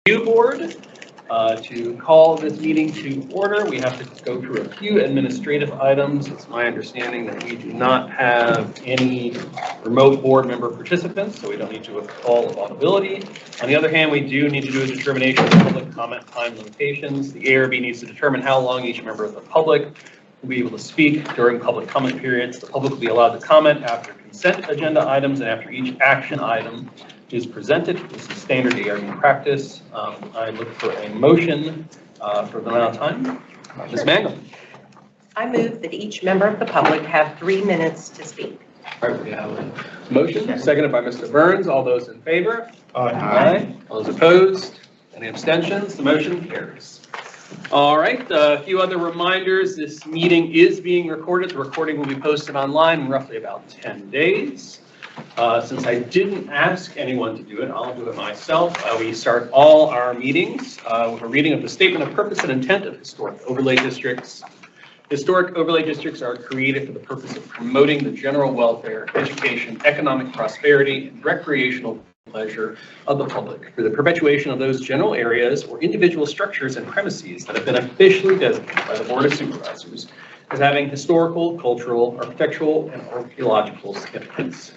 Review Board. To call this meeting to order, we have to go through a few administrative items. It's my understanding that we do not have any remote board member participants, so we don't need to call availability. On the other hand, we do need to do a determination of public comment time limitations. The ARB needs to determine how long each member of the public will be able to speak during public comment periods. The public will be allowed to comment after consent agenda items and after each action item is presented. This is standard ARB practice. I look for a motion for the amount of time. Ms. Mangum. I move that each member of the public have 3 minutes to speak. All right, we have a motion, seconded by Mr. Burns. All those in favor? Aye. All those opposed? Any abstentions? The motion carries. All right, a few other reminders. This meeting is being recorded. The recording will be posted online in roughly about 10 days. Since I didn't ask anyone to do it, I'll do it myself. We start all our meetings with a reading of the Statement of Purpose and Intent of Historic Overlay Districts. Historic Overlay Districts are created for the purpose of promoting the general welfare, education, economic prosperity, and recreational pleasure of the public for the perpetuation of those general areas or individual structures and premises that have been officially designated by the Board of Supervisors as having historical, cultural, architectural, and archaeological significance.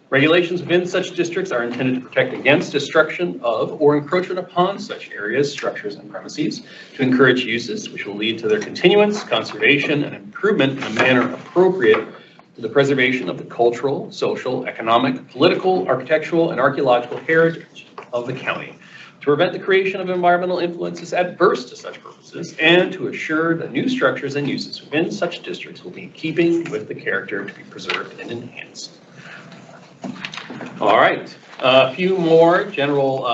Regulations within such districts are intended to protect against destruction of or encroachment upon such areas, structures, and premises, to encourage uses which will lead to their continuance, conservation, and improvement in a manner appropriate to the preservation of the cultural, social, economic, political, architectural, and archaeological heritage of the county, to prevent the creation of environmental influences adverse to such purposes, and to assure that new structures and uses within such districts will be in keeping with the character to be preserved and enhanced. All right, a few more general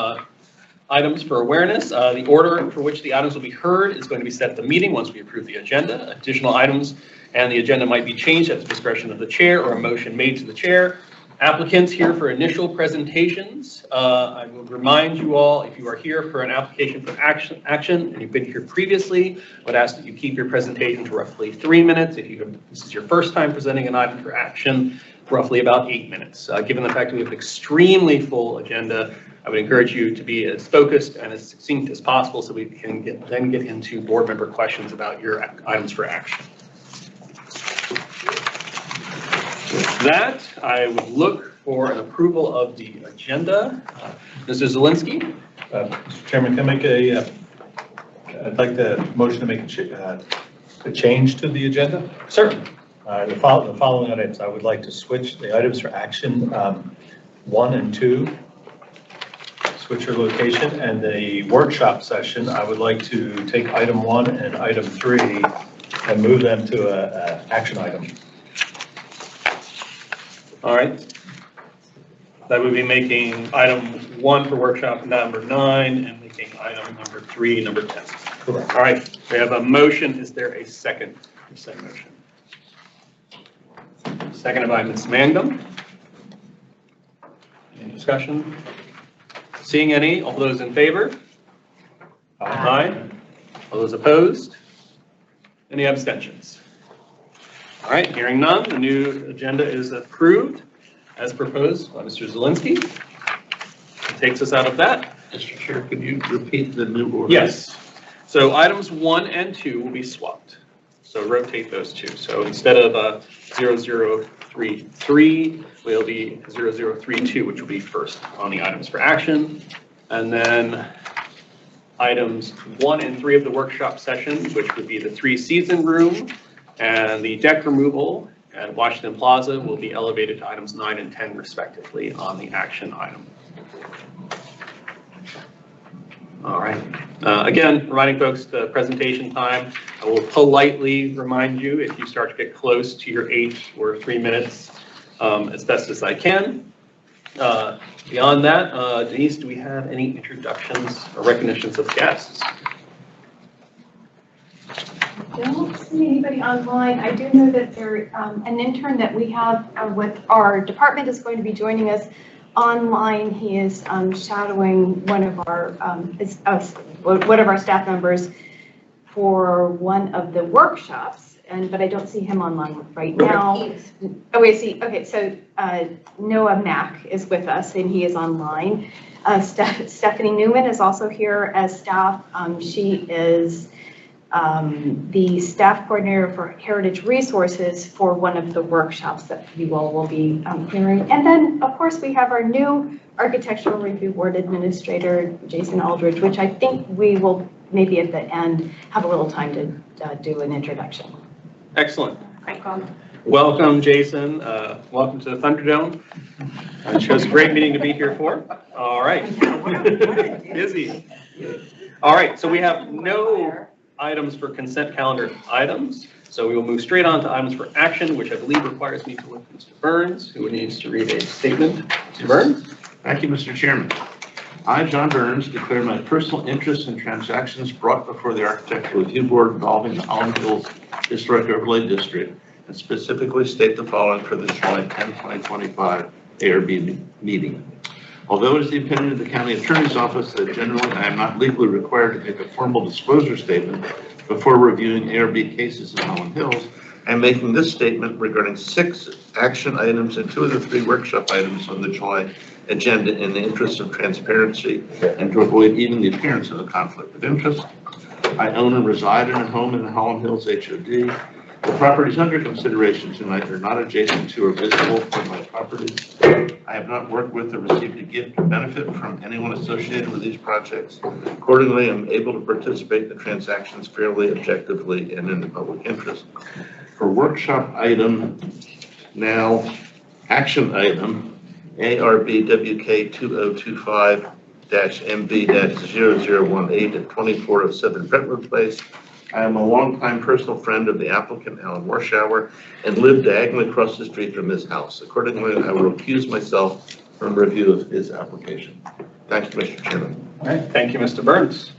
items for awareness. The order for which the items will be heard is going to be set at the meeting once we approve the agenda. Additional items and the agenda might be changed at the discretion of the chair or a motion made to the chair. Applicants here for initial presentations. I will remind you all, if you are here for an application for action and you've been here previously, I would ask that you keep your presentation to roughly 3 minutes. If this is your first time presenting an item for action, roughly about 8 minutes. Given the fact that we have an extremely full agenda, I would encourage you to be as focused and as succinct as possible so we can then get into board member questions about your items for action. With that, I would look for an approval of the agenda. Mr. Zielinski. Mr. Chairman, can I make I'd like the motion to make a change to the agenda. Certainly. The following items, I would like to switch the items for action 1 and 2, switch your location, and the workshop session, I would like to take item 1 and item 3 and move them to an action item. All right. That would be making item 1 for workshop number 9 and making item number 3 number 10. Correct. All right. We have a motion. Is there a second for said motion? Seconded by Ms. Mangum. Any discussion? Seeing any, all those in favor? Aye. All those opposed? Any abstentions? All right, hearing none, the new agenda is approved as proposed by Mr. Zielinski. That takes us out of that. Mr. Chair, could you repeat the new order? Yes. So items 1 and 2 will be swapped. So rotate those two. So instead of 0033, will be 0032, which will be first on the items for action. And then items 1 and 3 of the workshop session, which would be the 3-season room and the deck removal at Washington Plaza, will be elevated to items 9 and 10 respectively on the action item. All right. Again, reminding folks the presentation time. I will politely remind you if you start to get close to your 8 or 3 minutes as best as I can. Beyond that, Denise, do we have any introductions or recognitions of guests? I don't see anybody online. I do know that there an intern that we have with our department is going to be joining us online. He is shadowing one of our staff members for one of the workshops but I don't see him online right now. Oh, wait, see, okay, so Noah Mack is with us, and he is online. Stephanie Newman is also here as staff. She is the staff coordinator for Heritage Resources for one of the workshops that you all will be hearing. And then, of course, we have our new Architectural Review Board Administrator, Jason Aldridge, which I think we will maybe at the end have a little time to do an introduction. Excellent. Welcome, Jason. Welcome to the Thunderdome. It was a great meeting to be here for. All right. Busy. All right, so we have no items for consent calendar items. So we will move straight on to items for action, which I believe requires me to look at Mr. Burns, who needs to read a statement. Mr. Burns? Thank you, Mr. Chairman. I, John Burns, declare my personal interest in transactions brought before the Architectural Review Board involving the Holland Hills Historic Overlay District, and specifically state the following for the July 10, 2025 ARB meeting. Although it is the opinion of the County Attorney's Office that generally I am not legally required to make a formal disclosure statement before reviewing ARB cases in Holland Hills, I am making this statement regarding 6 action items and 2 of the 3 workshop items on the July agenda in the interest of transparency and to avoid even the appearance of a conflict of interest. I own and reside in a home in the Holland Hills HOD. The properties under consideration tonight are not adjacent to or visible from my properties. I have not worked with or received a gift or benefit from anyone associated with these projects. Accordingly, I'm able to participate in the transactions fairly, objectively, and in the public interest. For workshop item, now action item, ARB WK 2025-MB-0018 at 2407 Brentwood Place. I am a longtime personal friend of the applicant, Alan Warschauer, and live diagonally across the street from his house. Accordingly, I will recuse myself from review of his application. Thank you, Mr. Chairman. All right, thank you, Mr. Burns.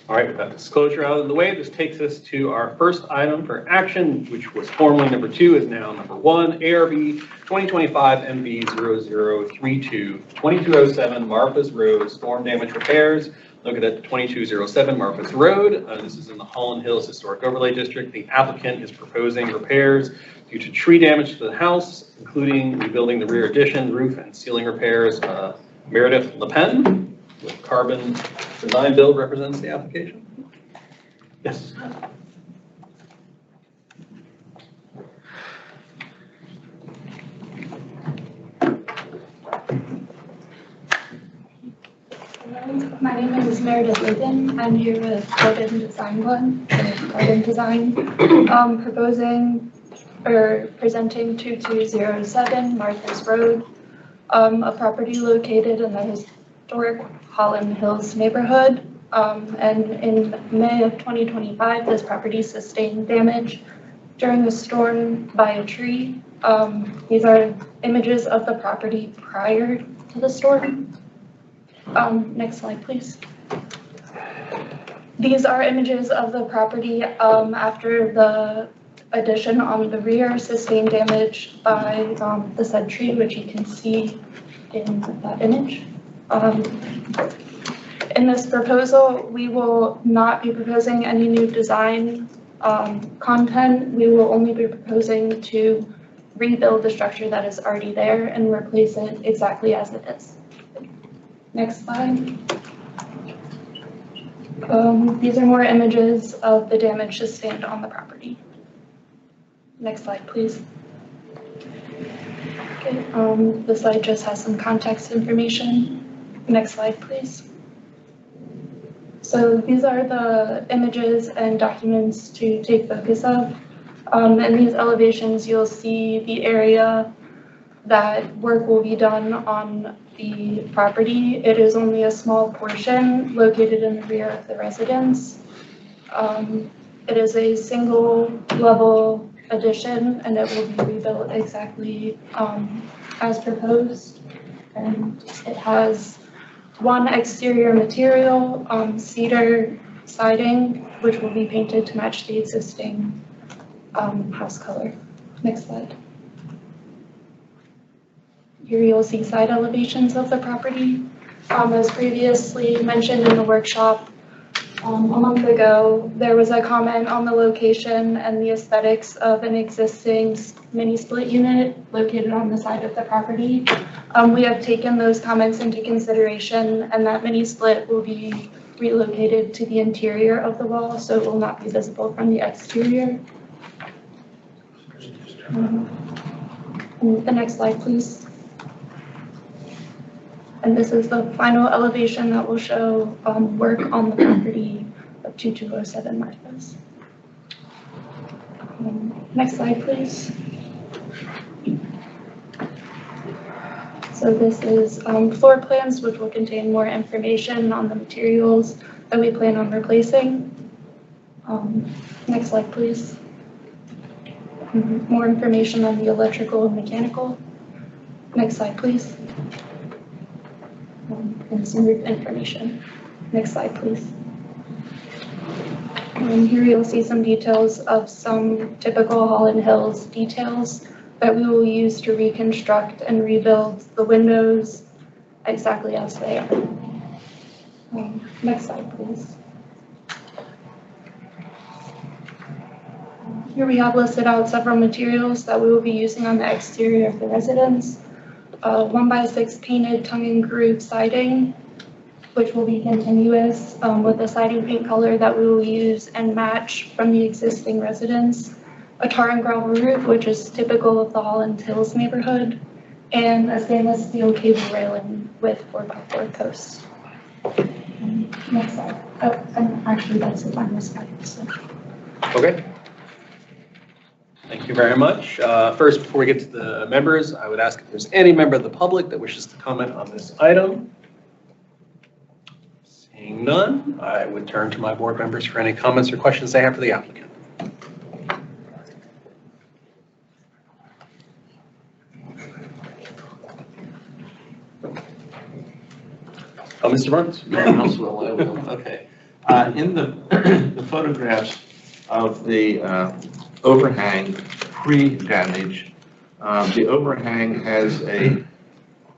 All right, with that disclosure out of the way, this takes us to our first item for action, which was formerly number 2, is now number 1, ARB 2025 MB0032, 2207 Martha's Road, storm damage repairs, located at 2207 Martha's Road. This is in the Holland Hills Historic Overlay District. The applicant is proposing repairs due to tree damage to the house, including rebuilding the rear addition, roof, and ceiling repairs. Meredith LePen with Carbon Design Build represents the application. Yes. My name is Meredith LePen. I'm here with Carbon Design Garden Design, proposing or presenting 2207 Martha's Road, a property located in the historic Holland Hills neighborhood. And in May of 2025, this property sustained damage during a storm by a tree. These are images of the property prior to the storm. Next slide, please. These are images of the property after the addition on the rear sustained damage by the said tree, which you can see in that image. In this proposal, we will not be proposing any new design content. We will only be proposing to rebuild the structure that is already there and replace it exactly as it is. Next slide. These are more images of the damage sustained on the property. Next slide, please. Okay, the slide just has some context information. Next slide, please. So these are the images and documents to take focus of. In these elevations, you'll see the area that work will be done on the property. It is only a small portion located in the rear of the residence. It is a single level addition and it will be rebuilt exactly as proposed. And it has one exterior material, cedar siding, which will be painted to match the existing house color. Next slide. Here you'll see side elevations of the property. As previously mentioned in the workshop, A month ago, there was a comment on the location and the aesthetics of an existing mini split unit located on the side of the property. We have taken those comments into consideration, and that mini split will be relocated to the interior of the wall, so it will not be visible from the exterior. The next slide, please. And this is the final elevation that will show work on the property of 2207 Martha's. Next slide, please. So this is floor plans, which will contain more information on the materials that we plan on replacing. Next slide, please. More information on the electrical and mechanical. Next slide, please. And some roof information. Next slide, please. Here you'll see some details of some typical Holland Hills details that we will use to reconstruct and rebuild the windows exactly as they are. Next slide, please. Here we have listed out several materials that we will be using on the exterior of the residence. 1x6 painted tongue and groove siding, which will be continuous with the siding paint color that we will use and match from the existing residence. A tar and gravel roof, which is typical of the Holland Hills neighborhood, and a stainless steel cable railing with 4x4 posts. Next slide. Oh, and actually that's the final slide. So. Okay. Thank you very much. First, before we get to the members, I would ask if there's any member of the public that wishes to comment on this item. Seeing none, I would turn to my board members for any comments or questions they have for the applicant. Oh, Mr. Burns? Okay. In the photographs of the overhang pre-damage, the overhang has a,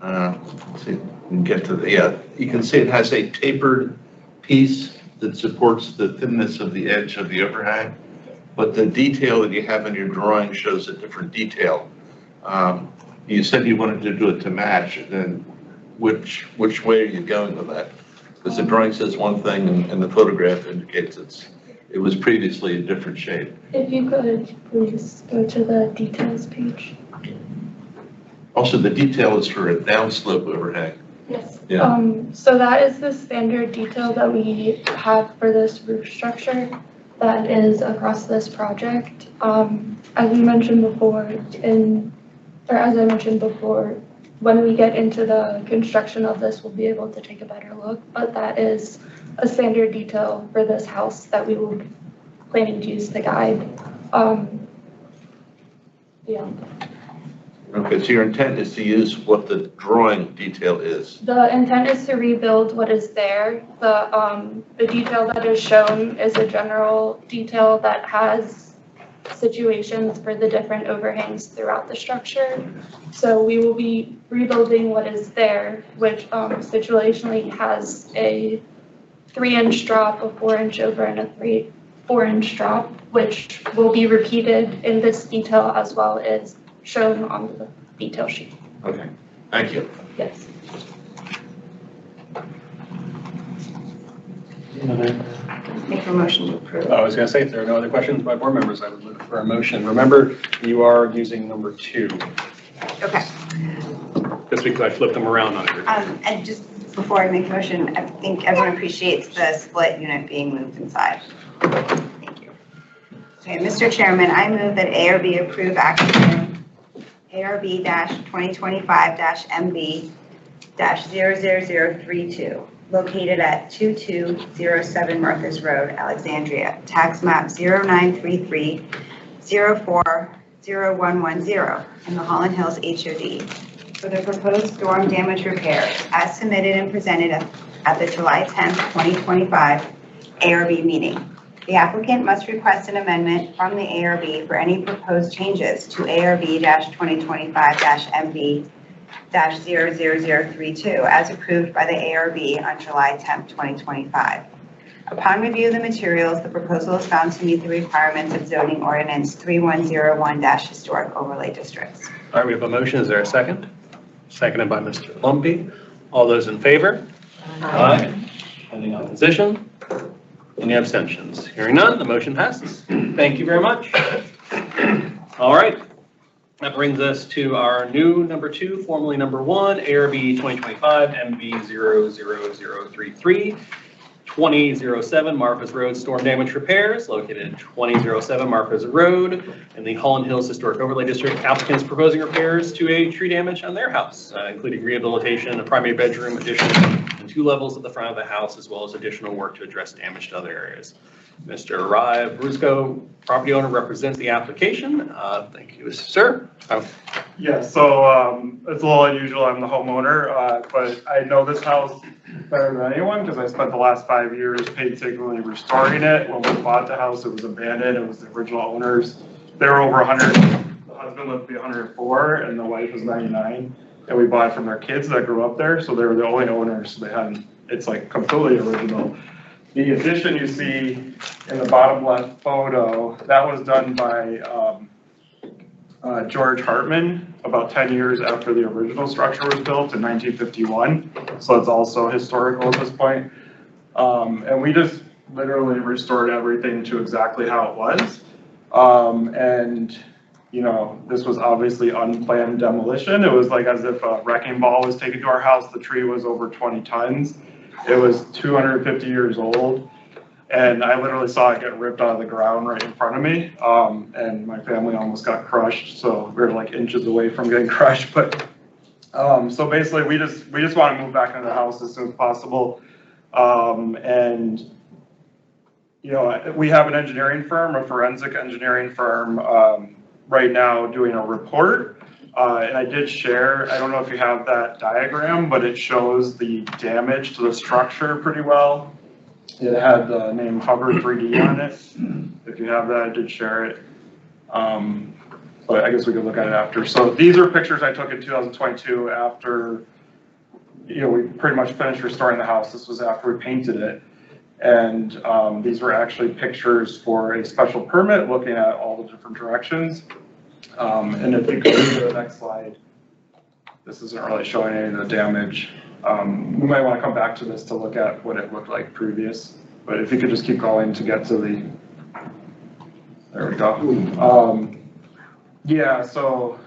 let's see, we can get to the, yeah, you can see it has a tapered piece that supports the thinness of the edge of the overhang, but the detail that you have in your drawing shows a different detail. You said you wanted to do it to match, then which way are you going with that? Because the drawing says one thing and the photograph indicates it was previously a different shape. If you could please go to the details page. Also, the detail is for a downslope overhang. Yes. Yeah. So that is the standard detail that we have for this roof structure that is across this project. As we mentioned before, as I mentioned before, when we get into the construction of this, we'll be able to take a better look, but that is a standard detail for this house that we will be planning to use to guide. Yeah. Okay, so your intent is to use what the drawing detail is. The intent is to rebuild what is there. The detail that is shown is a general detail that has situations for the different overhangs throughout the structure. So we will be rebuilding what is there, which situationally has a 3-inch drop, a 4-inch over, and a 4-inch drop, which will be repeated in this detail as well as shown on the detail sheet. Okay, thank you. Yes. Make a motion to approve. I was going to say, if there are no other questions by board members, I would look for a motion. Remember, you are using number 2. Okay. This week I flipped them around on it. And just before I make a motion, I think everyone appreciates the split unit being moved inside. Thank you. Okay, Mr. Chairman, I move that ARB approve action ARB-2025-MB-00032, located at 2207 Martha's Road, Alexandria, tax map 0933-040110 in the Holland Hills HOD, for the proposed storm damage repairs as submitted and presented at the July 10, 2025 ARB meeting. The applicant must request an amendment from the ARB for any proposed changes to ARB-2025-MB-00032 as approved by the ARB on July 10, 2025. Upon review of the materials, the proposal is found to meet the requirements of zoning ordinance 3101-historic overlay districts. All right, we have a motion. Is there a second? Seconded by Mr. Lumpy. All those in favor? Aye. Any opposition? Any abstentions? Hearing none, the motion passes. Thank you very much. All right. That brings us to our new number 2, formerly number 1, ARB 2025 MB00033, 2007 Marcus Road Storm Damage Repairs, located at 2007 Marcus Road in the Holland Hills Historic Overlay District. Applicant is proposing repairs to a tree damage on their house, including rehabilitation, a primary bedroom addition, and 2 levels at the front of the house, as well as additional work to address damage to other areas. Mr. Rai Brusco, property owner, represents the application. Thank you, sir. Yeah, so it's a little unusual, I'm the homeowner, but I know this house better than anyone because I spent the last 5 years painstakingly restoring it. When we bought the house, it was abandoned, it was the original owners. They were over 100, the husband lived to be 104 and the wife was 99. And we bought it from their kids that grew up there, so they were the only owners, so they had, it's like completely original. The addition you see in the bottom left photo, that was done by George Hartman about 10 years after the original structure was built in 1951. So it's also historical at this point. And we just literally restored everything to exactly how it was. And you know, this was obviously unplanned demolition. It was like as if a wrecking ball was taken to our house. The tree was over 20 tons. It was 250 years old, and I literally saw it get ripped out of the ground right in front of me, and my family almost got crushed, so we were like inches away from getting crushed. But so basically we just want to move back into the house as soon as possible, and you know, we have an engineering firm, a forensic engineering firm, right now doing a report. And I did share, I don't know if you have that diagram, but it shows the damage to the structure pretty well. It had the name Hubbard 3D on it. If you have that, I did share it. But I guess we could look at it after. So these are pictures I took in 2022 after, you know, we pretty much finished restoring the house. This was after we painted it. And these were actually pictures for a special permit looking at all the different directions. And if you could move to the next slide, this isn't really showing any of the damage. We might want to come back to this to look at what it looked like previous, but if you could just keep going to get to the, there we go. Yeah, so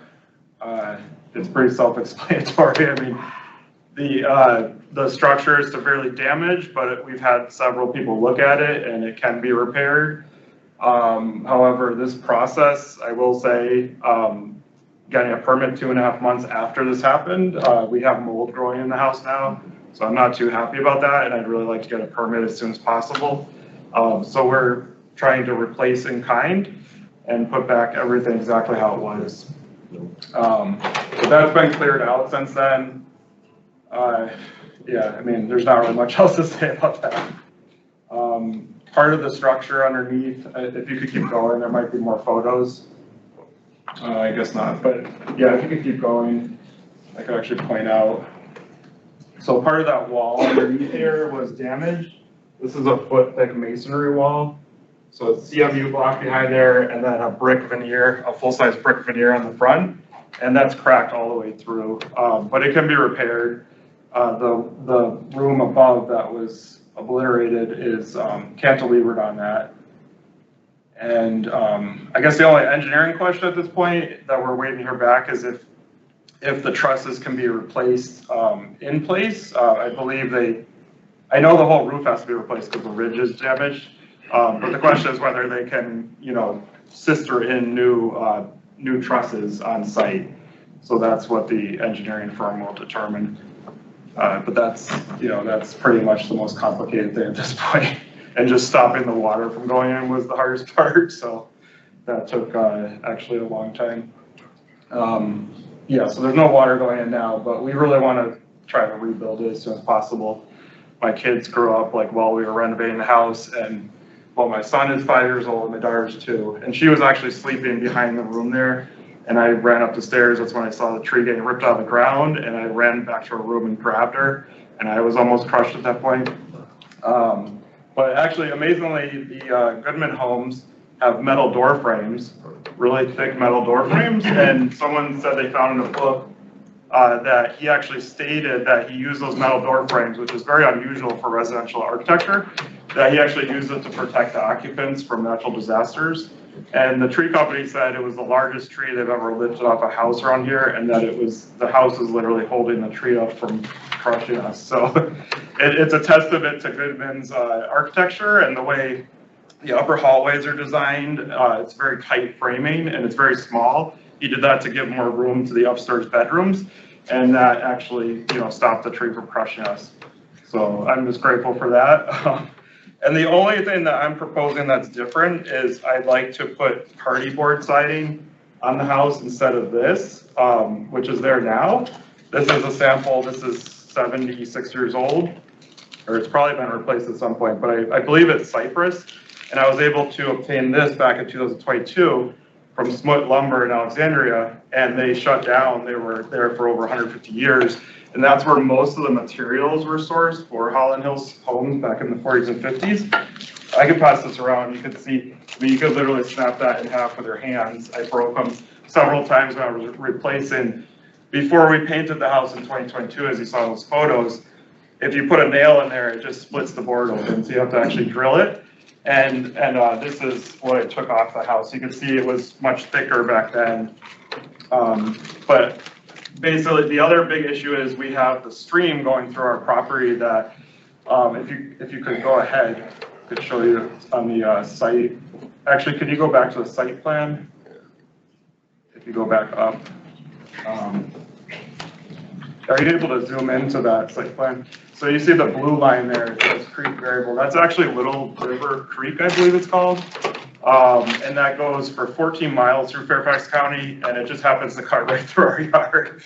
it's pretty self-explanatory. I mean, the structure is severely damaged, but we've had several people look at it and it can be repaired. However, this process, I will say, getting a permit 2.5 months after this happened, we have mold growing in the house now, so I'm not too happy about that, and I'd really like to get a permit as soon as possible. So we're trying to replace in kind and put back everything exactly how it was. So that's been cleared out since then. Yeah, I mean, there's not really much else to say about that. Part of the structure underneath, if you could keep going, there might be more photos. I guess not, but yeah, if you could keep going, I could actually point out. So part of that wall underneath here was damaged. This is a 1-foot-thick masonry wall. So it's CMU block behind there, and then a brick veneer, a full-size brick veneer on the front, and that's cracked all the way through. But it can be repaired. The room above that was obliterated is cantilevered on that. And I guess the only engineering question at this point that we're waiting to hear back is if the trusses can be replaced in place. I believe I know the whole roof has to be replaced because the ridge is damaged. But the question is whether they can, you know, sister in new trusses on site. So that's what the engineering firm will determine. But that's, you know, that's pretty much the most complicated thing at this point. And just stopping the water from going in was the hardest part. So that took actually a long time. Yeah, so there's no water going in now, but we really want to try to rebuild it as soon as possible. My kids grew up like while we were renovating the house, and well, my son is 5 years old and my daughter's 2. And she was actually sleeping behind the room there. And I ran up the stairs. That's when I saw the tree getting ripped out of the ground, and I ran back to her room and grabbed her, and I was almost crushed at that point. But But actually, amazingly, the Goodman homes have metal door frames, really thick metal door frames, and someone said they found in a book that he actually stated that he used those metal door frames, which is very unusual for residential architecture, that he actually used it to protect the occupants from natural disasters. And the tree company said it was the largest tree they've ever lifted off a house around here, and that the house is literally holding the tree up from crushing us. So it's a testament to Goodman's architecture and the way the upper hallways are designed. It's very tight framing and it's very small. He did that to give more room to the upstairs bedrooms, and that actually, stopped the tree from crushing us. So I'm just grateful for that. And the only thing that I'm proposing that's different is I'd like to put party board siding on the house instead of this, which is there now. This is a sample. This is 76 years old, or it's probably been replaced at some point, but I believe it's cypress. And I was able to obtain this back in 2022 from Smoot Lumber in Alexandria, and they shut down. They were there for over 150 years. And that's where most of the materials were sourced for Holland Hills homes back in the 40s and 50s. I could pass this around. You could see, you could literally snap that in half with your hands. I broke them several times when I was replacing. Before we painted the house in 2022, as you saw in those photos, if you put a nail in there, it just splits the board open. So you have to actually drill it. And this is what it took off the house. You can see it was much thicker back then. But basically, the other big issue is we have the stream going through our property that, if you could go ahead, I could show you on the site. Actually, could you go back to the site plan? If you go back up. Are you able to zoom into that site plan? So you see the blue line there, it says creek variable. That's actually Little River Creek, I believe it's called. And that goes for 14 miles through Fairfax County, and it just happens to cut right through our yard.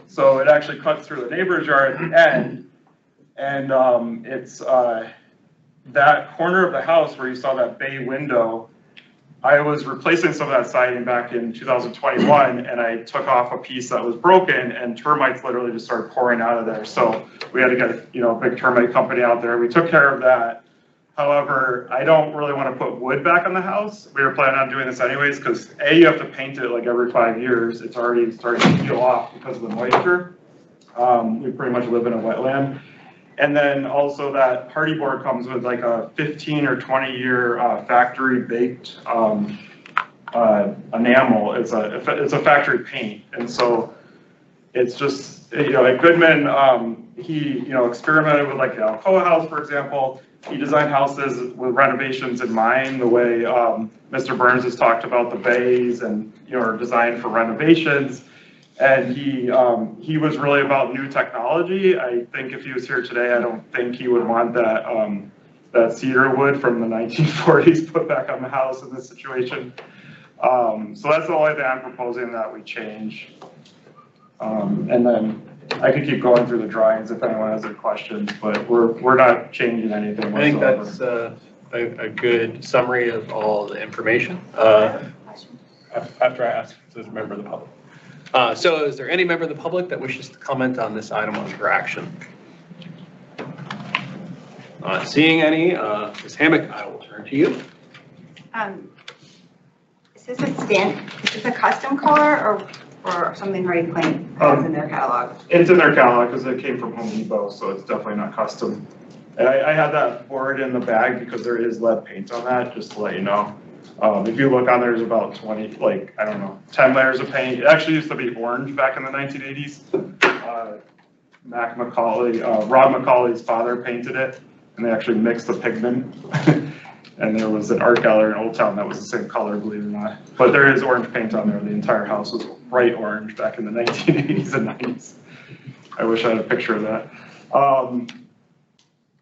So it actually cuts through the neighbor's yard at the end. And it's that corner of the house where you saw that bay window. I was replacing some of that siding back in 2021, and I took off a piece that was broken, and termites literally just started pouring out of there. So we had to get a big termite company out there. We took care of that. However, I don't really want to put wood back on the house. We were planning on doing this anyways, because you have to paint it like every 5 years. It's already starting to peel off because of the moisture. We pretty much live in a wetland. And then also that party board comes with like a 15 or 20 year factory baked enamel. It's a factory paint. And so it's just, at Goodman, he, experimented with like the Alcoa house, for example. He designed houses with renovations in mind, the way Mr. Burns has talked about the bays and, are designed for renovations. And he was really about new technology. I think if he was here today, I don't think he would want that cedar wood from the 1940s put back on the house in this situation. So that's the only thing I'm proposing that we change. And then I could keep going through the drawings if anyone has any questions, but we're not changing anything whatsoever. I think that's a good summary of all the information. After I ask this member of the public. So is there any member of the public that wishes to comment on this item under action? Not seeing any. Ms. Hammock, I will turn to you. Is this a custom color or something already plain that's in their catalog? It's in their catalog because it came from Home Depot, so it's definitely not custom. And I had that board in the bag because there is lead paint on that, just to let you know. If you look on there's about 20, 10 layers of paint. It actually used to be orange back in the 1980s. Rob McCauley's father painted it, and they actually mixed the pigment. And there was an art gallery in Old Town that was the same color, believe it or not. But there is orange paint on there. The entire house was bright orange back in the 1980s and 90s. I wish I had a picture of that.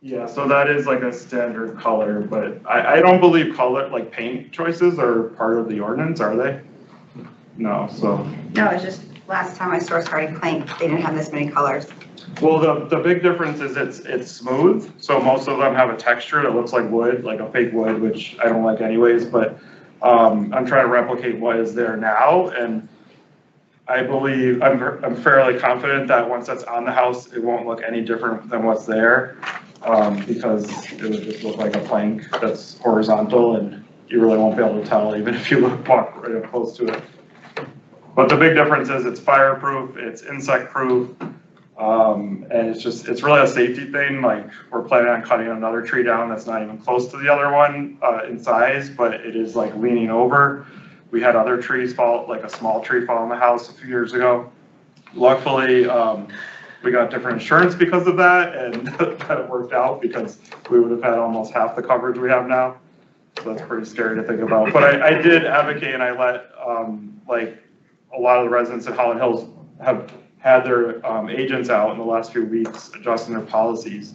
Yeah, so that is like a standard color, but I don't believe color, like paint choices are part of the ordinance, are they? No, so. No, it's just last time I sourced Hardy Plank, they didn't have this many colors. Well, the big difference is it's smooth, so most of them have a texture that looks like wood, like a fake wood, which I don't like anyways, but I'm trying to replicate what is there now, and I believe, I'm fairly confident that once that's on the house, it won't look any different than what's there. because it would just look like a plank that's horizontal and you really won't be able to tell even if you walk right up close to it. But the big difference is it's fireproof, it's insect proof, and it's really a safety thing. Like, we're planning on cutting another tree down that's not even close to the other one in size, but it is like leaning over. We had other trees fall, like a small tree fall in the house a few years ago. Luckily, we got different insurance because of that, and that worked out because we would have had almost half the coverage we have now. So that's pretty scary to think about. But I did advocate, and I let like a lot of the residents at Holland Hills have had their agents out in the last few weeks adjusting their policies.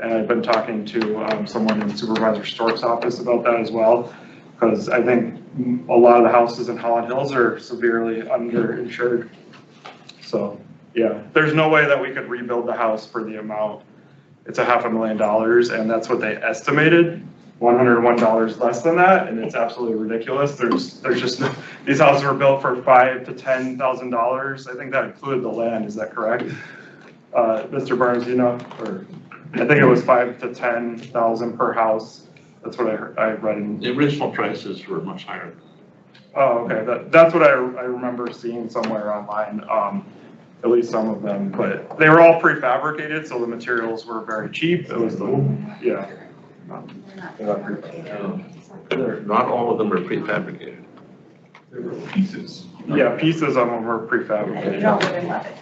And I've been talking to someone in Supervisor Stork's office about that as well, because I think a lot of the houses in Holland Hills are severely underinsured. So yeah, there's no way that we could rebuild the house for the amount. It's $500,000, and that's what they estimated. $101 less than that, and it's absolutely ridiculous. There's just no, these houses were built for $5,000 to $10,000. I think that included the land. Is that correct, Mr. Barnes? You know, or I think it was $5,000 to $10,000 per house. That's what I read in The original prices were much higher. Oh, okay. That's what I remember seeing somewhere online. At least some of them, but they were all prefabricated, so the materials were very cheap. It was yeah. Not all of them are prefabricated. There were pieces. Yeah, pieces of them were prefabricated. You don't live and love it.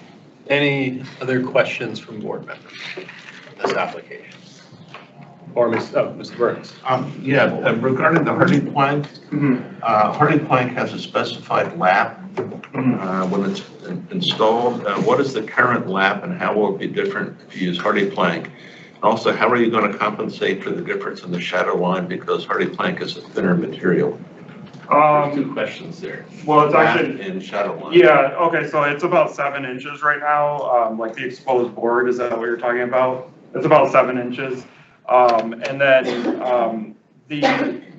Any other questions from board members on this application? Or Mr. Burns? Yeah, regarding the hardy plank, hardy plank has a specified lap when it's installed. What is the current lap, and how will it be different if you use hardy plank? Also, how are you going to compensate for the difference in the shadow line, because hardy plank is a thinner material? There's two questions there. Well, it's Lap actually and shadow line. Yeah. Okay. So it's about 7 inches right now. Like the exposed board, is that what you're talking about? It's about 7 inches. And then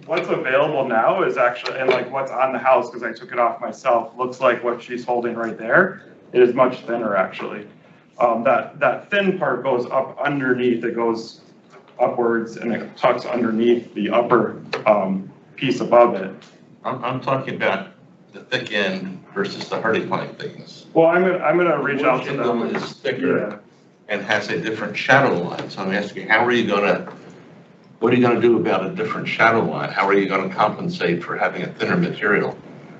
what's available now is actually, and like what's on the house, because I took it off myself, looks like what she's holding right there. It is much thinner, actually. That thin part goes up underneath, it goes upwards, and it tucks underneath the upper piece above it. I'm talking about the thick end versus the hardy plank thickness. Well, I'm gonna reach out to them. Wood is thicker and has a different shadow line. So I'm asking, what are you gonna do about a different shadow line? How are you gonna compensate for having a thinner material?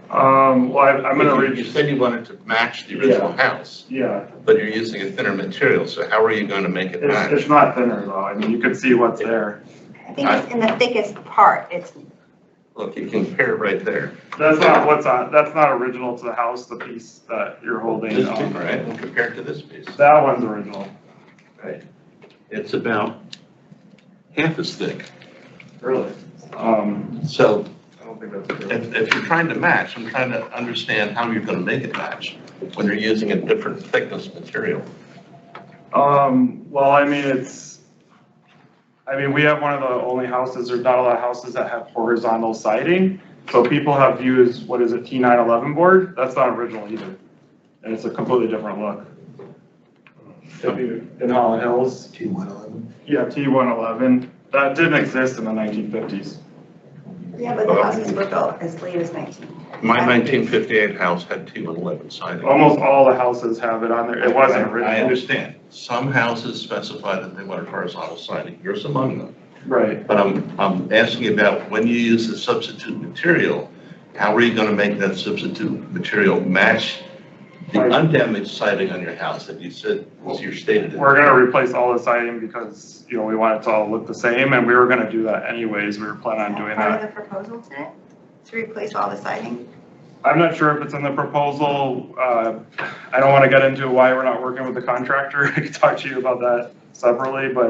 Well, I'm gonna reach. You said you wanted to match the original house. Yeah. But you're using a thinner material, so how are you going to make it match? It's not thinner though. I mean, you can see what's there. I think it's in the thickest part. It's Look, you can compare it right there. That's not what's on. That's not original to the house. The piece that you're holding. This piece, right? And compared to this piece. That one's original. Right. It's about half as thick. Really? So I don't think that's true. if you're trying to match, I'm trying to understand how you're going to make it match when you're using a different thickness material. Well, I mean, we have one of the only houses, there's not a lot of houses that have horizontal siding. So people have used, what is it, T911 board? That's not original either. And it's a completely different look. If you, in Holland Hills. T111? Yeah, T111. That didn't exist in the 1950s. yeah, but the houses were built as late as 19. My 1958 house had T111 siding. Almost all the houses have it on there. It wasn't original. I understand. Some houses specify that they want horizontal siding. Yours among them. Right. But I'm asking about when you use the substitute material, how are you going to make that substitute material match the undamaged siding on your house that you said was your stated? We're going to replace all the siding because, you know, we want it to all look the same, and we were going to do that anyways. We were planning on doing Part that. of the proposal today, to replace all the siding. I'm not sure if it's in the proposal. I don't want to get into why we're not working with the contractor. I could talk to you about that separately, but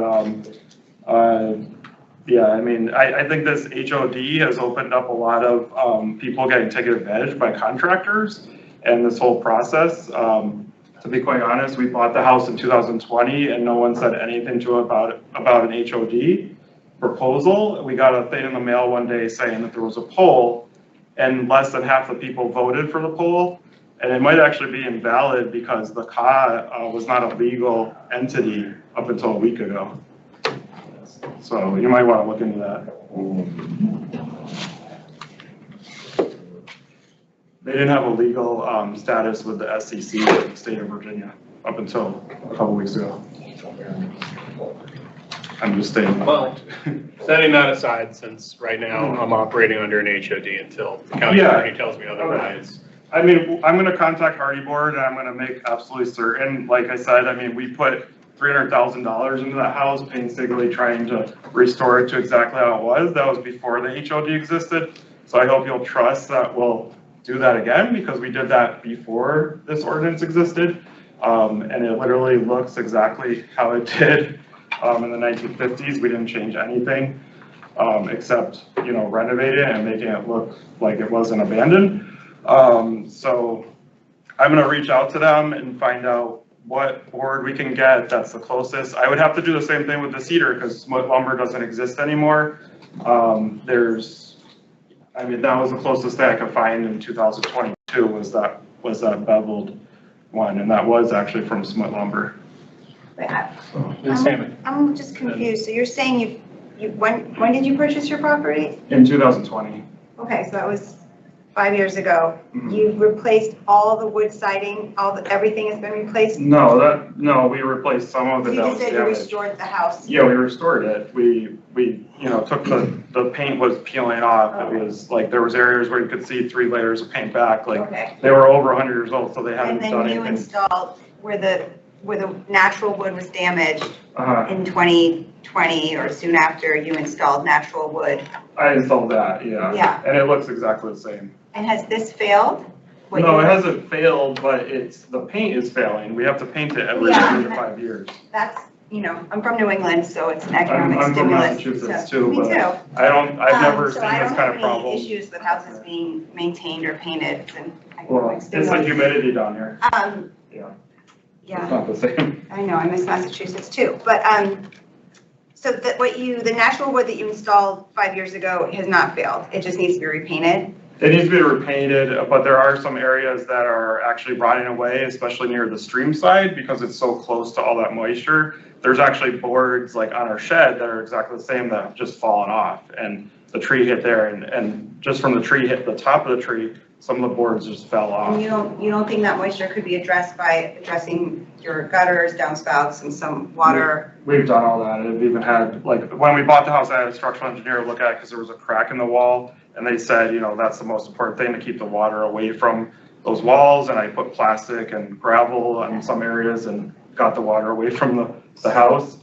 yeah, I mean, I think this HOD has opened up a lot of people getting taken advantage by contractors and this whole process. To be quite honest, we bought the house in 2020 and no one said anything to us about an HOD proposal. We got a thing in the mail one day saying that there was a poll, and less than half the people voted for the poll, and it might actually be invalid because the CA was not a legal entity up until a week ago. So you might want to look into that. They didn't have a legal status with the SEC in the state of Virginia up until a couple weeks ago. I'm just stating. Well, setting that aside, since right now I'm operating under an HOD until the county Yeah. attorney tells me otherwise. I mean, I'm gonna contact Hardy Board and I'm gonna make absolutely certain, like I said, I mean, we put $300,000 into that house, painstakingly trying to restore it to exactly how it was. That was before the HOD existed. So I hope you'll trust that we'll do that again, because we did that before this ordinance existed. And it literally looks exactly how it did in the 1950s. We didn't change anything except, you know, renovate it and making it look like it wasn't abandoned. So I'm gonna reach out to them and find out what board we can get that's the closest. I would have to do the same thing with the cedar because smut lumber doesn't exist anymore. I mean, that was the closest thing I could find in 2022 was that beveled one, and that was actually from smut lumber. Wait, Ms. Hammond. I'm just confused. So you're saying when did you purchase your property? In 2020. Okay, so that was 5 years ago. Mhm. You've replaced all the wood siding, everything has been replaced? No, we replaced some of it You that just was said you damaged. restored the house. Yeah, we restored it. We you know, took the paint was peeling off. It was like, there was areas where you could see 3 layers of paint back. Like, Okay. they were over 100 years old, so they hadn't And done then you anything. installed where the natural wood was damaged Uh-huh. in 2020 or soon after, you installed natural wood. I installed that, yeah. Yeah. And it looks exactly the same. And has this failed? What No, you- it hasn't failed, but the paint is failing. We have to paint it every Yeah. 3 to 5 years. That's, you know, I'm from New England, so it's an I'm economic from stimulus. Massachusetts so- too, Me but too. I've never So seen I this don't kind have of problem. any issues with houses being maintained or painted. It's an Well, economic it's the stimulus. humidity down here. Yeah. Yeah. It's not the same. I know, I miss Massachusetts too, but, so the natural wood that you installed 5 years ago has not failed, it just needs to be repainted? It needs to be repainted, but there are some areas that are actually rotting away, especially near the stream side, because it's so close to all that moisture. There's actually boards like on our shed that are exactly the same that have just fallen off, and the tree hit there, and just from the tree hit the top of the tree, some of the boards just fell off. And you don't think that moisture could be addressed by addressing your gutters, downspouts, and some water? We've done all that. We've even had, like, when we bought the house, I had a structural engineer look at it because there was a crack in the wall. And they said, you know, that's the most important thing, to keep the water away from those walls. And I put plastic and gravel in some areas and got the water away from the house.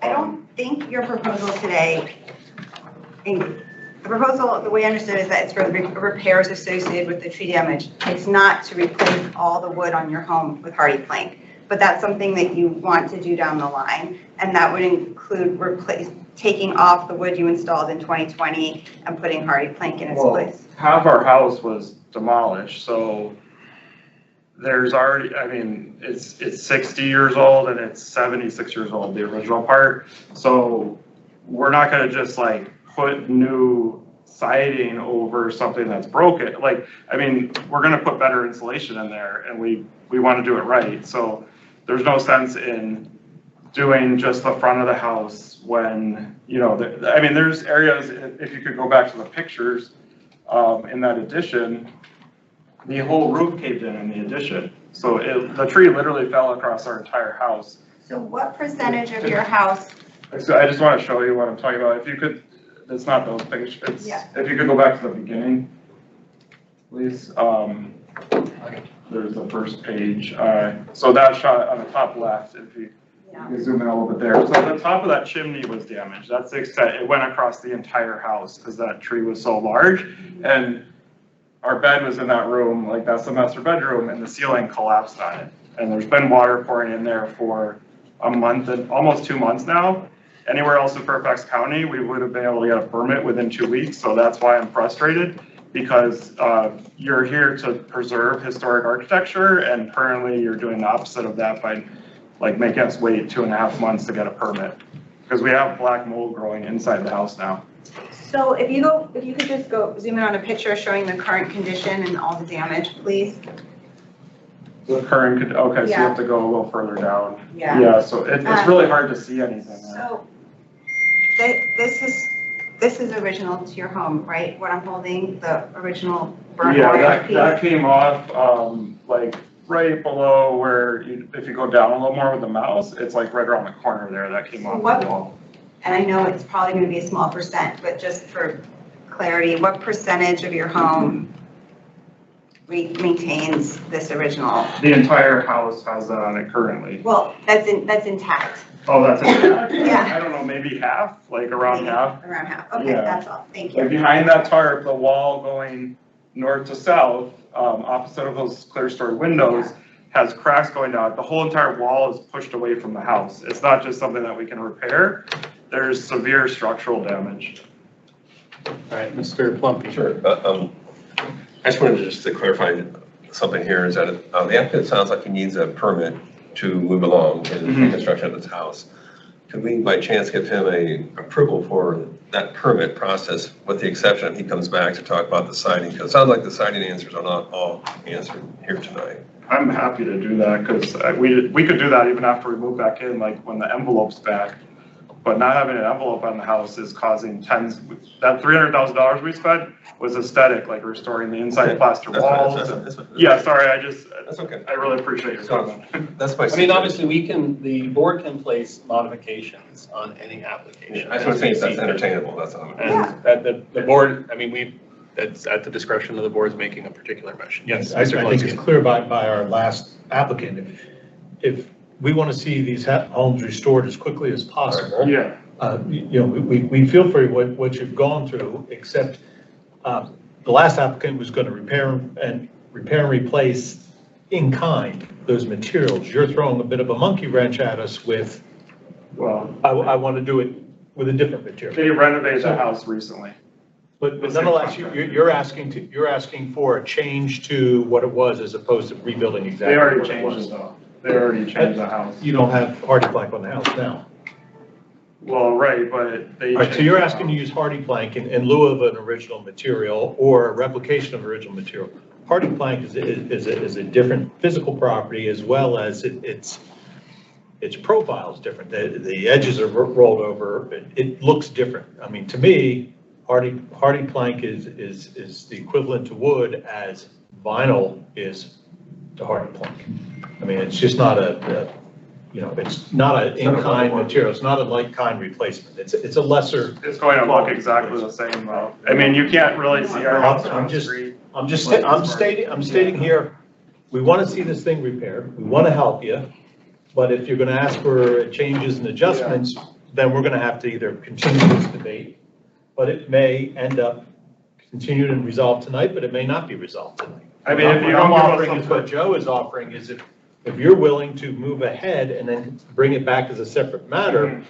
I don't think your proposal today, the proposal, the way I understood it, is that it's for the repairs associated with the tree damage. It's not to replace all the wood on your home with hardy plank, but that's something that you want to do down the line. And that would include taking off the wood you installed in 2020 and putting hardy plank in its place. Half our house was demolished, so there's already, I mean, it's 60 years old and it's 76 years old, the original part. So we're not gonna just like put new siding over something that's broken. Like, I mean, we're gonna put better insulation in there, and we wanna do it right. So there's no sense in doing just the front of the house when, you know, I mean, there's areas, if you could go back to the pictures in that addition, the whole roof caved in the addition. So the tree literally fell across our entire house. So what percentage of your house, So I just want to show you what I'm talking about. If you could, it's not those pictures. Yeah. If you could go back to the beginning, please. There's the first page. So that shot on the top left, if you zoom in a little bit there. So the top of that chimney was damaged. That's the extent. It went across the entire house because that tree was so large. And our bed was in that room, like that's the master bedroom, and the ceiling collapsed on it. And there's been water pouring in there for a month and almost 2 months now. Anywhere else in Fairfax County, we would have been able to get a permit within 2 weeks. So that's why I'm frustrated, because you're here to preserve historic architecture, and currently you're doing the opposite of that by like making us wait 2.5 months to get a permit, because we have black mold growing inside the house now. so if you could just go zoom in on a picture showing the current condition and all the damage, please. The current, okay, so you Yeah. have to go a little further down. Yeah. Yeah, so it's really hard to see anything there. So This is original to your home, right? What I'm holding, the original burnt Yeah, wire that piece? came off, like, right below where, if you go down a little more with the mouse, it's like right around the corner there, that came off What- the wall. And I know it's probably gonna be a small percent, but just for clarity, what percentage of your home maintains this original? The entire house has that on it currently. Well, that's intact, Oh, that's it? Yeah. I don't know, maybe half, like around half. around half. Okay, Yeah. that's all, thank Like you. behind that tarp, the wall going north to south, opposite of those clear story windows, has cracks going down. The whole entire wall is pushed away from the house. It's not just something that we can repair. There's severe structural damage. All right, Mr. Plumpy. Sure. I just wanted to clarify something here, is that the applicant sounds like he needs a permit to move along in the construction of his house. Could we by chance give him a approval for that permit process, with the exception if he comes back to talk about the siding? Because it sounds like the siding answers are not all answered here tonight. I'm happy to do that because we could do that even after we move back in, like when the envelope's back. But not having an envelope on the house is causing tens, that $300,000 we spent was aesthetic, like restoring the inside plaster walls. Yeah, sorry, That's okay. I really appreciate your comment. That's my. I mean, obviously, the board can place modifications on any application. I just want to say that's entertainable, that's all. And that the board, I mean, that's at the discretion of the board's making a particular motion. Yes, I Mr. think it's Kalinsky. clear by our last applicant, if we want to see these homes restored as quickly as possible, Yeah, we feel for what you've gone through, except the last applicant was going to repair and replace in kind those materials. You're throwing a bit of a monkey wrench at us with, well, I want to do it with a different material. they renovated the house recently. But nonetheless, you're asking for a change to what it was as opposed to rebuilding exactly They already what it changed was. it though. They already changed the house. You don't have hardy plank on the house now. Well, right, but they. All right, so changed you're the asking to house. use hardy plank in lieu of an original material or a replication of original material. Hardy plank is a different physical property as well as its profile is different. The edges are rolled over. It looks different. I mean, to me, hardy plank is the equivalent to wood as vinyl is to hardy plank. I mean, it's just not it's not an in-kind material. It's not a like-kind replacement. It's a lesser. It's going to look exactly the same though. I mean, you can't really see our house on the street. I'm stating here, we want to see this thing repaired. We want to help you. But if you're going to ask for changes and adjustments, then we're going to have to either continue this debate, but it may end up continued and resolved tonight, but it may not be resolved tonight. I mean, if you What don't I'm give us offering some is what Joe is offering is if you're willing to move ahead and then bring it back as a separate matter,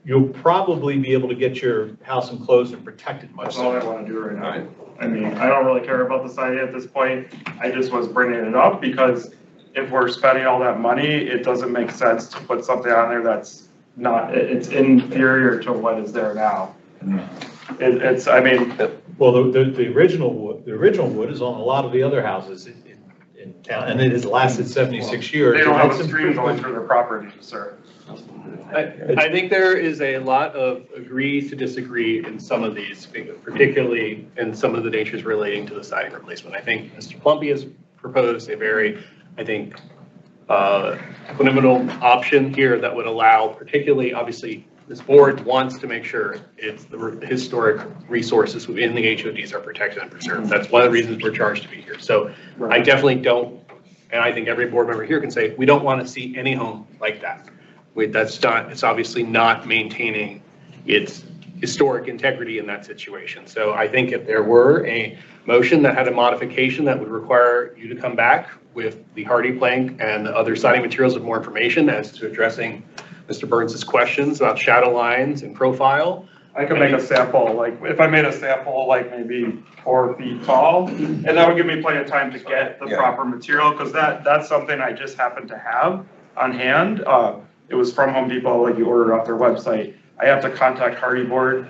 you'll probably be able to get your house enclosed and protected much That's all I sooner. want to do right now. I mean, I don't really care about the siding at this point. I just was bringing it up because if we're spending all that money, it doesn't make sense to put something on there that's not, it's inferior to what is there now. It's, I mean, Well, the original wood is on a lot of the other houses in town, and it has lasted 76 years. they don't And have that's a stream going through their property, sir. I think there is a lot of agree to disagree in some of these, particularly in some of the natures relating to the siding replacement. I think Mr. Plumpy has proposed a very, I think, equitable option here that would allow, particularly, obviously, this board wants to make sure it's the historic resources within the HODs are protected and preserved. That's one of the reasons we're charged to be here. So I definitely don't, and I think every board member here can say, we don't want to see any home like that. That's not, it's obviously not maintaining its historic integrity in that situation. So I think if there were a motion that had a modification that would require you to come back with the hardy plank and the other siding materials with more information as to addressing Mr. Burns's questions about shadow lines and profile. I could make a sample, like, if I made a sample, like maybe 4 feet tall, and that would give me plenty of time to get the proper material, because that's something I just happen to have on hand. It was from Home Depot, like you ordered off their website. I have to contact Hardy Board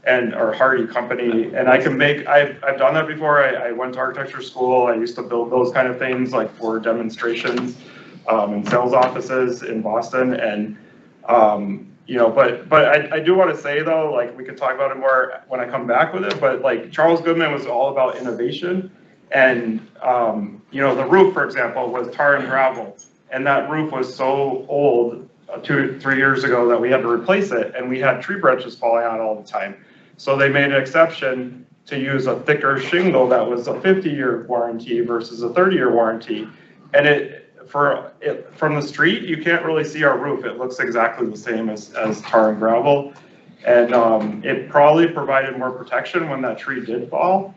or Hardy Company, and I can make, I've done that before. I went to architecture school. I used to build those kind of things, like for demonstrations in sales offices in Boston, and But I do want to say though, like, we could talk about it more when I come back with it, but like Charles Goodman was all about innovation. And, the roof, for example, was tar and gravel. And that roof was so old 2 to 3 years ago that we had to replace it. And we had tree branches falling out all the time. So they made an exception to use a thicker shingle that was a 50-year warranty versus a 30-year warranty. And from the street, you can't really see our roof. It looks exactly the same as tar and gravel. And it probably provided more protection when that tree did fall.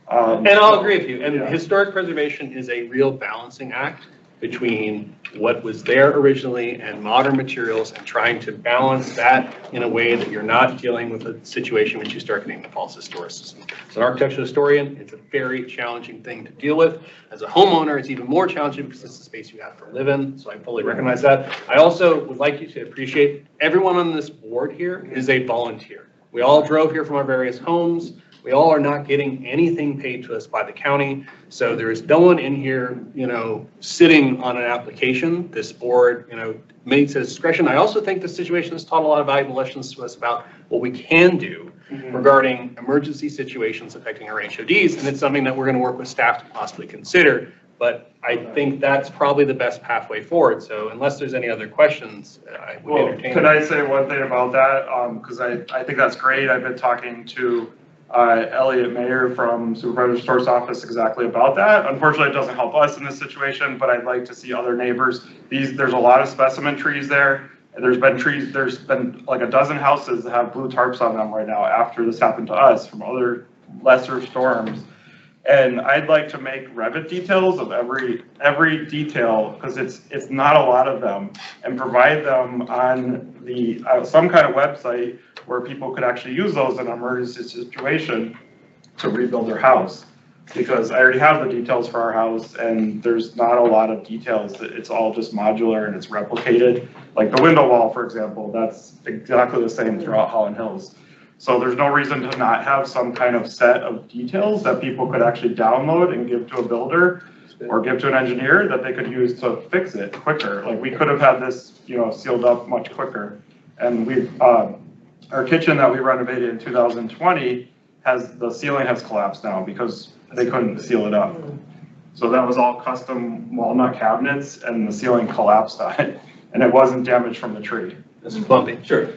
And I'll agree with you. And Yeah. historic preservation is a real balancing act between what was there originally and modern materials, and trying to balance that in a way that you're not dealing with a situation when you start getting the false historicism. As an architectural historian, it's a very challenging thing to deal with. As a homeowner, it's even more challenging because it's the space you have to live in, so I fully recognize that. I also would like you to appreciate everyone on this board here is a volunteer. We all drove here from our various homes. We all are not getting anything paid to us by the county. So there is no one in here, sitting on an application. This board, makes a discretion. I also think the situation has taught a lot of valuable lessons to us about what we can do regarding emergency situations affecting our HODs. And it's something that we're going to work with staff to possibly consider. But I think that's probably the best pathway forward. So unless there's any other questions, I would entertain. Could I say one thing about that? Because I think that's great. I've been talking to Elliot Mayer from Supervisor Stort's office exactly about that. Unfortunately, it doesn't help us in this situation, but I'd like to see other neighbors. There's a lot of specimen trees there. And there's been like a dozen houses that have blue tarps on them right now after this happened to us from other lesser storms. And I'd like to make Revit details of every detail, because it's not a lot of them, and provide them on the some kind of website where people could actually use those in an emergency situation to rebuild their house. Because I already have the details for our house, and there's not a lot of details. It's all just modular and it's replicated. Like the window wall, for example, that's exactly the same throughout Holland Hills. So there's no reason to not have some kind of set of details that people could actually download and give to a builder or give to an engineer that they could use to fix it quicker. Like we could have had this, sealed up much quicker. And our kitchen that we renovated in 2020 the ceiling has collapsed now because they couldn't seal it up. So that was all custom walnut cabinets, and the ceiling collapsed on it, and it wasn't damaged from the tree. Mr. Plumpy. Sure.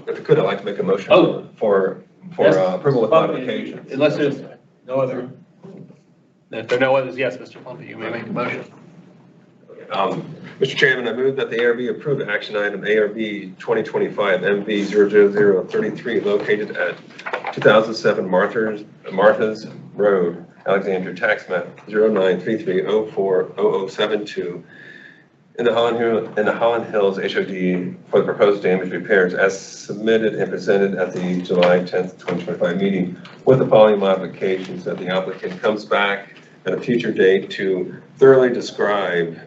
If I could, I'd like to make a motion for Yes. approval with modifications. Unless there's no other. If there are no others, yes, Mr. Plumpy, you may make a motion. Mr. Chairman, I move that the ARB approve action item ARB 2025 MV 00033 located at 2007 Martha's Road, Alexandria, tax map 0933040072 in the Holland Hills HOD for the proposed damage repairs as submitted and presented at the July 10th, 2025 meeting, with the following modifications: that the applicant comes back at a future date to thoroughly describe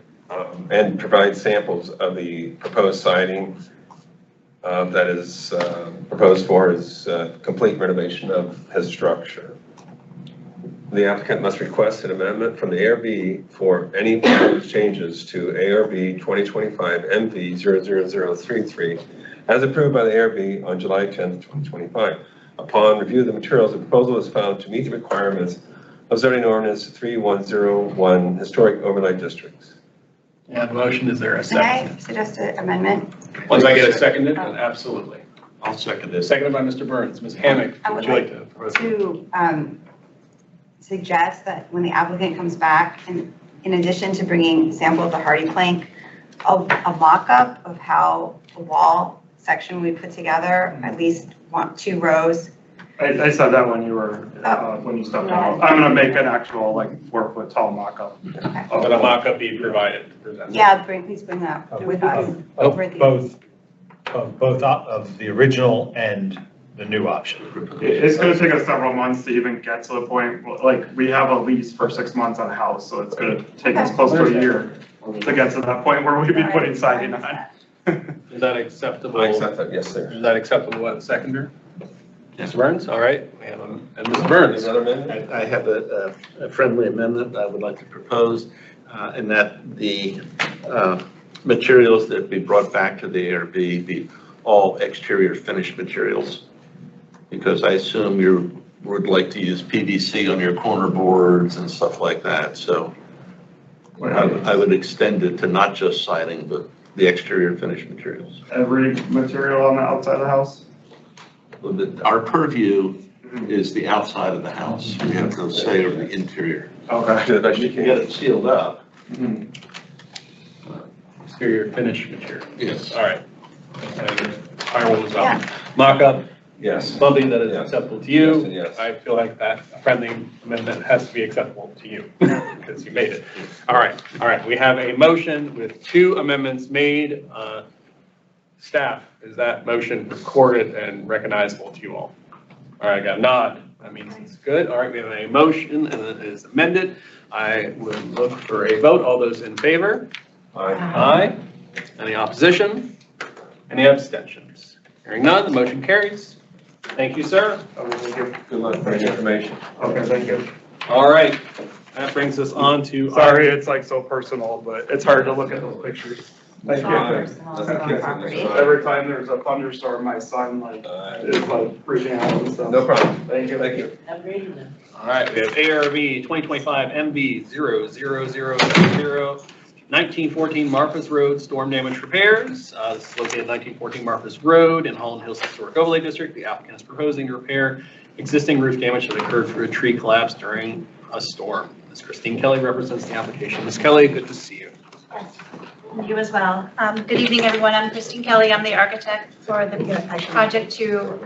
and provide samples of the proposed siding that is proposed for his complete renovation of his structure. The applicant must request an amendment from the ARB for any proposed changes to ARB 2025 MV 00033 as approved by the ARB on July 10th, 2025. Upon review of the materials, the proposal is found to meet the requirements of zoning ordinance 3101 historic overlay districts. Yeah, the motion, is there a Can I second? suggest an amendment? Once I get a seconded, then absolutely. I'll second this. Seconded by Mr. Burns. Ms. Hammack, I would would you like like to propose? To suggest that when the applicant comes back, and in addition to bringing samples of hardy plank, a mock-up of how the wall section we put together, at least 2 rows. I said that when you were, when you stepped out. I'm gonna make an actual 4-foot tall mock-up. Okay. But a mock-up be provided to present. Yeah, please bring that with us. Both of the original and the new option. It's gonna take us several months to even get to the point, we have a lease for 6 months on a house, so it's gonna take us close to a year to get to that point where we'd be putting siding on. Is that acceptable? I accept that, yes, sir. Is that acceptable, what, seconder? Mr. Burns, all right. We have and Mr. Burns. Another amendment? I have a friendly amendment I would like to propose, in that the materials that be brought back to the ARB be all exterior finished materials? Because I assume you would like to use PVC on your corner boards and stuff like that, so I would extend it to not just siding, but the exterior finished materials. Every material on the outside of the house? Our purview is the outside of the house. We have no say over the interior. Okay. Do the best You you can can. get it sealed up. Exterior finished material. Yes. All right. And I will mock up Yes. something that is Yes. acceptable to you. Yes and yes. I feel like that friendly amendment has to be acceptable to you because you made it. All right. We have a motion with 2 amendments made. Staff, is that motion recorded and recognizable to you all? All right, I got a nod. That means it's good. All right, we have a motion and it is amended. I would look for a vote. All those in favor? Aye. Aye. Any opposition? Any abstentions? Hearing none, the motion carries. Thank you, sir. Okay, thank you. Good luck for the information. Okay, thank you. All right, that brings us on to. Sorry, it's like so personal, but it's hard to look at those pictures. Thank you. Every time there's a thunderstorm, my son is freaking out and stuff. No problem. Thank you. Thank you. All right, we have ARV 2025 MB 00070, 1914 Martha's Road storm damage repairs. This is located at 1914 Martha's Road in Holland Hills Historic Overlay District. The applicant is proposing to repair existing roof damage that occurred through a tree collapse during a storm. Ms. Christine Kelly represents the application. Ms. Kelly, good to see you. You as well. Good evening, everyone. I'm Christine Kelly. I'm the architect for the project to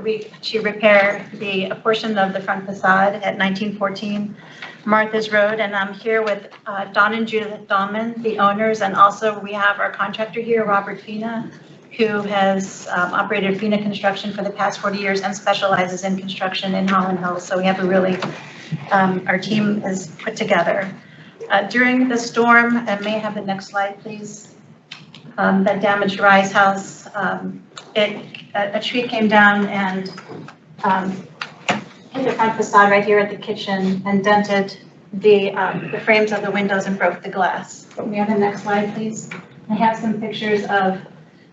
repair a portion of the front facade at 1914 Martha's Road. And I'm here with Don and Judith Dahlman, the owners, and also we have our contractor here, Robert Fina, who has operated Fina Construction for the past 40 years and specializes in construction in Holland Hills. So we have our team is put together. During the storm, and may I have the next slide, please? That damaged Rise House, a tree came down and hit the front facade right here at the kitchen and dented the frames of the windows and broke the glass. May I have the next slide, please? I have some pictures of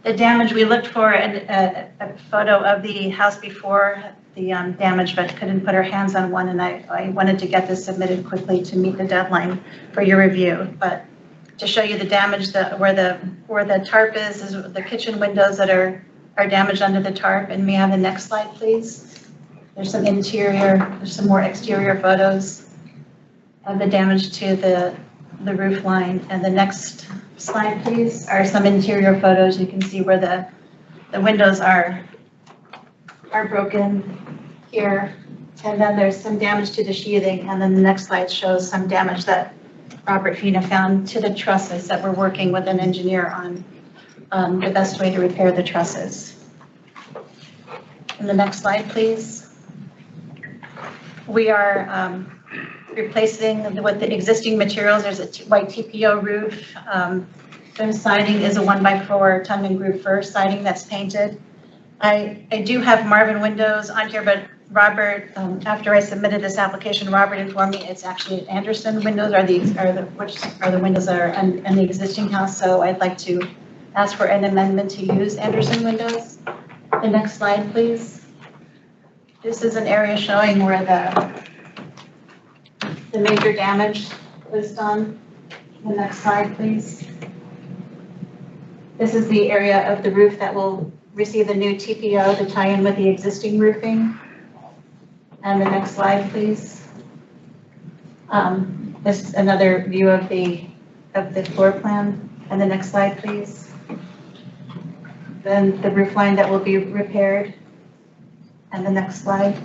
the damage. We looked for a photo of the house before the damage, but couldn't put our hands on one, and I wanted to get this submitted quickly to meet the deadline for your review. But to show you the damage, where the tarp is the kitchen windows that are damaged under the tarp. And may I have the next slide, please? There's some more exterior photos of the damage to the roof line. And the next slide, please, are some interior photos. You can see where the windows are broken here. And then there's some damage to the sheathing. And then the next slide shows some damage that Robert Fina found to the trusses that we're working with an engineer on the best way to repair the trusses. And the next slide, please. We are replacing with the existing materials. There's a white TPO roof. The siding is a 1x4 tongue and groove fir siding that's painted. I do have Marvin windows on here, but Robert, after I submitted this application, Robert informed me it's actually Anderson windows which are the windows that are in the existing house. So I'd like to ask for an amendment to use Anderson windows. The next slide, please. This is an area showing where the major damage was done. The next slide, please. This is the area of the roof that will receive the new TPO to tie in with the existing roofing. And the next slide, please. This is another view of the floor plan. And the next slide, please. Then the roof line that will be repaired. And the next slide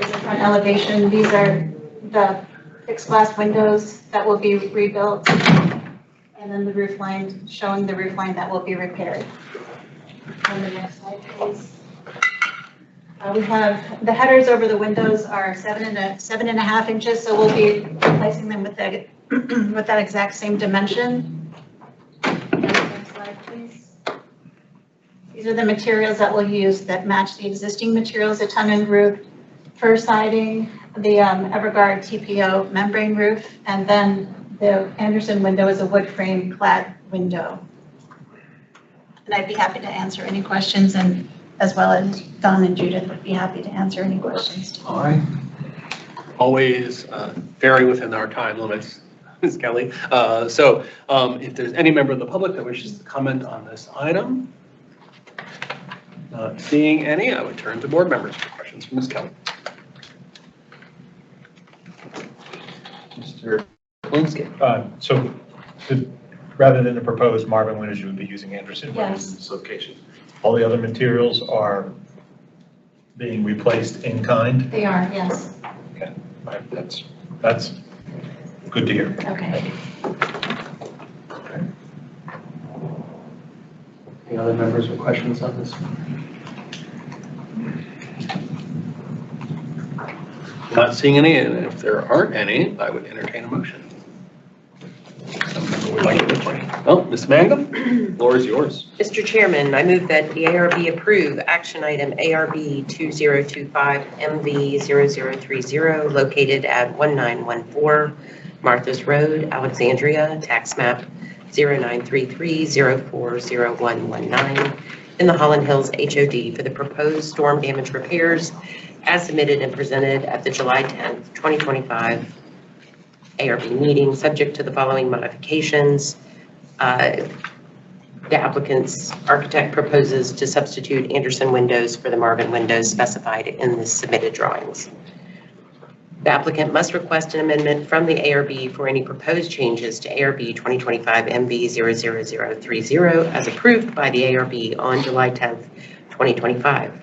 is the front elevation. These are the fixed glass windows that will be rebuilt. And then the roof line, showing the roof line that will be repaired. And the next slide, please. We have the headers over the windows are 7.5 inches, so we'll be replacing them with that with that exact same dimension. Next slide, please. These are the materials that we'll use that match the existing materials: the tongue and groove fir siding, the Everguard TPO membrane roof, and then the Anderson window is a wood frame clad window. And I'd be happy to answer any questions, and as well as Don and Judith would be happy to answer any questions. All right. Always very within our time limits, Ms. Kelly. So if there's any member of the public that wishes to comment on this item, not seeing any, I would turn to board members for questions from Ms. Kelly. Mr. Kalinsky. Rather than the proposed Marvin windows, you would be using Anderson windows in this location. All the other materials are being replaced in kind? They are, yes. Okay, all right, that's good to hear. Okay. Any other members with questions on this? Not seeing any, and if there aren't any, I would entertain a motion. Would like to play. Oh, Ms. Mangum, the floor is yours. Mr. Chairman, I move that the ARB approve action item ARB 2025-MV0030 located at 1914 Martha's Road, Alexandria, tax map 0933040119 in the Holland Hills HOD for the proposed storm damage repairs as submitted and presented at the July 10th, 2025 ARB meeting, subject to the following modifications. The applicant's architect proposes to substitute Anderson windows for the Marvin windows specified in the submitted drawings. The applicant must request an amendment from the ARB for any proposed changes to ARB 2025-MV00030 as approved by the ARB on July 10th, 2025.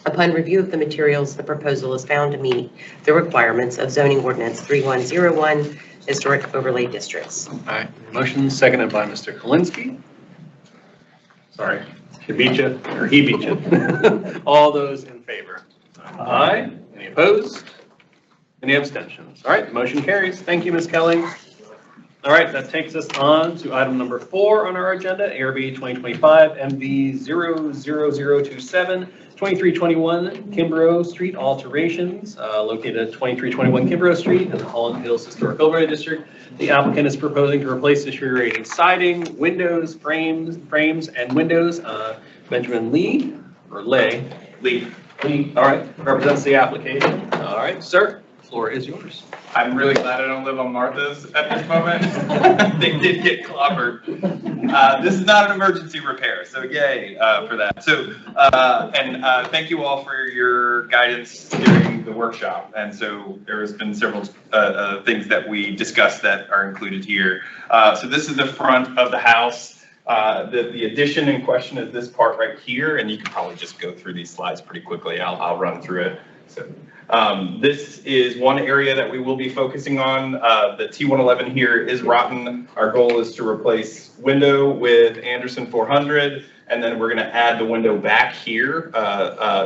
Upon review of the materials, the proposal is found to meet the requirements of zoning ordinance 3101 historic overlay districts. All right, motion seconded by Mr. Kalinsky. Sorry, she beat you, or he beat you. All those in favor? Aye. Any opposed? Any abstentions? All right, motion carries. Thank you, Ms. Kelly. All right, that takes us on to item number 4 on our agenda, ARB 2025-MV00027. 2321 Kimbrough Street alterations, located at 2321 Kimbrough Street in the Holland Hills Historic Overlay District. The applicant is proposing to replace deteriorating siding, windows, frames, and windows. Benjamin Lee, or Lay? Lee, all right, represents the application. All right, sir, the floor is yours. I'm really glad I don't live on Martha's at this moment. They did get clobbered. This is not an emergency repair, so yay for that. So, thank you all for your guidance during the workshop. And so there has been several things that we discussed that are included here. So this is the front of the house. The addition in question is this part right here, and you can probably just go through these slides pretty quickly. I'll run through it. So, this is one area that we will be focusing on. The T111 here is rotten. Our goal is to replace window with Anderson 400, and then we're going to add the window back here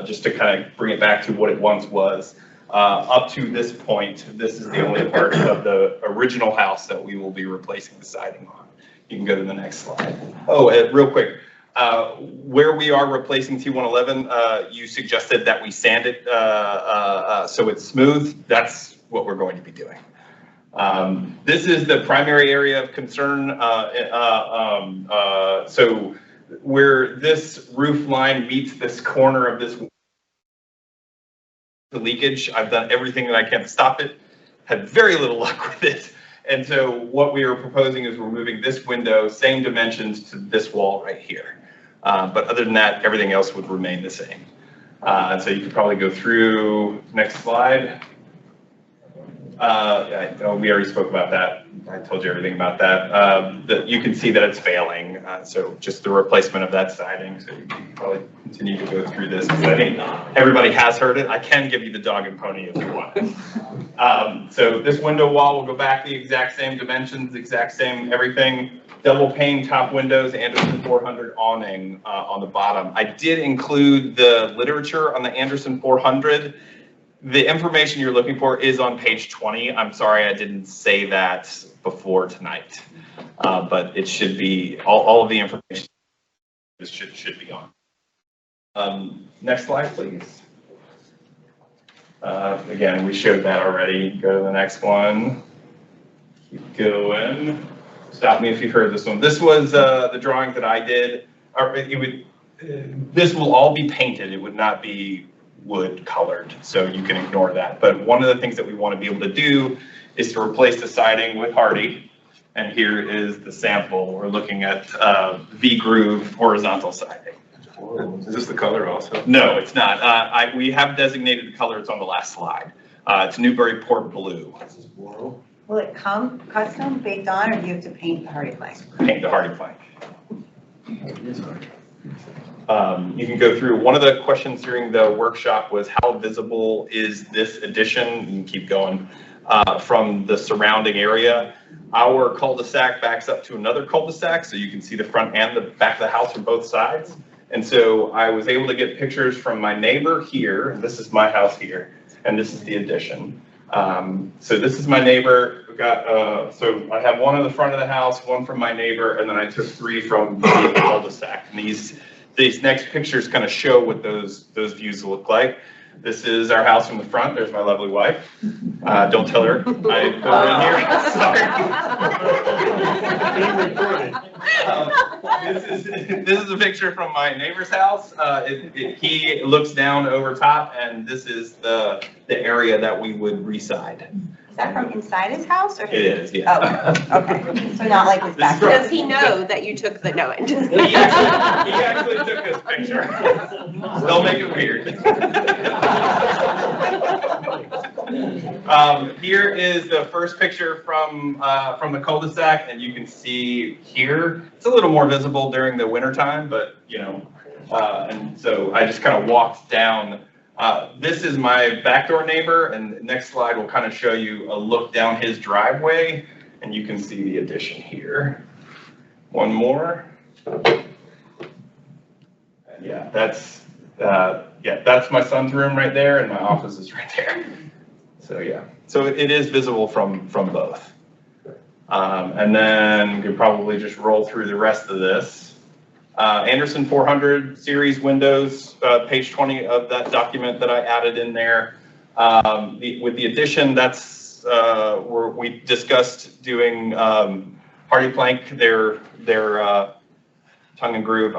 just to kind of bring it back to what it once was. Up to this point, this is the only part of the original house that we will be replacing the siding on. You can go to the next slide. Oh, real quick. Where we are replacing T111, you suggested that we sand it so it's smooth. That's what we're going to be doing. This is the primary area of concern. So where this roof line meets this corner of this leakage, I've done everything that I can to stop it. Had very little luck with it. And so what we are proposing is removing this window, same dimensions to this wall right here. But other than that, everything else would remain the same. So you could probably go through next slide. We already spoke about that. I told you everything about that. You can see that it's failing. So just the replacement of that siding. So you can probably continue to go through this because I think everybody has heard it. I can give you the dog and pony if you want. So this window wall will go back the exact same dimensions, exact same everything. Double pane top windows, Anderson 400 awning on the bottom. I did include the literature on the Anderson 400. The information you're looking for is on page 20. I'm sorry I didn't say that before tonight, but it should be, all of the information should be on. Next slide, please. Again, we showed that already. Go to the next one. Keep going. Stop me if you've heard this one. This was the drawing that I did. this will all be painted. It would not be wood colored, so you can ignore that. But one of the things that we want to be able to do is to replace the siding with hardy. And here is the sample. We're looking at V-groove horizontal siding. Is this the color also? No, it's not. We have designated the color. It's on the last slide. It's Newburyport blue. Will it come custom baked on, or do you have to paint the hardy plank? Paint the hardy plank. You can go through. One of the questions during the workshop was how visible is this addition? You can keep going from the surrounding area. Our cul-de-sac backs up to another cul-de-sac, so you can see the front and the back of the house from both sides. And so I was able to get pictures from my neighbor here, and this is my house here, and this is the addition. So this is my neighbor. We got, so I have one in the front of the house, one from my neighbor, and then I took 3 from the cul-de-sac. And these next pictures kind of show what those views look like. This is our house from the front. There's my lovely wife. Don't tell her I put her in here. This is a picture from my neighbor's house. He looks down over top, and this is the area that we would reside. Is that from inside his house, or? It is, yeah. Oh, okay. So not like his back. Does he know that you took the, no, He actually took this picture. Don't make it weird. Here is the first picture from the cul-de-sac, and you can see here, it's a little more visible during the winter time, but you know, and so I just kind of walked down. This is my backdoor neighbor, and next slide will kind of show you a look down his driveway, and you can see the addition here. One more. Yeah, that's my son's room right there, and my office is right there. So yeah, so it is visible from both. And then you could probably just roll through the rest of this. Anderson 400 series windows, page 20 of that document that I added in there. With the addition, that's where we discussed doing hardy plank, their tongue and groove.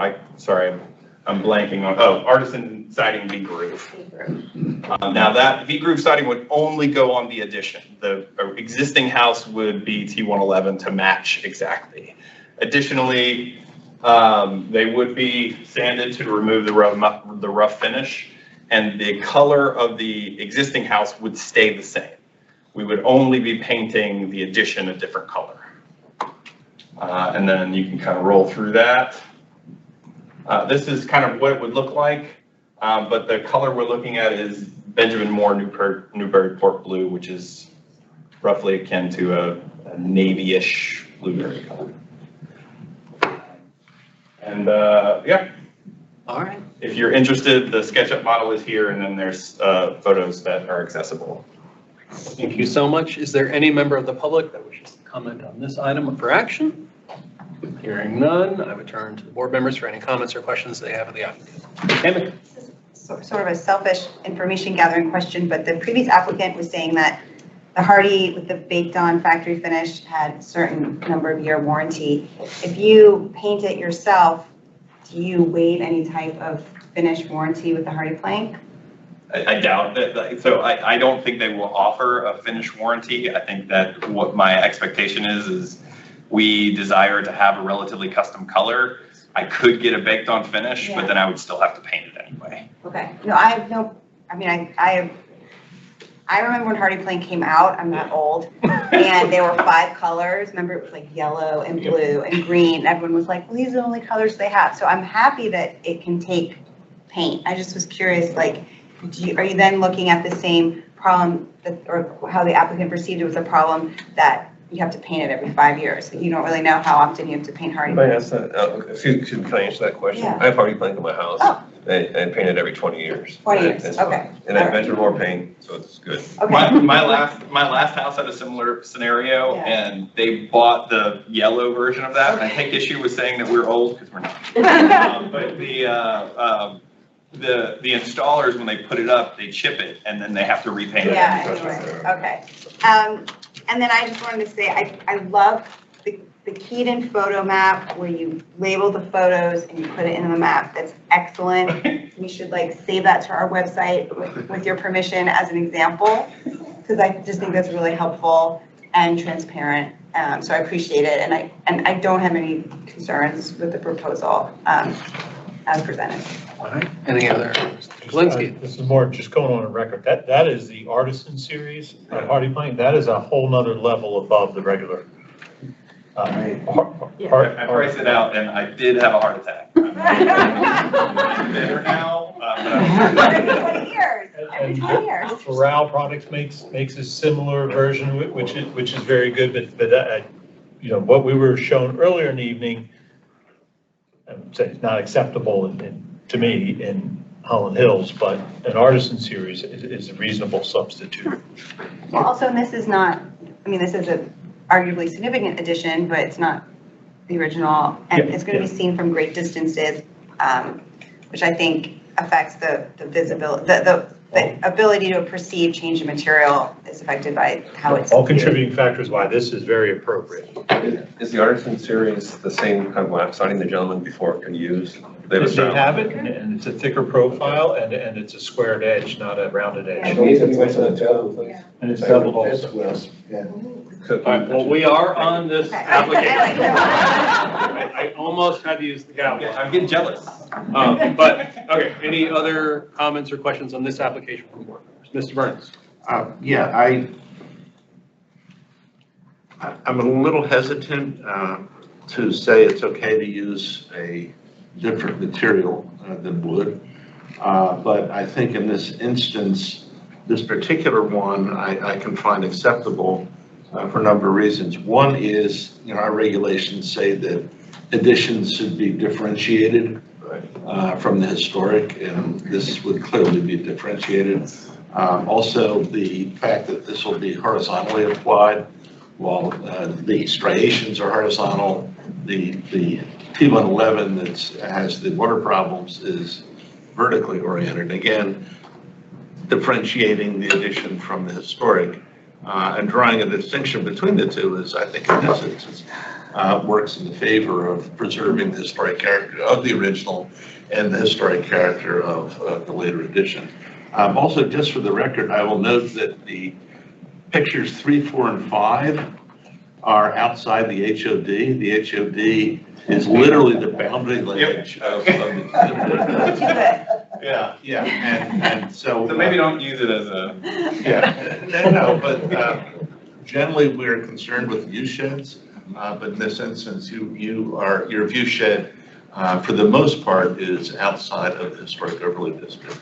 I'm blanking on, artisan siding V-groove. Now that V-groove siding would only go on the addition. The existing house would be T111 to match exactly. Additionally, they would be sanded to remove the rough finish, and the color of the existing house would stay the same. We would only be painting the addition a different color. And then you can kind of roll through that. This is kind of what it would look like, but the color we're looking at is Benjamin Moore Newburyport blue, which is roughly akin to a navy-ish blueberry color. And yeah. All right. If you're interested, the SketchUp model is here, and then there's photos that are accessible. Thank you so much. Is there any member of the public that wishes to comment on this item for action? Hearing none, I would turn to the board members for any comments or questions they have of the applicant. Amy? Sort of a selfish information gathering question, but the previous applicant was saying that the hardy with the baked on factory finish had a certain number of year warranty. If you paint it yourself, do you waive any type of finish warranty with the hardy plank? I doubt that. So I don't think they will offer a finish warranty. I think that what my expectation is we desire to have a relatively custom color. I could get a baked on finish, but then I would still have to paint it anyway. Okay. No, I have no, I mean, I remember when hardy plank came out, I'm not old, and there were 5 colors. Remember, it was like yellow and blue and green. Everyone was like, well, these are the only colors they have. So I'm happy that it can take paint. I just was curious, like, are you then looking at the same problem or how the applicant perceived it was a problem that you have to paint it every 5 years? You don't really know how often you have to paint hardy plank. Can I answer that question? Yeah. I have hardy plank in my house. Oh. And paint it every 20 years. 20 years, It's okay. fine. And I measure more paint, so it's good. Okay. My last house had a similar scenario, and they bought the yellow version of that. And I take issue with saying that we're old because we're not. But the installers, when they put it up, they chip it and then they have to repaint it. Yeah, anyway, okay. And then I just wanted to say, I love the keyed-in photo map where you label the photos and you put it into the map, that's excellent. We should like save that to our website with your permission as an example, because I just think that's really helpful and transparent. So I appreciate it, and I don't have any concerns with the proposal as presented. All right, any other? Polinsky? This is more just going on a record. That is the artisan series at Hardy Plank. That is a whole nother level above the regular. I priced it out and I did have a heart attack. I'm better now, but Every 20 years, every 20 years. Floral Products makes a similar version, which is very good, but you know, what we were shown earlier in the evening, I'm saying it's not acceptable to me in Holland Hills, but an artisan series is a reasonable substitute. Well, also, and this is not, I mean, this is a arguably significant addition, but it's not the original, and it's going to be seen from great distances, which I think affects the visibility, the ability to perceive change in material is affected by how it's. All contributing factors why this is very appropriate. Is the artisan series the same kind of lap siding the gentleman before can use? They have it, and it's a thicker profile, and it's a squared edge, not a rounded edge. And it's double also. All right, well, we are on this Okay. application. I almost had to use the gavel. I'm getting jealous. But, okay, any other comments or questions on this application from board members? Mr. Burns? Yeah, I'm a little hesitant to say it's okay to use a different material than wood. But I think in this instance, this particular one, I can find acceptable for a number of reasons. One is, you know, our regulations say that additions should be differentiated from the historic, and this would clearly be differentiated. Also, the fact that this will be horizontally applied, while the striations are horizontal, the P111 that has the water problems is vertically oriented. Again, differentiating the addition from the historic and drawing a distinction between the two is, I think, in this instance, works in the favor of preserving the historic character of the original and the historic character of the later edition. Also, just for the record, I will note that the pictures 3, 4, and 5 are outside the HOD. The HOD is literally the boundary edge of the. Yeah, and so. So maybe don't use it as a. Yeah, no, but generally we're concerned with view sheds, but in this instance, your view shed, for the most part, is outside of the historic overlay district.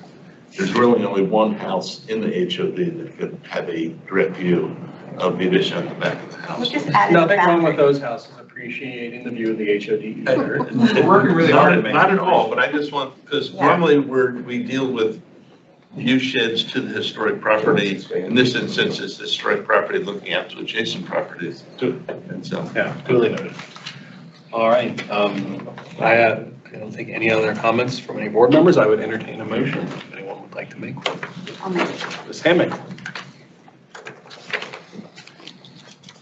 There's really only one house in the HOD that could have a direct view of the addition at the back of the house. Nothing wrong with those houses appreciating the view of the HOD either. We're working really hard to make. Not at all, but I just want, because normally we deal with view sheds to the historic property. In this instance, it's the historic property looking out to adjacent properties. And so. Yeah, duly noted. All right, I don't think any other comments from any board members. I would entertain a motion if anyone would like to make one. I'll make it. Ms. Hammack?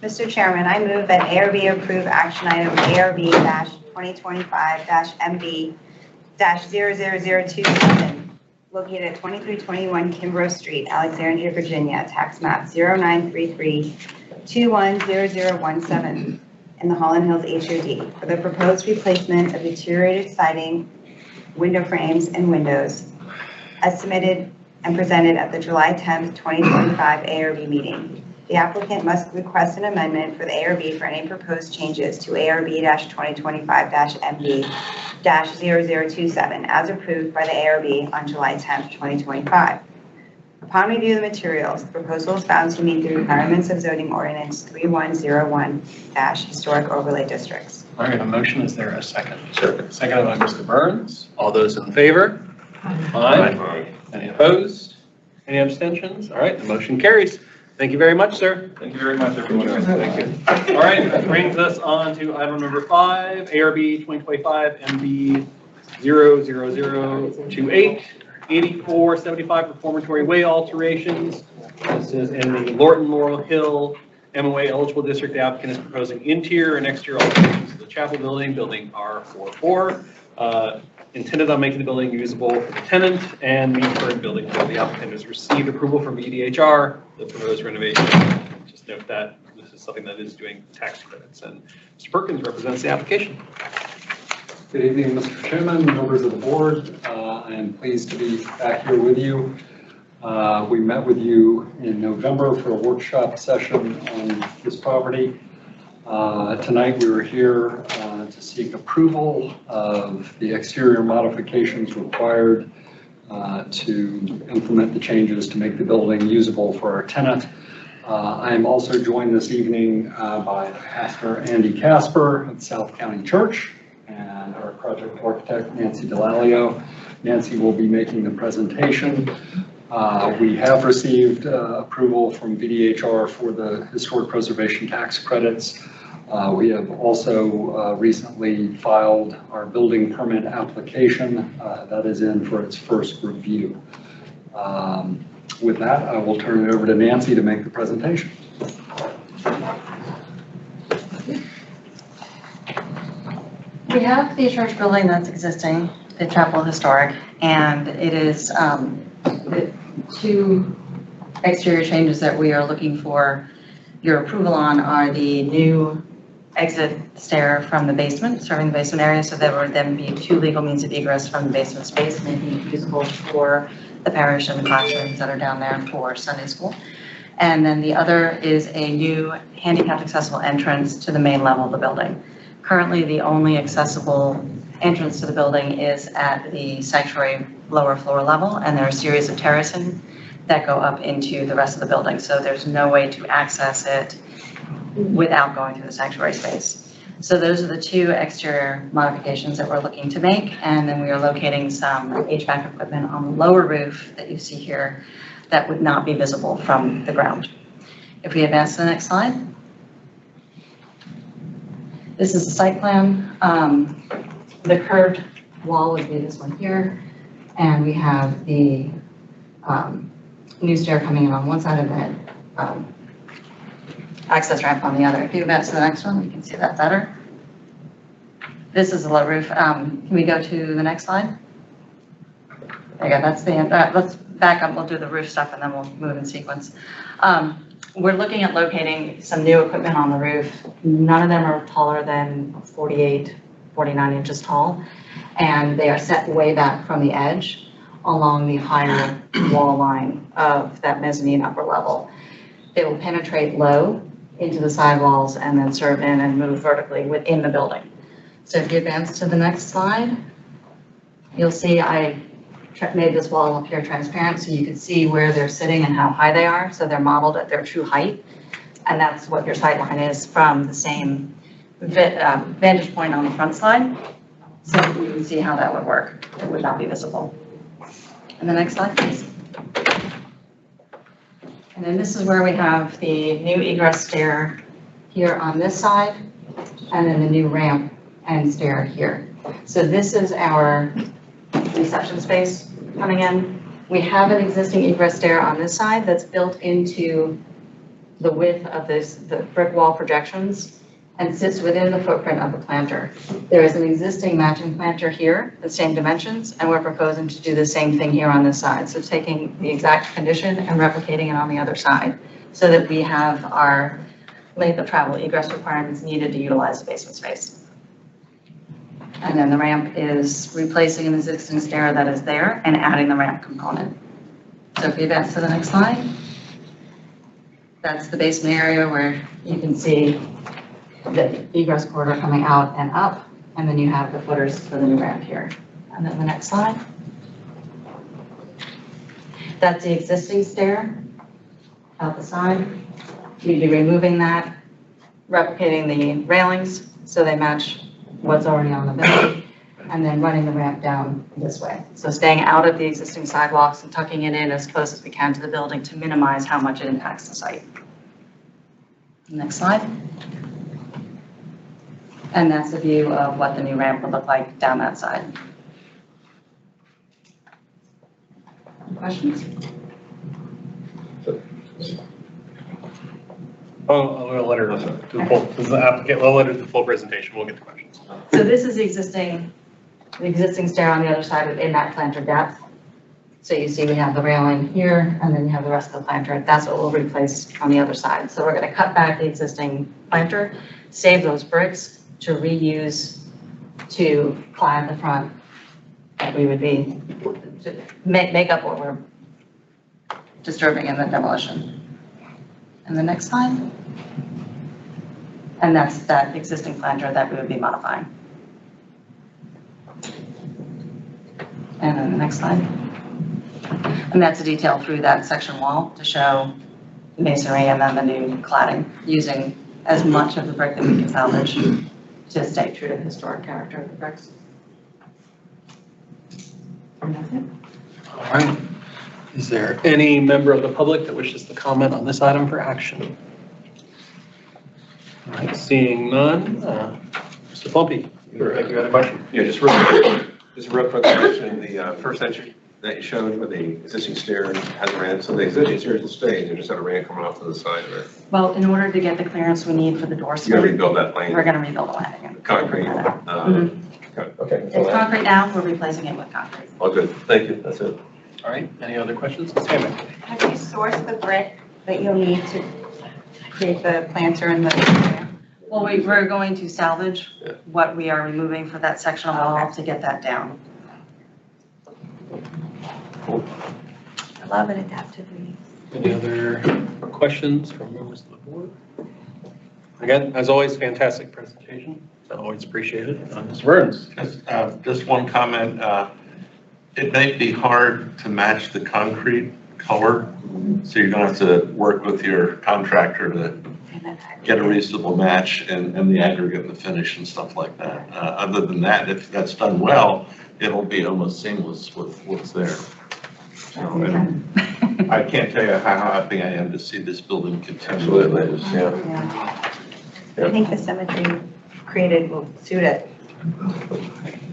Mr. Chairman, I move that ARB approve action item ARB-2025-MB-00027, located at 2321 Kimbrough Street, Alexandria, Virginia, tax map 0933210017, in the Holland Hills HOD, for the proposed replacement of deteriorated siding, window frames, and windows, as submitted and presented at the July 10th, 2025 ARB meeting. The applicant must request an amendment for the ARB for any proposed changes to ARB-2025-MB-0027 as approved by the ARB on July 10th, 2025. Upon review of the materials, the proposal is found to meet the requirements of zoning ordinance 3101-historic overlay districts. All right, a motion. Is there a second? Seconded by Mr. Burns. All those in favor? Aye. Any opposed? Any abstentions? All right, the motion carries. Thank you very much, sir. Thank you very much, everyone. Thank you. All right, that brings us on to item number 5, ARB 2025 MB 00028, 8475 reformatory way alterations. This is in the Lorton Laurel Hill MOA eligible district, the applicant is proposing interior and exterior alterations to the chapel building, building R44, intended on making the building usable for the tenant and meet current building code. The applicant has received approval from VDHR, the proposed renovation. Just note that this is something that is doing tax credits. And Mr. Perkins represents the application. Good evening, Mr. Chairman, members of the board. I am pleased to be back here with you. We met with you in November for a workshop session on this property. Tonight we were here to seek approval of the exterior modifications required to implement the changes to make the building usable for our tenant. I am also joined this evening by Pastor Andy Casper of South County Church and our project architect Nancy Delalio. Nancy will be making the presentation. We have received approval from VDHR for the historic preservation tax credits. We have also recently filed our building permit application that is in for its first review. With that, I will turn it over to Nancy to make the presentation. We have the church building that's existing, the chapel historic, and it is the two exterior changes that we are looking for your approval on are the new exit stair from the basement, serving the basement area, so there would then be two legal means of egress from the basement space, making it usable for the parish and the classrooms that are down there for Sunday school. And then the other is a new handicapped accessible entrance to the main level of the building. Currently, the only accessible entrance to the building is at the sanctuary lower floor level, and there are a series of terracing that go up into the rest of the building. So there's no way to access it without going through the sanctuary space. So those are the two exterior modifications that we're looking to make. And then we are locating some HVAC equipment on the lower roof that you see here that would not be visible from the ground. If we advance to the next slide. This is the site plan. The curved wall would be this one here. And we have the new stair coming in on one side of that access ramp on the other. If you advance to the next one, you can see that better. This is the low roof. Can we go to the next slide? There you go, that's the end. Let's back up, we'll do the roof stuff and then we'll move in sequence. We're looking at locating some new equipment on the roof. None of them are taller than 48, 49 inches tall. And they are set way back from the edge along the higher wall line of that mezzanine upper level. They will penetrate low into the sidewalls and then serve in and move vertically within the building. So if you advance to the next slide, you'll see I made this wall up here transparent so you can see where they're sitting and how high they are. So they're modeled at their true height. And that's what your sight line is from the same vantage point on the front side. So you can see how that would work. It would not be visible. And the next slide, please. And then this is where we have the new egress stair here on this side, and then the new ramp and stair here. So this is our reception space coming in. We have an existing egress stair on this side that's built into the width of the brick wall projections and sits within the footprint of the planter. There is an existing matching planter here, the same dimensions, and we're proposing to do the same thing here on this side. So taking the exact condition and replicating it on the other side so that we have our length of travel egress requirements needed to utilize the basement space. And then the ramp is replacing an existing stair that is there and adding the ramp component. So if you advance to the next slide, that's the basement area where you can see the egress corridor coming out and up, and then you have the footers for the new ramp here. And then the next slide. That's the existing stair out the side. You'd be removing that, replicating the railings so they match what's already on the building, and then running the ramp down this way. So staying out of the existing sidewalks and tucking it in as close as we can to the building to minimize how much it impacts the site. Next slide. And that's a view of what the new ramp would look like down that side. Questions? We'll let her do the full, this is the applicant, we'll let her do the full presentation, we'll get the questions. So this is the existing stair on the other side in that planter depth. So you see we have the railing here, and then you have the rest of the planter. That's what we'll replace on the other side. So we're going to cut back the existing planter, save those bricks to reuse to clad the front. That we would be, to make up what we're disturbing in the demolition. And the next slide. And that's that existing planter that we would be modifying. And then the next slide. And that's a detail through that section wall to show the masonry and then the new cladding, using as much of the brick that we can salvage to stay true to the historic character of the bricks. And that's it. All right. Is there any member of the public that wishes to comment on this item for action? All right, seeing none, Mr. Plumpy, you had a question? Yeah, just real quick question. The first entry that you showed where the existing stair has a ramp, so the existing stairs will stay, they just have a ramp coming off to the side of it. Well, in order to get the clearance we need for the door You're gonna swing, rebuild that plane? we're going to rebuild the landing. Concrete? Okay. It's concrete now, we're replacing it with concrete. All good, thank you, that's it. All right, any other questions? Ms. Hammond? Have you sourced the brick that you'll need to create the planter and the? Well, we're going to salvage what we are removing for that section of wall to get that down. I love an adaptive reuse. Any other questions from members of the board? Again, as always, fantastic presentation. I always appreciate it. Mr. Burns? Just one comment. It may be hard to match the concrete color, so you're gonna have to work with your contractor to get a reasonable match and the aggregate and the finish and stuff like that. Other than that, if that's done well, it'll be almost seamless with what's there. So, and I can't tell you how happy I am to see this building continue. Absolutely, I think the symmetry created will suit it.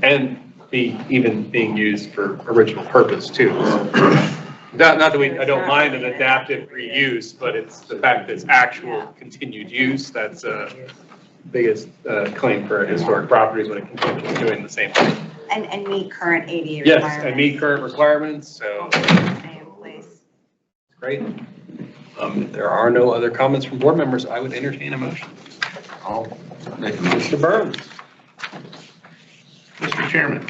And even being used for original purpose too. Not that I don't mind an adaptive reuse, but it's the fact that it's actual continued use that's biggest claim for historic properties when it continues doing the same thing. And meet current AD requirements. Yes, and meet current requirements, so Stay in place. great. If there are no other comments from board members, I would entertain a motion. I'll make a motion. Mr. Burns? Mr. Chairman,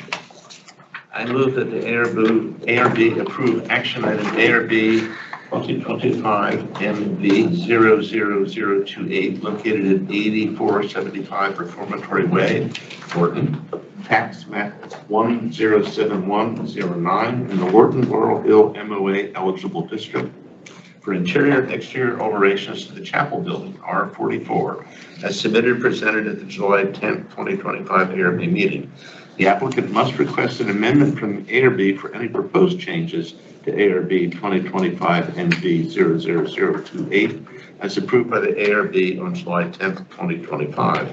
I move that the ARB approve action item ARB 2025 MV 00028 located at 8475 Reformatory Way, Wharton, tax map 107109 in the Wharton Laurel Hill MOA eligible district for interior and exterior alterations to the chapel building, R44, as submitted and presented at the July 10th, 2025 ARB meeting. The applicant must request an amendment from ARB for any proposed changes to ARB 2025 NV 00028 as approved by the ARB on July 10th, 2025.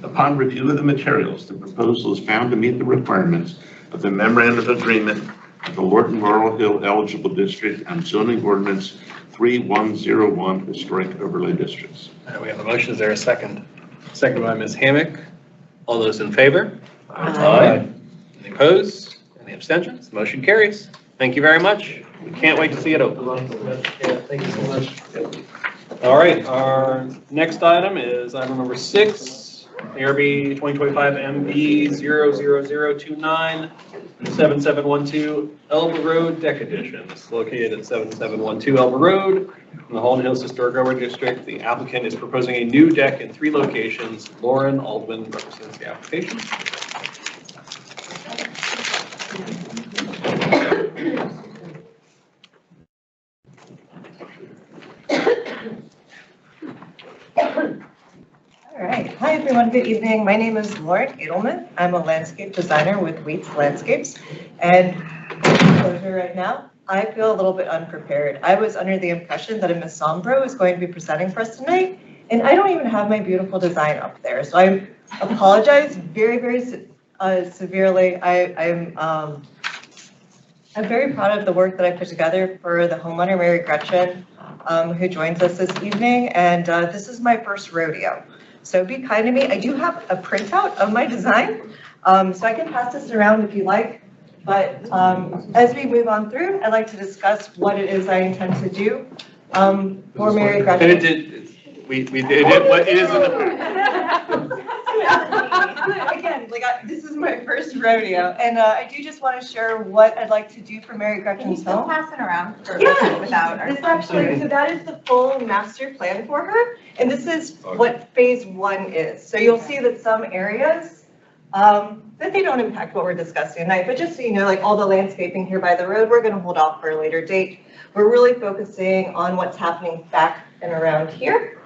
Upon review of the materials, the proposal is found to meet the requirements of the memorandum of agreement of the Wharton Laurel Hill eligible district and zoning ordinance 3101 historic overlay districts. We have a motion. Is there a second? Second by Ms. Hammack. All those in favor? Aye. Any opposed? Any abstentions? Motion carries. Thank you very much. We can't wait to see it open. Thank you so much. All right, our next item is item number 6, ARB 2025 MB 00029 7712 Elba Road Deck Edition. It's located at 7712 Elba Road in the Holden Hills Historic Overlay District. The applicant is proposing a new deck in 3 locations. Lauren Aldwin represents the application. All right. Hi, everyone. Good evening. My name is Lauren Edelman. I'm a landscape designer with Wheats Landscapes. And disclosure right now, I feel a little bit unprepared. I was under the impression that a Ms. Sombro is going to be presenting for us tonight, and I don't even have my beautiful design up there. So I apologize very, very severely. I'm very proud of the work that I put together for the homeowner, Mary Gretchen. who joins us this evening, and this is my first rodeo. So be kind to me. I do have a printout of my design, so I can pass this around if you like. But as we move on through, I'd like to discuss what it is I intend to do for Mary Gretchen. And we did it, what is in the Again, this is my first rodeo, and I do just want to share what I'd like to do for Mary Gretchen's home. Pass it around Without our. This actually, so that is the full master plan for her, and this is what phase 1 is. So you'll see that some areas, that they don't impact what we're discussing tonight, but just so you know, like all the landscaping here by the road, we're going to hold off for a later date. We're really focusing on what's happening back and around here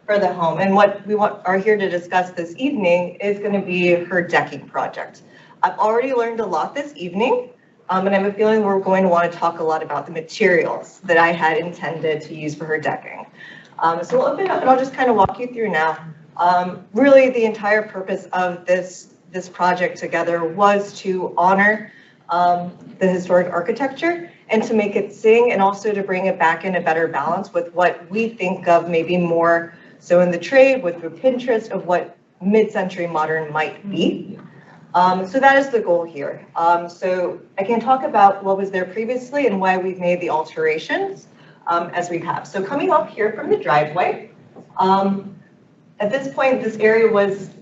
for the home. And what we are here to discuss this evening is going to be her decking project. I've already learned a lot this evening, and I have a feeling we're going to want to talk a lot about the materials that I had intended to use for her decking. So we'll open up and I'll just kind of walk you through now. Really, the entire purpose of this project together was to honor the historic architecture and to make it sing, and also to bring it back in a better balance with what we think of maybe more so in the trade with the Pinterest of what mid-century modern might be. So that is the goal here. So I can talk about what was there previously and why we've made the alterations as we have. So coming up here from the driveway, at this point, this area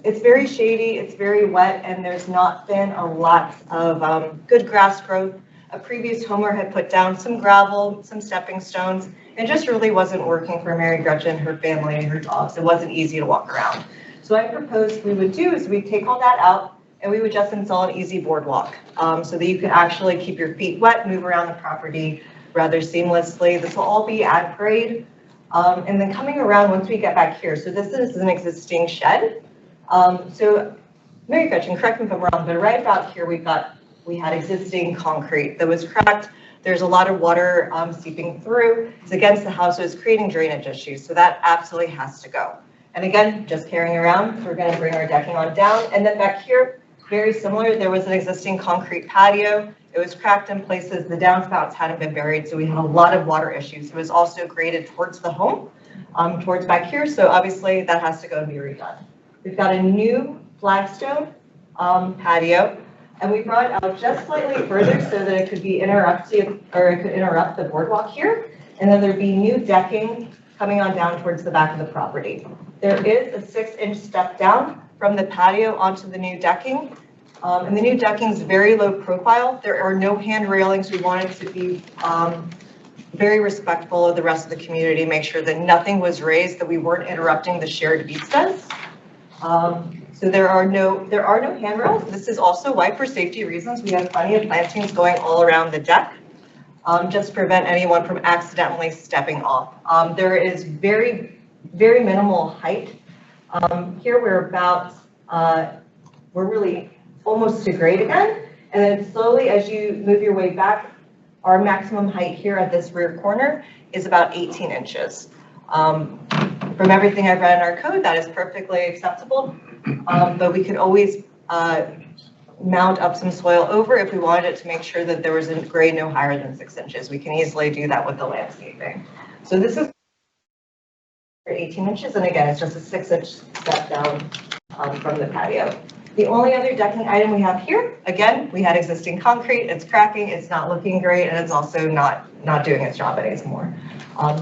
it's very shady, it's very wet, and there's not been a lot of good grass growth. A previous homeowner had put down some gravel, some stepping stones, and just really wasn't working for Mary Gretchen, her family, and her dogs. It wasn't easy to walk around. So I proposed we would do is we'd take all that out, and we would just install an easy boardwalk so that you could actually keep your feet wet, move around the property rather seamlessly. This will all be at grade. And then coming around once we get back here, so this is an existing shed. So Mary Gretchen, correct me if I'm wrong, but right about here we had existing concrete that was cracked. There's a lot of water seeping through. It's against the house, so it's creating drainage issues. So that absolutely has to go. And again, just carrying around, we're going to bring our decking on down. And then back here, very similar, there was an existing concrete patio. It was cracked in places. The downspouts hadn't been buried, so we had a lot of water issues. It was also graded towards the home, towards back here. So obviously that has to go and be redone. We've got a new flagstone patio, and we brought it out just slightly further so that it could be interrupted, or it could interrupt the boardwalk here. And then there'd be new decking coming on down towards the back of the property. There is a 6-inch step down from the patio onto the new decking. And the new decking is very low profile. There are no hand railings. We wanted to be very respectful of the rest of the community, make sure that nothing was raised, that we weren't interrupting the shared vistas. So there are no handrails. This is also why, for safety reasons, we have plenty of plantings going all around the deck, just to prevent anyone from accidentally stepping off. There is very, very minimal height. Here we're really almost to grade again, and then slowly as you move your way back, our maximum height here at this rear corner is about 18 inches. From everything I've read in our code, that is perfectly acceptable, but we could always mount up some soil over if we wanted it to make sure that there was a grade no higher than 6 inches. We can easily do that with the landscaping. So this is 18 inches, and again, it's just a 6-inch step down from the patio. The only other decking item we have here, again, we had existing concrete, it's cracking, it's not looking great, and it's also not doing its job anymore.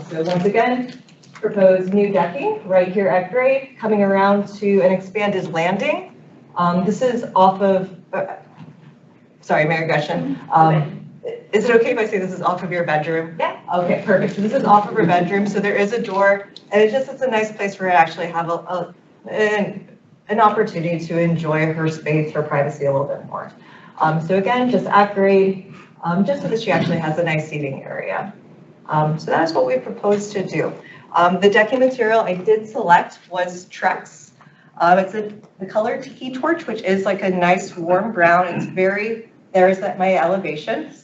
So once again, proposed new decking right here at grade, coming around to an expanded landing. This is off of, sorry, Mary Gretchen. Is it okay if I say this is off of your bedroom? Yeah. Okay, perfect. So this is off of her bedroom, so there is a door, and it's a nice place for her to actually have an opportunity to enjoy her space, her privacy a little bit more. So again, just at grade, just so that she actually has a nice seating area. So that is what we proposed to do. The decking material I did select was Trex. It's the color Tiki Torch, which is like a nice warm brown. It's there's my elevations.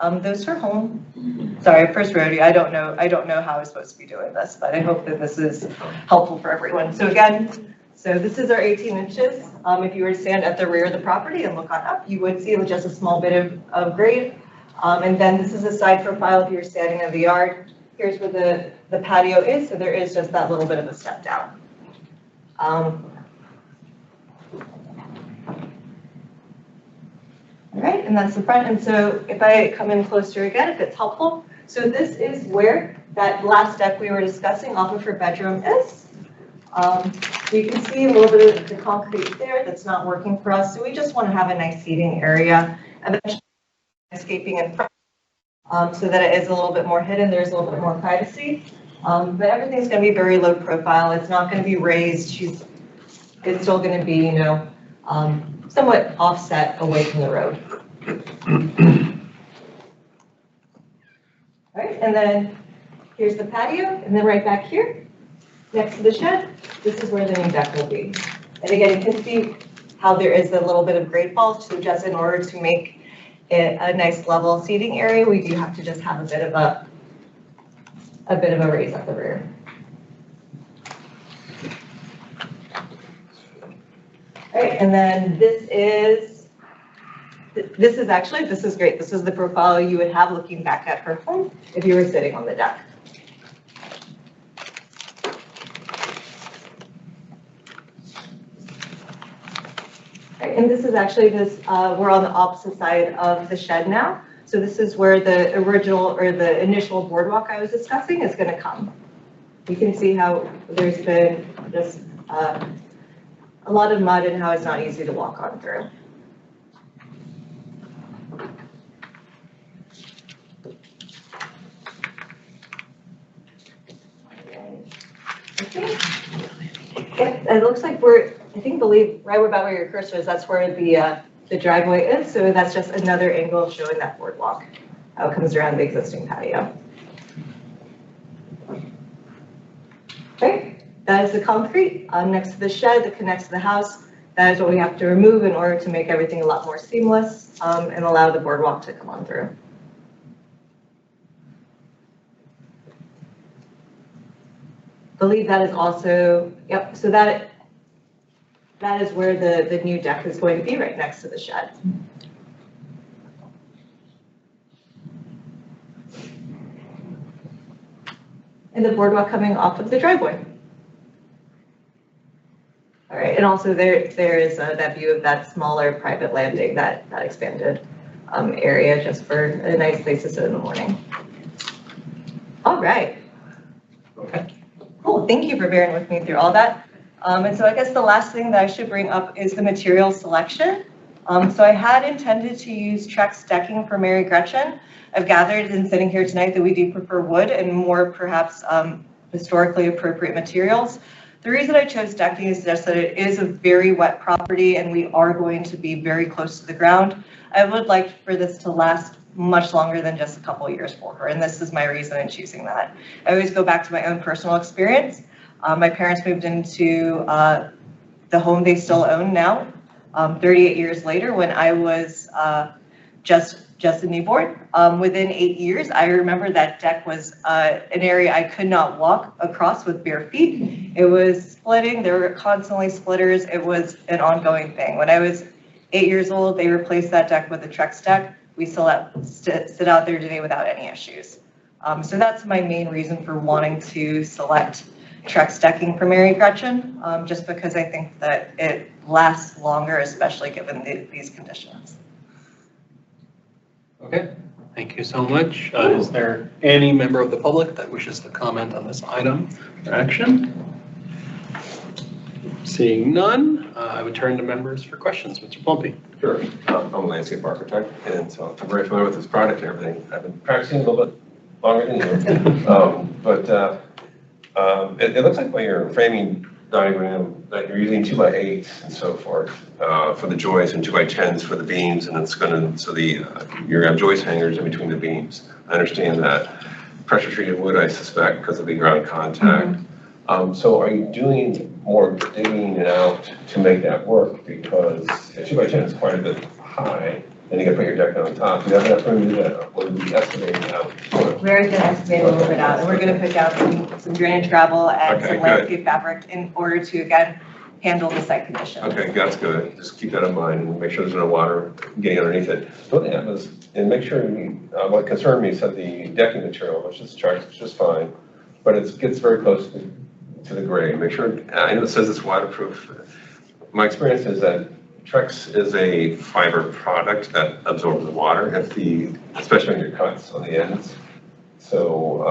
Those are home. Sorry, first rodeo. I don't know how I'm supposed to be doing this, but I hope that this is helpful for everyone. So again, this is our 18 inches. If you were to stand at the rear of the property and look on up, you would see just a small bit of grade. And then this is a side profile if you were standing in the yard. here's where the patio is, so there is just that little bit of a step down. All right, and that's the front. And so if I come in closer again, if it's helpful, so this is where that last deck we were discussing off of her bedroom is. You can see a little bit of the concrete there that's not working for us. So we just want to have a nice seating area, eventually landscaping in front, so that it is a little bit more hidden. There's a little bit more privacy. But everything's going to be very low profile. It's not going to be raised. It's still going to be, you know, somewhat offset away from the road. All right, and then here's the patio, and then right back here, next to the shed, this is where the new deck will be. And again, you can see how there is a little bit of grade fall, so just in order to make it a nice level seating area, we do have to just have a bit of a raise at the rear. All right, and then this is great. This is the profile you would have looking back at her home if you were sitting on the deck. All right, and this is actually we're on the opposite side of the shed now. So this is where the original or the initial boardwalk I was discussing is going to come. You can see how there's been just a lot of mud and how it's not easy to walk on through. It looks like believe right about where your cursor is, that's where the driveway is. So that's just another angle showing that boardwalk, how it comes around the existing patio. Okay, that is the concrete next to the shed that connects to the house. That is what we have to remove in order to make everything a lot more seamless and allow the boardwalk to come on through. I believe that is also, yep, so that is where the new deck is going to be, right next to the shed. And the boardwalk coming off of the driveway. All right, and also there is that view of that smaller private landing, that expanded area just for a nice place to sit in the morning. All right. Okay. Cool, thank you for bearing with me through all that. And so I guess the last thing that I should bring up is the material selection. So I had intended to use Trex decking for Mary Gretchen. I've gathered in sitting here tonight that we do prefer wood and more perhaps historically appropriate materials. The reason I chose decking is just that it is a very wet property and we are going to be very close to the ground. I would like for this to last much longer than just a couple of years for her, and this is my reason in choosing that. I always go back to my own personal experience. My parents moved into the home they still own now, 38 years later, when I was just a newborn. Within 8 years, I remember that deck was an area I could not walk across with bare feet. It was splitting, there were constantly splitters. It was an ongoing thing. When I was 8 years old, they replaced that deck with a Trex deck. We still sit out there today without any issues. So that's my main reason for wanting to select Trex decking for Mary Gretchen, just because I think that it lasts longer, especially given these conditions. Okay, thank you so much. Is there any member of the public that wishes to comment on this item or action? Seeing none, I would turn to members for questions. Mr. Plumpy. Sure. I'm a landscape architect, and so I'm very familiar with this product and everything. I've been practicing a little bit longer than you. It looks like by your framing diagram that you're using 2x8s and so forth for the joists and 2x10s for the beams, and it's going to, you're going to have joist hangers in between the beams. I understand that. Pressure treated wood, I suspect, because of the ground contact. So are you doing more digging out to make that work? Because a 2x10 is quite a bit high, and you got to put your deck on top. You have enough room to do that, or we estimate out? We're going to estimate a little bit out, and we're going to put down some drainage gravel and some landscape fabric in order to, again, handle the site condition. Okay, that's good. Just keep that in mind and make sure there's no water getting underneath it. The only thing that was, and make sure, what concerned me said the decking material, which is just fine, but it gets very close to the grade. Make sure, I know it says it's waterproof. My experience is that Trex is a fiber product that absorbs the water, especially on your cuts on the ends. So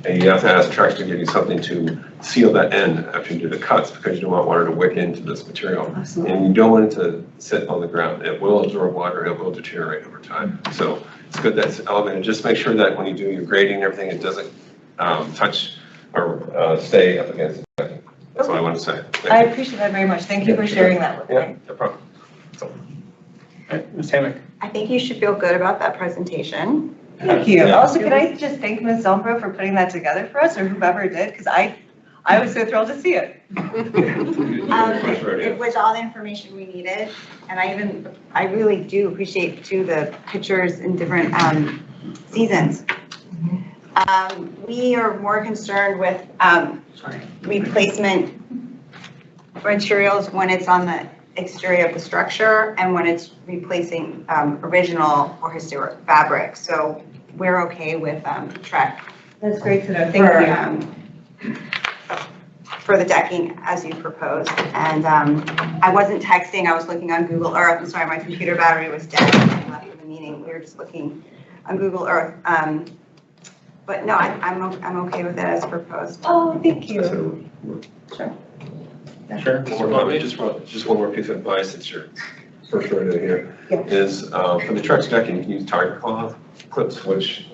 you have to ask Trex to give you something to seal that end after you do the cuts, because you don't want water to wick into this material. Absolutely. And you don't want it to sit on the ground. It will absorb water, it will deteriorate over time. So it's good that it's elevated. Just make sure that when you do your grading and everything, it doesn't touch or stay up against the decking. That's all I want to say. I appreciate that very much. Thank you for sharing that with me. Yeah, no problem. Ms. Hammack? I think you should feel good about that presentation. Thank you. Yeah. Also, can I just thank Ms. Zombro for putting that together for us, or whoever did, because I was so thrilled to see it. It was all the information we needed, and I really do appreciate too the pictures in different seasons. We are more concerned with replacement materials when it's on the exterior of the structure and when it's replacing original or historic fabric. So we're okay with Trex. That's great to know. Thank you. For the decking as you proposed. And I wasn't texting, I was looking on Google Earth. I'm sorry, my computer battery was dead when I left the meeting. We were just looking on Google Earth. But no, I'm okay with it as proposed. Oh, thank you. Sure. Sure. Just one more piece of advice, it's your first rodeo here, Yeah. is for the Trex decking, you can use tiger cloth clips, which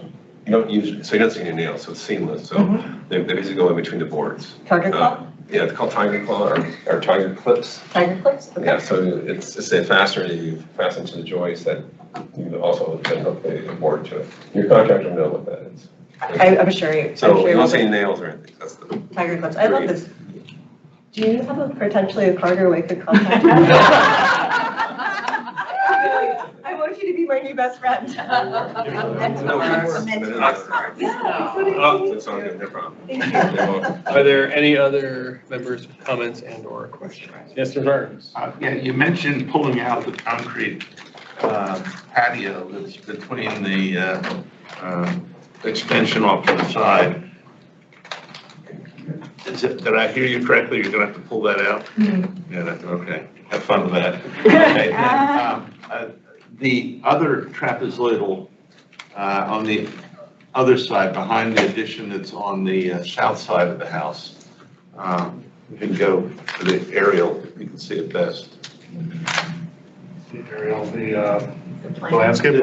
you don't use, so you don't see any nails, so it's seamless. So they basically go in between the boards. Tiger claw? Yeah, it's called tiger claw or tiger clips. Tiger clips? Okay. Yeah, so it's a fastener that you fasten to the joist that you also can hook the board to it. Your contractor will know what that is. I'm sure you. So you don't see any nails or anything. That's the Tiger clips. I love this. Do you have potentially a Carter we could contact? I want you to be my new best friend. It's all good, no problem. Are there any other members with comments and or questions? Mr. Burns? Yeah, you mentioned pulling out the concrete patio that's between the extension off to the side. Did I hear you correctly? You're gonna have to pull that out? Yeah, okay. Have fun with that. Okay, then, the other trapezoidal on the other side, behind the addition that's on the south side of the house. You can go to the aerial, you can see it best. The aerial, the landscape.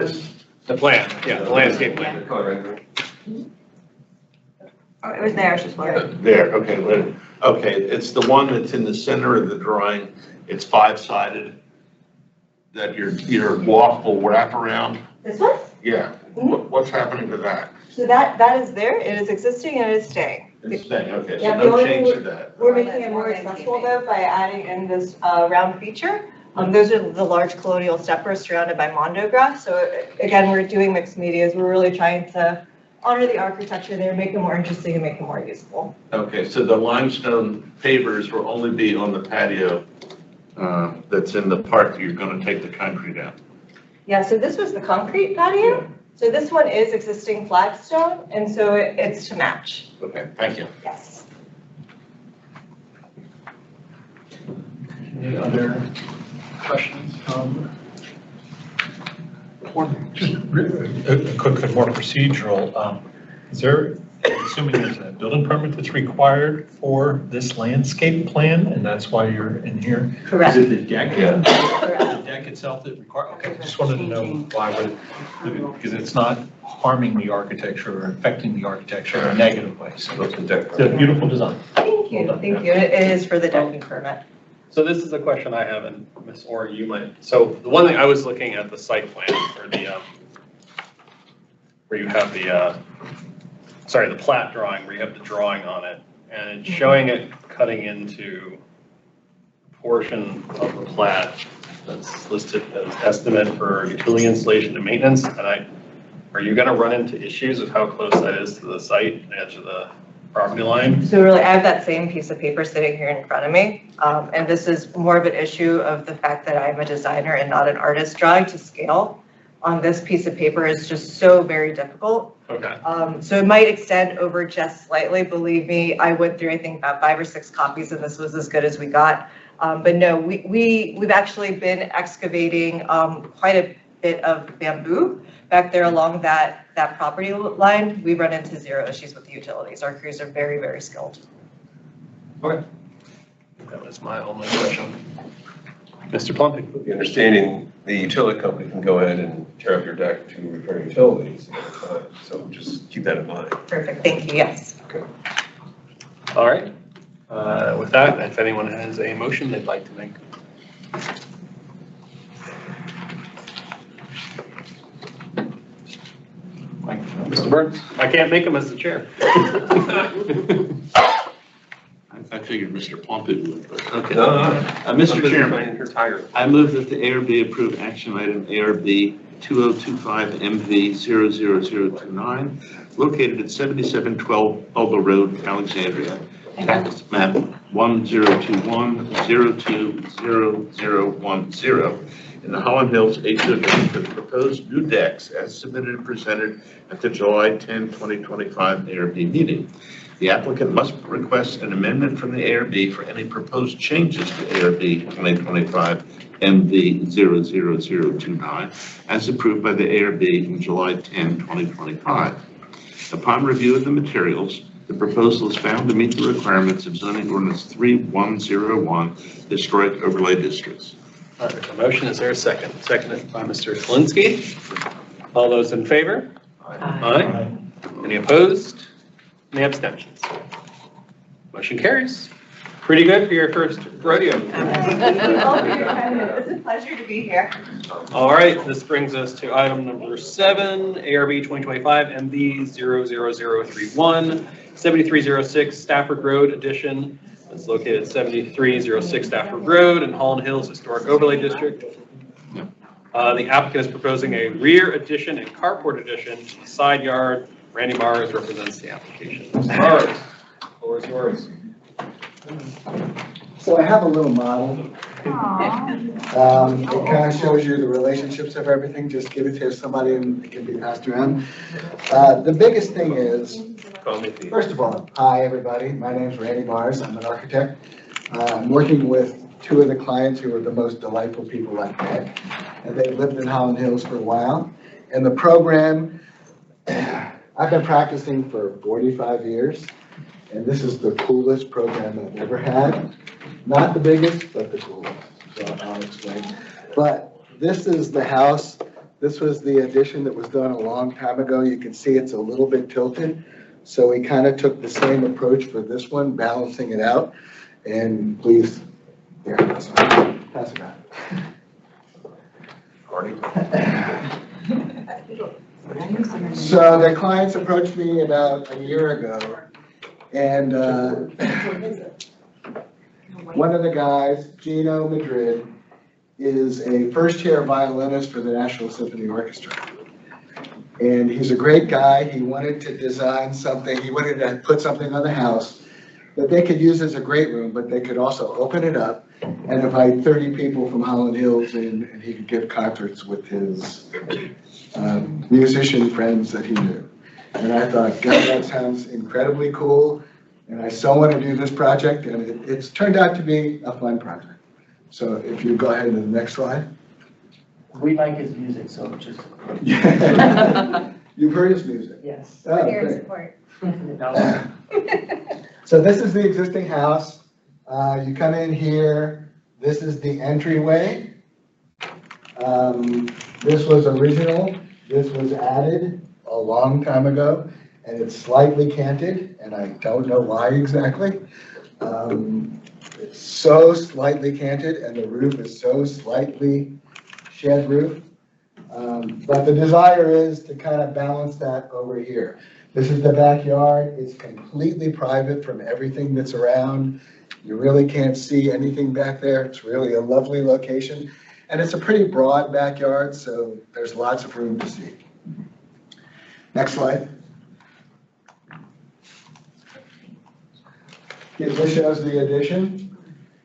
The plan, yeah, the landscape plan. Oh, it was there, I was just wondering. There, okay, okay, it's the one that's in the center of the drawing. It's 5-sided, that your loft will wrap around. This one? Yeah, what's happening to that? So that is there. It is existing and it is staying. It's staying, okay, so Yeah, the no only change thing to that. We're making it more accessible though by adding in this round feature. Those are the large colonial steppers surrounded by mondo grass. So again, we're doing mixed medias. We're really trying to honor the architecture there, make them more interesting and make them more useful. Okay, so the limestone pavers will only be on the patio that's in the part that you're gonna take the concrete out. Yeah, so this was the concrete patio. So this one is existing flagstone, and so it's to match. Okay, thank you. Yes. Any other questions? Just a quick, more procedural. Is there, assuming there's a building permit that's required for this landscape plan, and that's why you're in here? Correct. Is it the deck? Correct. The deck itself that require, okay, just wanted to know why, because it's not harming the architecture or affecting the architecture in a negative way. So it's a beautiful design. Thank you, thank you. It is for the decking permit. So this is a question I have, and Ms. Orr, you might, so the one thing I was looking at the site plan for the, where you have the, the plat drawing, where you have the drawing on it, and it's showing it cutting into a portion of the plat that's listed as estimate for utility installation and maintenance, and are you gonna run into issues of how close that is to the site, the edge of the property line. So really, I have that same piece of paper sitting here in front of me. And this is more of an issue of the fact that I'm a designer and not an artist. Drawing to scale on this piece of paper is just so very difficult. Okay. So it might extend over just slightly. Believe me, I went through, I think, about 5 or 6 copies, and this was as good as we got. But no, we've actually been excavating quite a bit of bamboo back there along that property line. We run into zero issues with the utilities. Our crews are very, very skilled. Okay. That was my only question. Mr. Plumpy. With the understanding, the utility company can go ahead and tear up your deck to repair utilities. So just keep that in mind. Perfect, thank you, yes. Okay. All right. With that, if anyone has a motion they'd like to make. Mr. Burns, I can't make them as the chair. I figured Mr. Plumpett would, but okay. Mr. Chairman, I move that the ARB approve action item ARB 2025MV00029, located at 7712 Elbow Road, Alexandria, tax map 1021020010 in the Holland Hills HOD for the proposed new decks as submitted and presented at the July 10, 2025 ARB meeting. The applicant must request an amendment from the ARB for any proposed changes to ARB 2025 MV 00029 as approved by the ARB in July 10, 2025. Upon review of the materials, the proposal is found to meet the requirements of zoning ordinance 3101, historic overlay districts. All right, a motion, is there a second? Seconded by Mr. Kalinsky. All those in favor? Aye. Any opposed? Any abstentions? Motion carries. Pretty good for your first rodeo. It's a pleasure to be here. All right, this brings us to item number 7, ARB 2025 MV 00031, 7306 Stafford Road addition. It's located at 7306 Stafford Road in Holland Hills Historic Overlay District. The applicant is proposing a rear addition and carport addition to the side yard. Randy Mars represents the application. Mr. Mars, the floor is yours. So I have a little model. It kind of shows you the relationships of everything. Just give it to somebody and it can be passed around. The biggest thing is, first of all, hi everybody. My name is Randy Mars. I'm an architect. I'm working with 2 of the clients who are the most delightful people I've met. And they've lived in Holland Hills for a while. And the program, I've been practicing for 45 years. And this is the coolest program I've ever had. Not the biggest, but the coolest. So I'll explain. But this is the house. This was the addition that was done a long time ago. You can see it's a little bit tilted. So we kind of took the same approach for this one, balancing it out. And please, here, pass it out. So the clients approached me about a year ago. And one of the guys, Gino Madrid, is a first-chair violinist for the National Symphony Orchestra. And he's a great guy. He wanted to design something. He wanted to put something on the house that they could use as a great room, but they could also open it up and invite 30 people from Holland Hills in, and he could give concerts with his musician friends that he knew. And I thought, God, that sounds incredibly cool. And I so want to do this project, and it's turned out to be a fun project. So if you go ahead to the next slide. We like his music, so just. You've heard his music? Yes. Oh, Here in great. support. So this is the existing house. You come in here. This is the entryway. This was original. This was added a long time ago, and it's slightly canted, and I don't know why exactly. It's so slightly canted, and the roof is so slightly shed roof. But the desire is to kind of balance that over here. This is the backyard. It's completely private from everything that's around. You really can't see anything back there. It's really a lovely location. And it's a pretty broad backyard, so there's lots of room to see. Next slide. This shows the addition.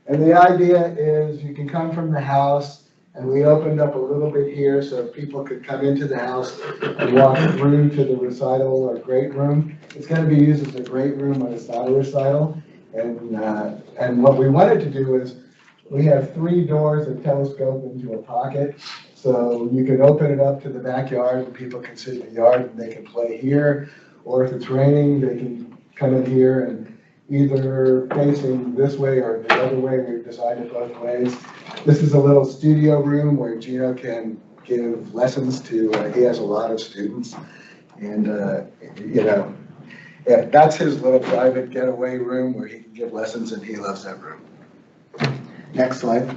And the idea is you can come from the house, and we opened up a little bit here so people could come into the house and walk through to the recital or great room. It's going to be used as a great room, but it's not a recital. And what we wanted to do is, we have 3 doors that telescope into a pocket. So you can open it up to the backyard and people can sit in the yard and they can play here. Or if it's raining, they can come in here and either facing this way or the other way. We've designed it both ways. This is a little studio room where Gino can give lessons to, he has a lot of students. And, that's his little private getaway room where he can give lessons, and he loves that room. Next slide.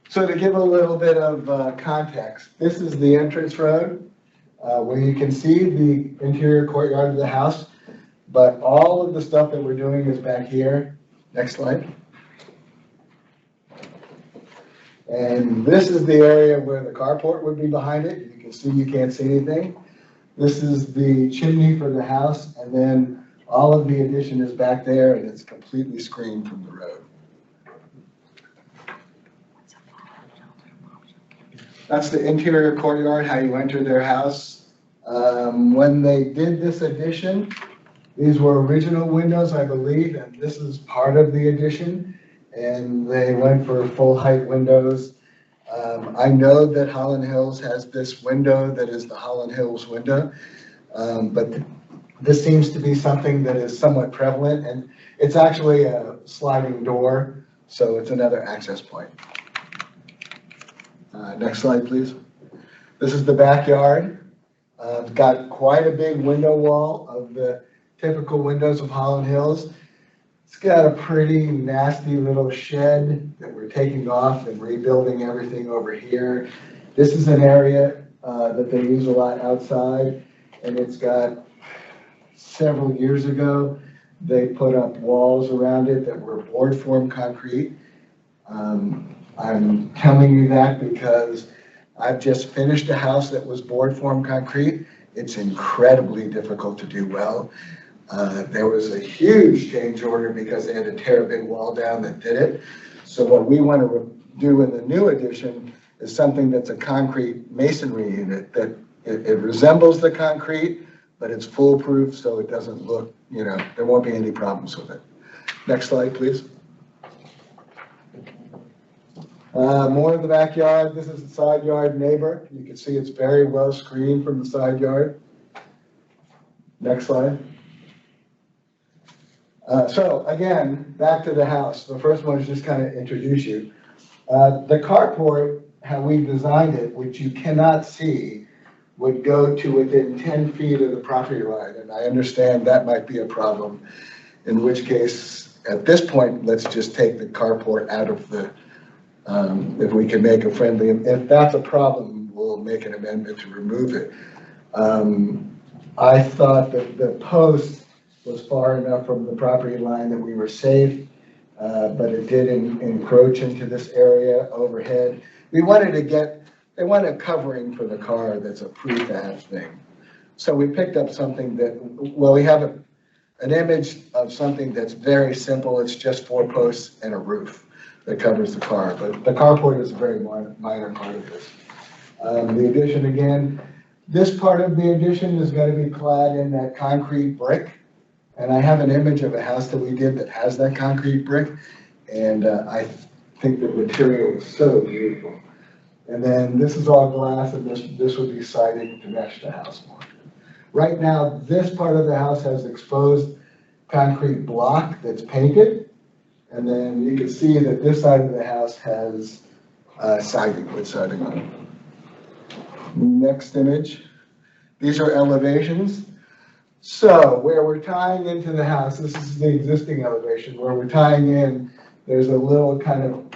So to give a little bit of context, this is the entrance road where you can see the interior courtyard of the house, but all of the stuff that we're doing is back here. Next slide. And this is the area where the carport would be behind it. You can see you can't see anything. This is the chimney for the house, and then all of the addition is back there, and it's completely screened from the road. That's the interior courtyard, how you enter their house. When they did this addition, these were original windows, I believe, and this is part of the addition. And they went for full height windows. I know that Holland Hills has this window that is the Holland Hills window, but this seems to be something that is somewhat prevalent, and it's actually a sliding door, so it's another access point. Next slide, please. This is the backyard. It's got quite a big window wall of the typical windows of Holland Hills. It's got a pretty nasty little shed that we're taking off and rebuilding everything over here. This is an area that they use a lot outside, and it's got, several years ago, they put up walls around it that were board form concrete. I'm telling you that because I've just finished a house that was board form concrete. It's incredibly difficult to do well. There was a huge change order because they had to tear a big wall down that did it. So what we want to do in the new addition is something that's a concrete masonry unit that it resembles the concrete, but it's foolproof so it doesn't look, there won't be any problems with it. Next slide, please. More of the backyard. This is the side yard neighbor. You can see it's very well screened from the side yard. Next slide. So again, back to the house. The first one is just kind of introduce you. The carport, how we designed it, which you cannot see, would go to within 10 feet of the property line. And I understand that might be a problem, in which case, at this point, let's just take the carport out of the, if we can make a friendly, if that's a problem, we'll make an amendment to remove it. I thought that the post was far enough from the property line that we were safe, but it did encroach into this area overhead. We wanted to get, they want a covering for the car that's a prefab thing. So we picked up something that, well, we have an image of something that's very simple. It's just 4 posts and a roof that covers the car, but the carport is a very minor part of this. The addition again, this part of the addition is going to be clad in that concrete brick. And I have an image of a house that we did that has that concrete brick. And I think the material is so beautiful. And then this is all glass, and this would be siding to mesh the house more. Right now, this part of the house has exposed concrete block that's painted. And then you can see that this side of the house has siding, wood siding on it. Next image. These are elevations. So where we're tying into the house, this is the existing elevation. Where we're tying in, there's a little kind of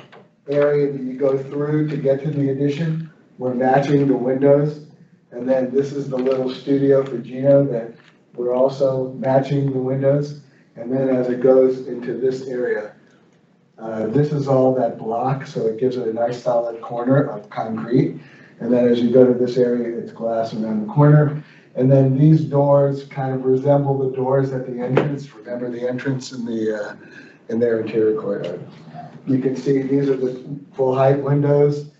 area that you go through to get to the addition. We're matching the windows. And then this is the little studio for Gino that we're also matching the windows. And then as it goes into this area, this is all that block, so it gives it a nice solid corner of concrete. And then as you go to this area, it's glass around the corner. And then these doors kind of resemble the doors at the entrance. Remember the entrance in their interior courtyard. You can see these are the full height windows.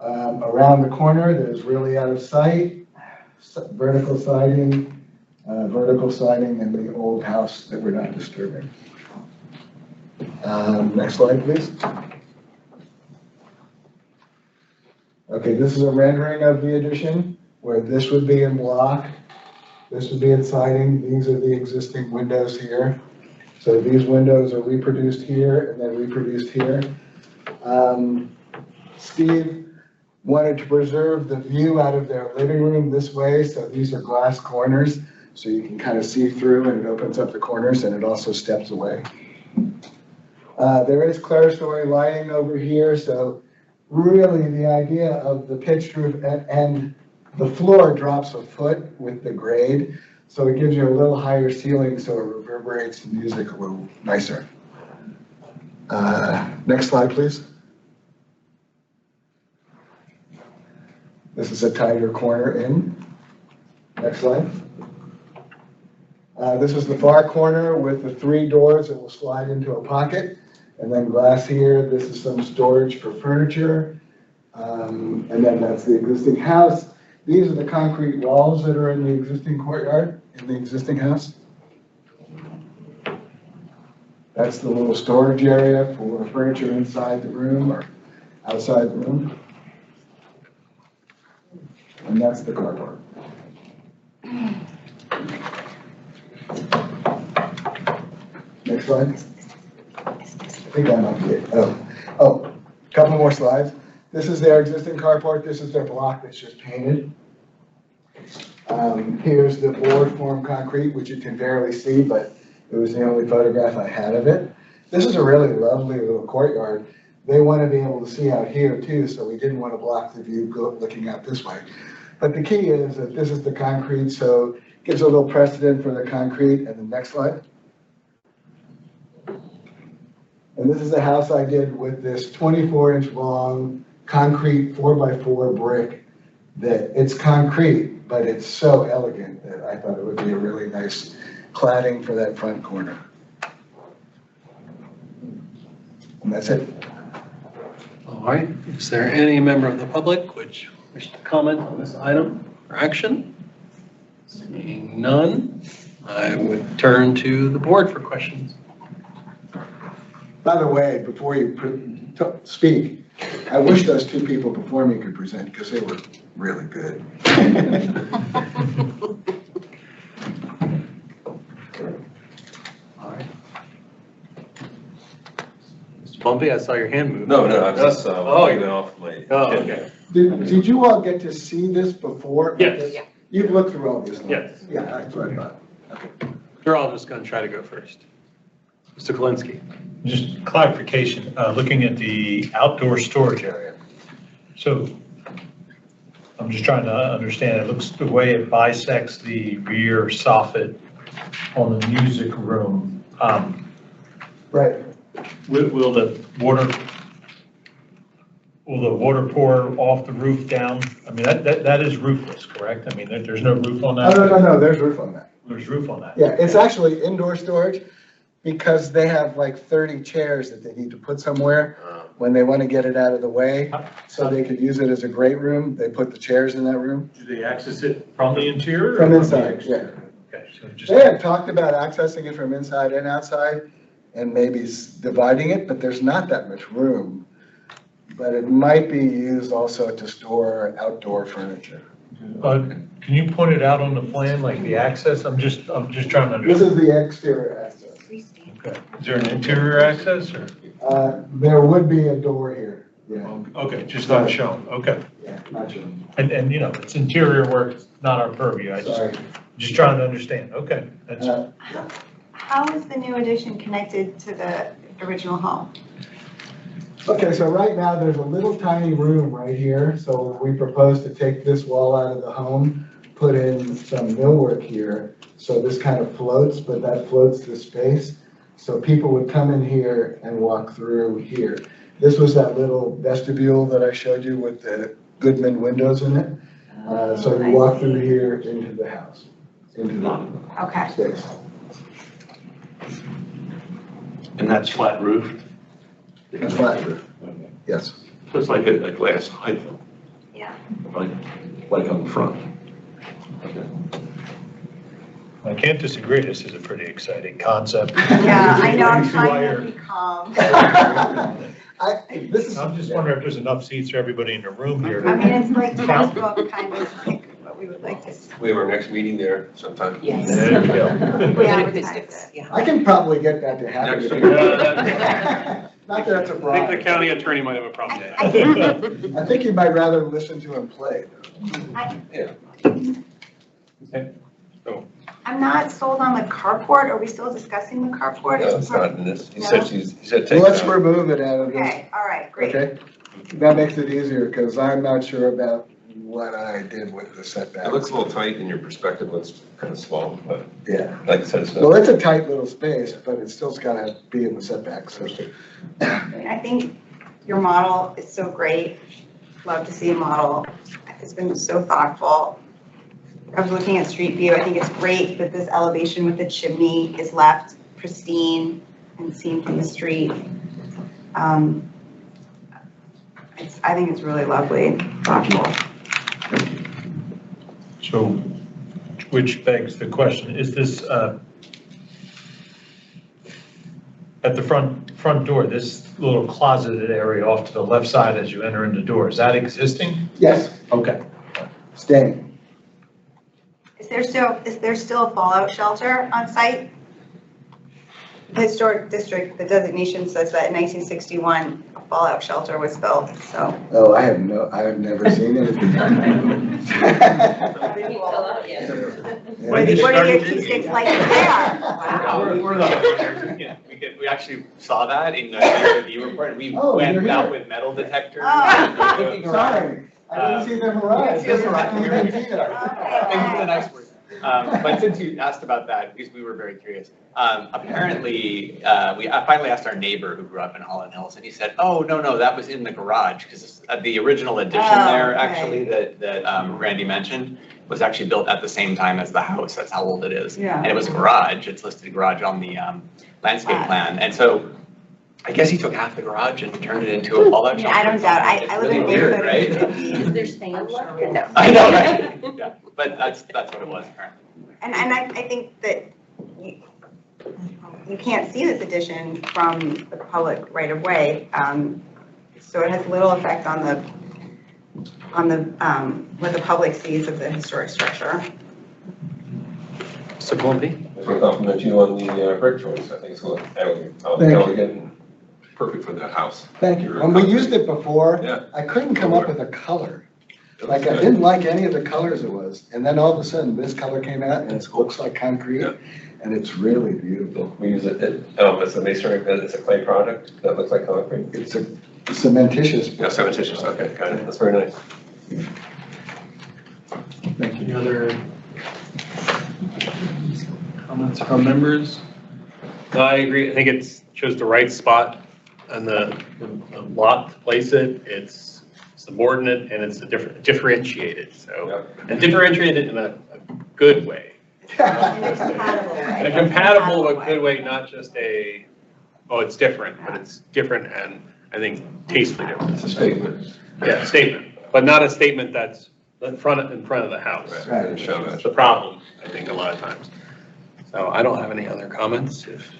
Around the corner, there's really out of sight, vertical siding in the old house that we're not disturbing. Next slide, please. Okay, this is a rendering of the addition where this would be in block, this would be in siding. These are the existing windows here. So these windows are reproduced here and then reproduced here. Steve wanted to preserve the view out of their living room this way. So these are glass corners, so you can kind of see through, and it opens up the corners and it also steps away. There is clerestory lighting over here. So really the idea of the pitched roof and the floor drops a foot with the grade. So it gives you a little higher ceiling, so it reverberates the music a little nicer. Next slide, please. This is a tighter corner in. Next slide. This is the far corner with the 3 doors that will slide into a pocket. And then glass here. This is some storage for furniture. And then that's the existing house. These are the concrete walls that are in the existing courtyard, in the existing house. That's the little storage area for furniture inside the room or outside the room. And that's the carport. Next slide. I think that might be it. A couple more slides. This is their existing carport. This is their block that's just painted. Here's the board form concrete, which you can barely see, but it was the only photograph I had of it. This is a really lovely little courtyard. They want to be able to see out here too, so we didn't want to block the view looking out this way. But the key is that this is the concrete, so it gives a little precedent for the concrete. And the next slide. And this is the house I did with this 24-inch long concrete 4x4 brick that it's concrete, but it's so elegant that I thought it would be a really nice cladding for that front corner. And that's it. All right, is there any member of the public which wish to comment on this item or action? Seeing none, I would turn to the board for questions. By the way, before you speak, I wish those 2 people before me could present because they were really good. All right. Mr. Bumpy, I saw your hand move. No, I was just waving off my. Oh, okay. Did you all get to see this before? Yes. Yeah. You've looked through all these? Yes. Yeah, that's what I thought. You're all just going to try to go first. Mr. Kalinsky. Just clarification, looking at the outdoor storage area. So I'm just trying to understand, it looks the way it bisects the rear soffit on the music room. Right. Will the water pour off the roof down? I mean, that is roofless, correct? I mean, there's no roof on that? Oh, no, there's roof on that. There's roof on that? Yeah, it's actually indoor storage because they have like 30 chairs that they need to put somewhere when they want to get it out of the way. So they could use it as a great room. They put the chairs in that room. Do they access it from the interior? From inside, yeah. Okay, so just. They had talked about accessing it from inside and outside and maybe dividing it, but there's not that much room. But it might be used also to store outdoor furniture. Can you point it out on the plan, like the access? I'm just trying to This understand. is the exterior access. Okay. Is there an interior access or? There would be a door here, yeah. Okay, just not shown, okay. Yeah, not shown. And you know, it's interior work, it's not our purview. Sorry. Just trying to understand, okay. That's. How is the new addition connected to the original home? Okay, so right now there's a little tiny room right here. So we propose to take this wall out of the home, put in some millwork here. So this kind of floats, but that floats the space. So people would come in here and walk through here. This was that little vestibule that I showed you with the Goodman windows in it. So you walk through here into the house, into the Okay. space. And that's flat roof? It's flat roof, yes. So it's like a glass height, Yeah. like on the front. I can't disagree, this is a pretty exciting concept. Yeah, I know, I'm Two wire. trying to be calm. I'm just wondering if there's enough seats for everybody in the room here. I mean, it's like textbook kind of like what we would like to see. We have our next meeting there sometime. Yes. There you go. We advertise it. I can probably get that to happen. Next Not that it's a I think bribe. the county attorney might have a problem with I that. think, I think you might rather listen to him play. I'm not sold on the carport. Are we still discussing the carport? No, it's not in this. He No? said he said take Well, it let's out. remove it out of this. Okay, all right, great. Okay? That makes it easier, because I'm not sure about what I did with the setback. It looks a little tight in your perspective, looks kind of small, but Yeah. like I said, it's Well, not. it's a tight little space, but it's still's gotta be in the setback, so. I mean, I think your model is so great. Love to see a model. It's been so thoughtful. I was looking at street view. I think it's great that this elevation with the chimney is left pristine and seen from the street. I think it's really lovely and thoughtful. So, which begs the question, is this, at the front door, this little closeted area off to the left side as you enter in the door, is that existing? Yes, Okay. staying. Is there still a fallout shelter on site? The historic district, the designation says that in 1961, a fallout shelter was built, so. Oh, I have never seen it. What are the acoustics like there? We're the owners. We actually saw that in the peer review report. We Oh, went you're out here. with metal detectors. Oh. Looking around. Sorry, I didn't see them arrive. See us arrive. I didn't see that. Thank you for the nice words. But since you asked about that, because we were very curious, apparently, I finally asked our neighbor who grew up in Holland Hills, and he said, oh, no, that was in the garage, because the original addition there, okay. actually, that Randy mentioned, was actually built at the same time as the house. That's how old it is. Yeah. And it was a garage. It's listed garage on the landscape plan. And so I guess he took half the garage and turned it into a fallout shelter. I don't doubt, I live in a It's really weird, neighborhood. right? There's fans left? No. I know, right? Yeah, but that's what it was apparently. And I think that you can't see this addition from the public right of way. So it has little effect on what the public sees of the historic structure. Mr. Columbia? I want to compliment you on the brick choice. I think it's going to elegant and perfect for the house. Thank you. When we used it before, Yeah. I couldn't come up with a color. It Like, looks I good. didn't like any of the colors it was, and then all of a sudden, this color came out, and it looks like concrete, Yeah. and it's really beautiful. We use it, it's a masonry, it's a clay product that looks like concrete. It's a cementitious. Yeah, cementitious, okay, got it. That's very nice. Thank you. Any other comments from members? No, I agree. I think it shows the right spot on the lot to place it. It's subordinate and it's differentiated, so. And differentiated in a good way. In a compatible way. In a compatible but good way, not just a, oh, it's different, but it's different and I think tastefully different. It's a statement. Yeah, statement, but not a statement that's in front of the house. Right, and show That's that. the problem, I think, a lot of times. So I don't have any other comments. If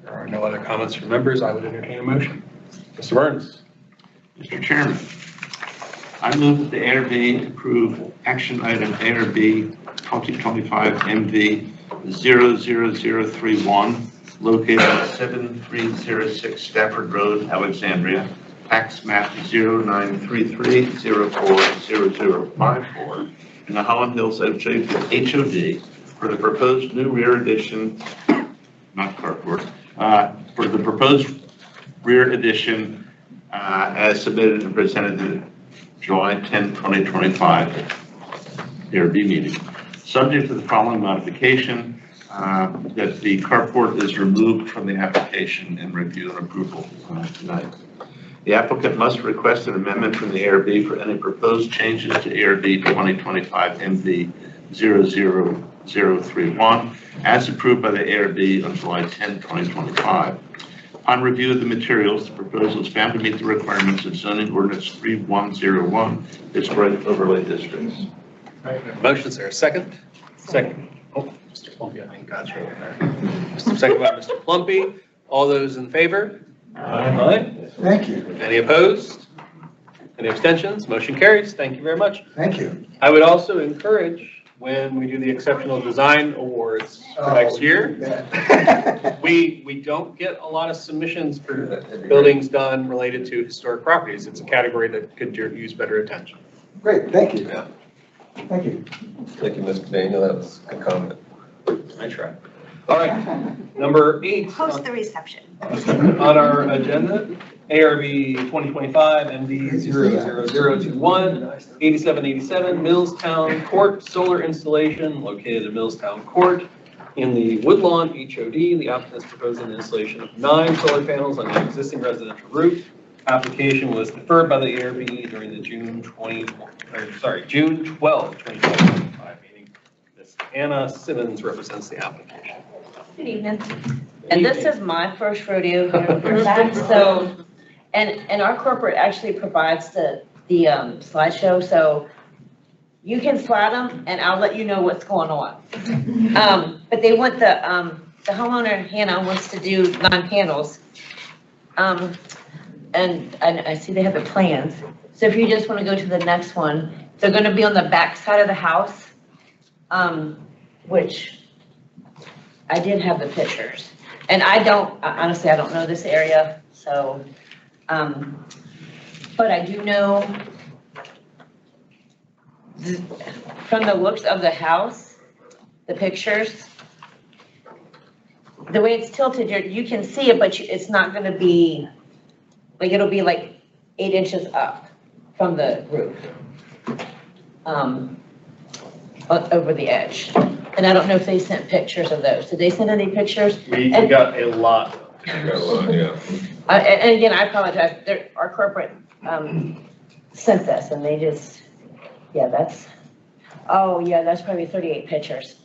there are no other comments from members, I would entertain a motion. Mr. Burns? Mr. Chairman, I move that the ARB approve action item ARB 2025 MV 00031, located at 7306 Stafford Road, Alexandria, tax map 0933040054, in the Holland Hills HOD for the proposed new rear addition, not carport, for the proposed rear addition as submitted and presented to July 10, 2025 ARB meeting. Subject to the following modification, that the carport is removed from the application and review and approval tonight. The applicant must request an amendment from the ARB for any proposed changes to ARB 2025 MV 00031 as approved by the ARB on July 10, 2025. Upon review of the materials, the proposal is found to meet the requirements of zoning ordinance 3101, historic overlay districts. Motion, is there a second? Second. Oh, Mr. Plumpy, I think got you over there. Second by Mr. Plumpy. All those in favor? Aye. Thank you. Any opposed? Any abstentions? Motion carries. Thank you very much. Thank you. I would also encourage, when we do the Exceptional Design Awards for next year, we don't get a lot of submissions for buildings done related to historic properties. It's a category that could use better attention. Great, thank you. Yeah. Thank you. Thank you, Mr. Daniel, that was a good comment. I try. All right, number 8 Post the reception. on our agenda, ARB 2025 MD 00021, 8787 Millstown Court solar installation located in Millstown Court in the Woodlawn HOD. The applicant is proposing the installation of 9 solar panels on the existing residential roof. Application was deferred by the ARB during the June 12, 2025 meeting. Ms. Anna Simmons represents the application. Good evening. And this is my first rodeo here in Fairfax, so, and our corporate actually provides the slideshow, so you can slide them and I'll let you know what's going on. But they want the homeowner, Hannah, wants to do 9 panels. And I see they have the plans. So if you just want to go to the next one, they're going to be on the back side of the house, which I did have the pictures. And honestly, I don't know this area, so, but I do know from the looks of the house, the pictures, the way it's tilted, you can see it, but it's not going to be, like, it'll be like 8 inches up from the roof, over the edge. And I don't know if they sent pictures of those. Did they send any pictures? We got a lot. Yeah. And again, I apologize. Our corporate sent this and they just, that's probably 38 pictures.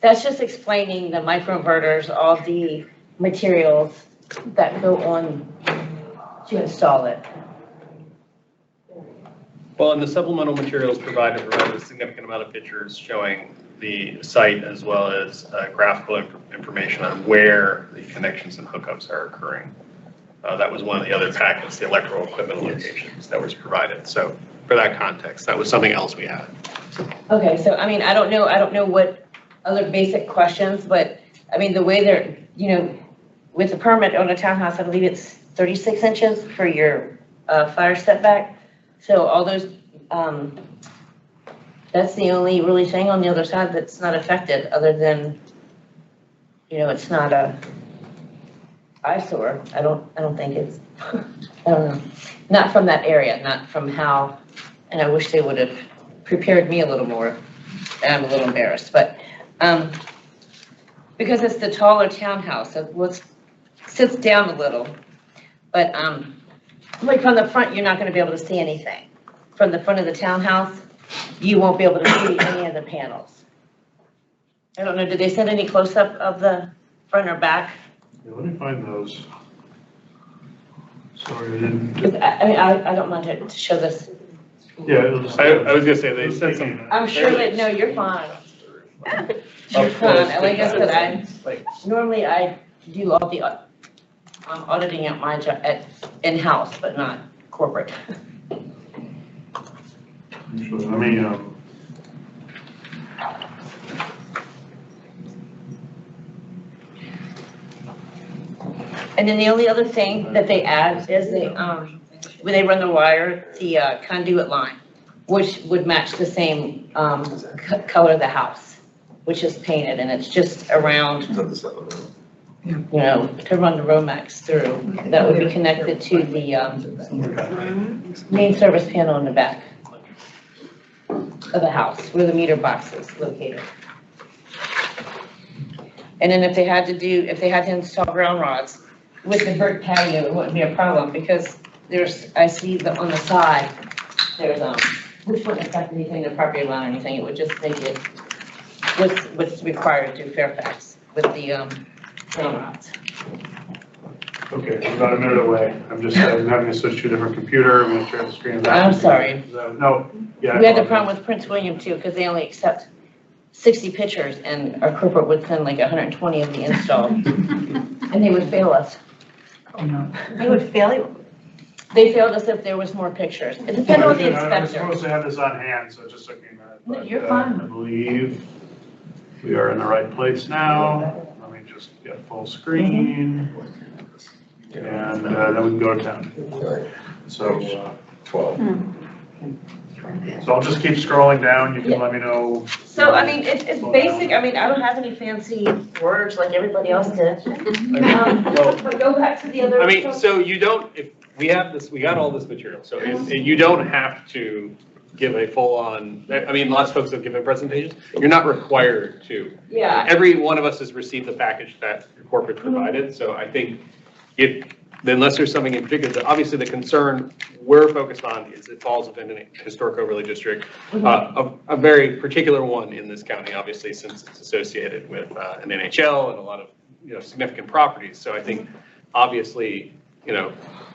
That's just explaining the microinverters, all the materials that go on to install it. Well, and the supplemental materials provided a significant amount of pictures showing the site as well as graphical information on where the connections and hookups are occurring. That was one of the other packets, the electrical equipment locations that was provided. So for that context, that was something else we had. Okay, so I mean, I don't know what other basic questions, but I mean, the way they're, with the permit on a townhouse, I believe it's 36 inches for your fire setback. So all those, that's the only really thing on the other side that's not affected, other than, it's not a eyesore. I don't think it's, I don't know. Not from that area, not from how, and I wish they would have prepared me a little more. And I'm a little embarrassed, but, because it's the taller townhouse, it sits down a little. But, like from the front, you're not gonna be able to see anything. From the front of the townhouse, you won't be able to see any of the panels. I don't know, did they send any close-up of the front or back? Yeah, let me find those. Sorry, I didn't. 'Cause I don't want to show this. Yeah, it'll just. I was gonna say, they sent some. I'm sure that, no, you're fine. You're fine. Like I said, normally I do all the auditing at my job, in-house, but not corporate. Sure, let me, And then the only other thing that they add is when they run the wire, the conduit line, which would match the same color of the house, which is painted, and it's just around, to run the Romex through. That would be connected to the main service panel in the back of the house, where the meter box is located. And then if they had to install ground rods with the brick patio, it wouldn't be a problem, because I see that on the side, there's, which wouldn't affect anything, the property line or anything, it would just make it what's required through Fairfax with the, roads. Okay, I'm about a minute away. I'm having to switch to a different computer. I'm gonna share the screen. I'm sorry. No, yeah. We had the problem with Prince William too, because they only accept 60 pictures and our corporate would send like 120 of the installed. And they would fail us. Oh, no. They would fail you? They failed us if there was more pictures. It depends on the I was inspector. supposed to have this on hand, so it just took me a minute. No, but, you're fine. I believe we are in the right place now. Let me just get full screen. And then we can go to 10. So, 12. So I'll just keep scrolling down. You can let me know. So, I mean, it's basic. I mean, I don't have any fancy words like everybody else did. But go back to the other. I mean, so you don't, if we have this, we got all this material, so you don't have to give a full-on, I mean, lots of folks have given presentations. You're not required to. Yeah. Every one of us has received the package that your corporate provided, so I think unless there's something in particular, obviously the concern we're focused on is it falls within a historic overlay district, a very particular one in this county, obviously, since it's associated with an NHL and a lot of, significant properties. So I think, obviously,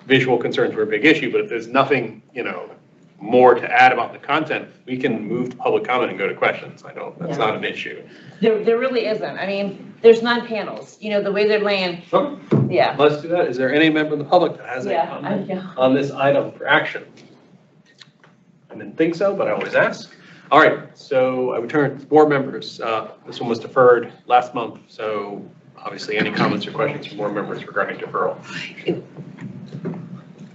visual concerns were a big issue, but if there's nothing, more to add about the content, we can move to public comment and go to questions. That's not an issue. There really isn't. I mean, there's 9 panels, the way they're laying. Okay. Yeah. Let's do that. Is there any member of the public that has a comment on this item for action? I didn't think so, but I always ask. All right, so I would turn to board members. This one was deferred last month, so obviously any comments or questions from board members regarding deferral?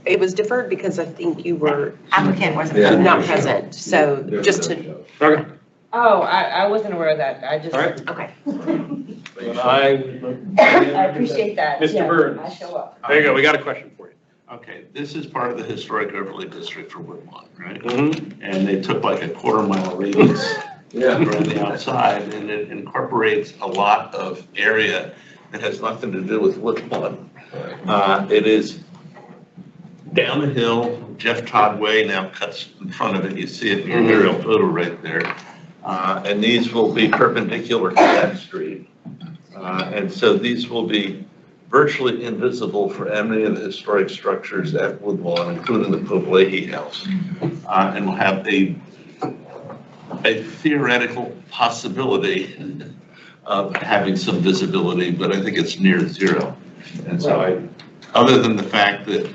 It was deferred because I think you were Applicant wasn't. not present, so just to. Okay. Oh, I wasn't aware of that. I just. All right. Okay. I appreciate that. Mr. Yeah, Burns. I show up. There you go. We got a question for you. Okay, this is part of the historic overlay district for Woodlawn, right? Mm-hmm. And they took like a quarter-mile radius around the outside, and it incorporates a lot of area that has nothing to do with Woodlawn. It is down the hill. Jeff Todd Way now cuts in front of it. You see it in your aerial photo right there. And these will be perpendicular to that street. And so these will be virtually invisible for any of the historic structures at Woodlawn, including the Pope Leahy House. And we'll have a theoretical possibility of having some visibility, but I think it's near zero. And so other than the fact that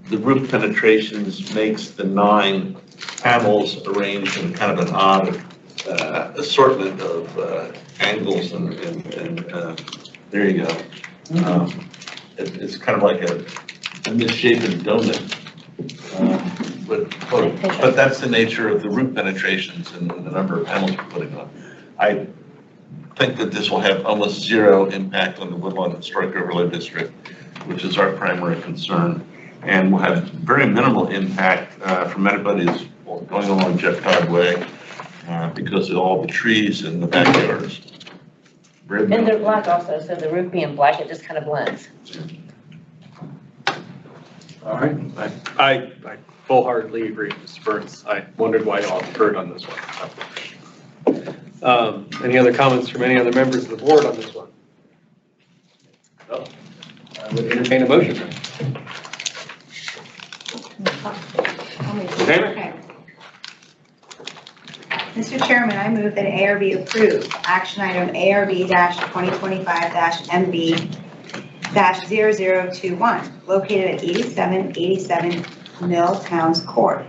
the roof penetrations makes the 9 panels arranged in kind of an odd assortment of angles and there you go. It's kind of like a misshapen donut. But that's the nature of the roof penetrations and the number of panels we're putting on. I think that this will have almost zero impact on the Woodlawn Historic Overlay District, which is our primary concern. And will have very minimal impact from anybody who's going along Jeff Todd Way because of all the trees in the backyards. And they're black also, so the roof being black, it just kind of blends. All right. I wholeheartedly agree, Mr. Burns. I wondered why y'all deferred on this one. Any other comments from any other members of the board on this one? No. I would entertain a motion. Okay. Mr. Chairman, I move that ARB approve action item ARB-2025-MB-0021, located at 8787 Milltowns Court,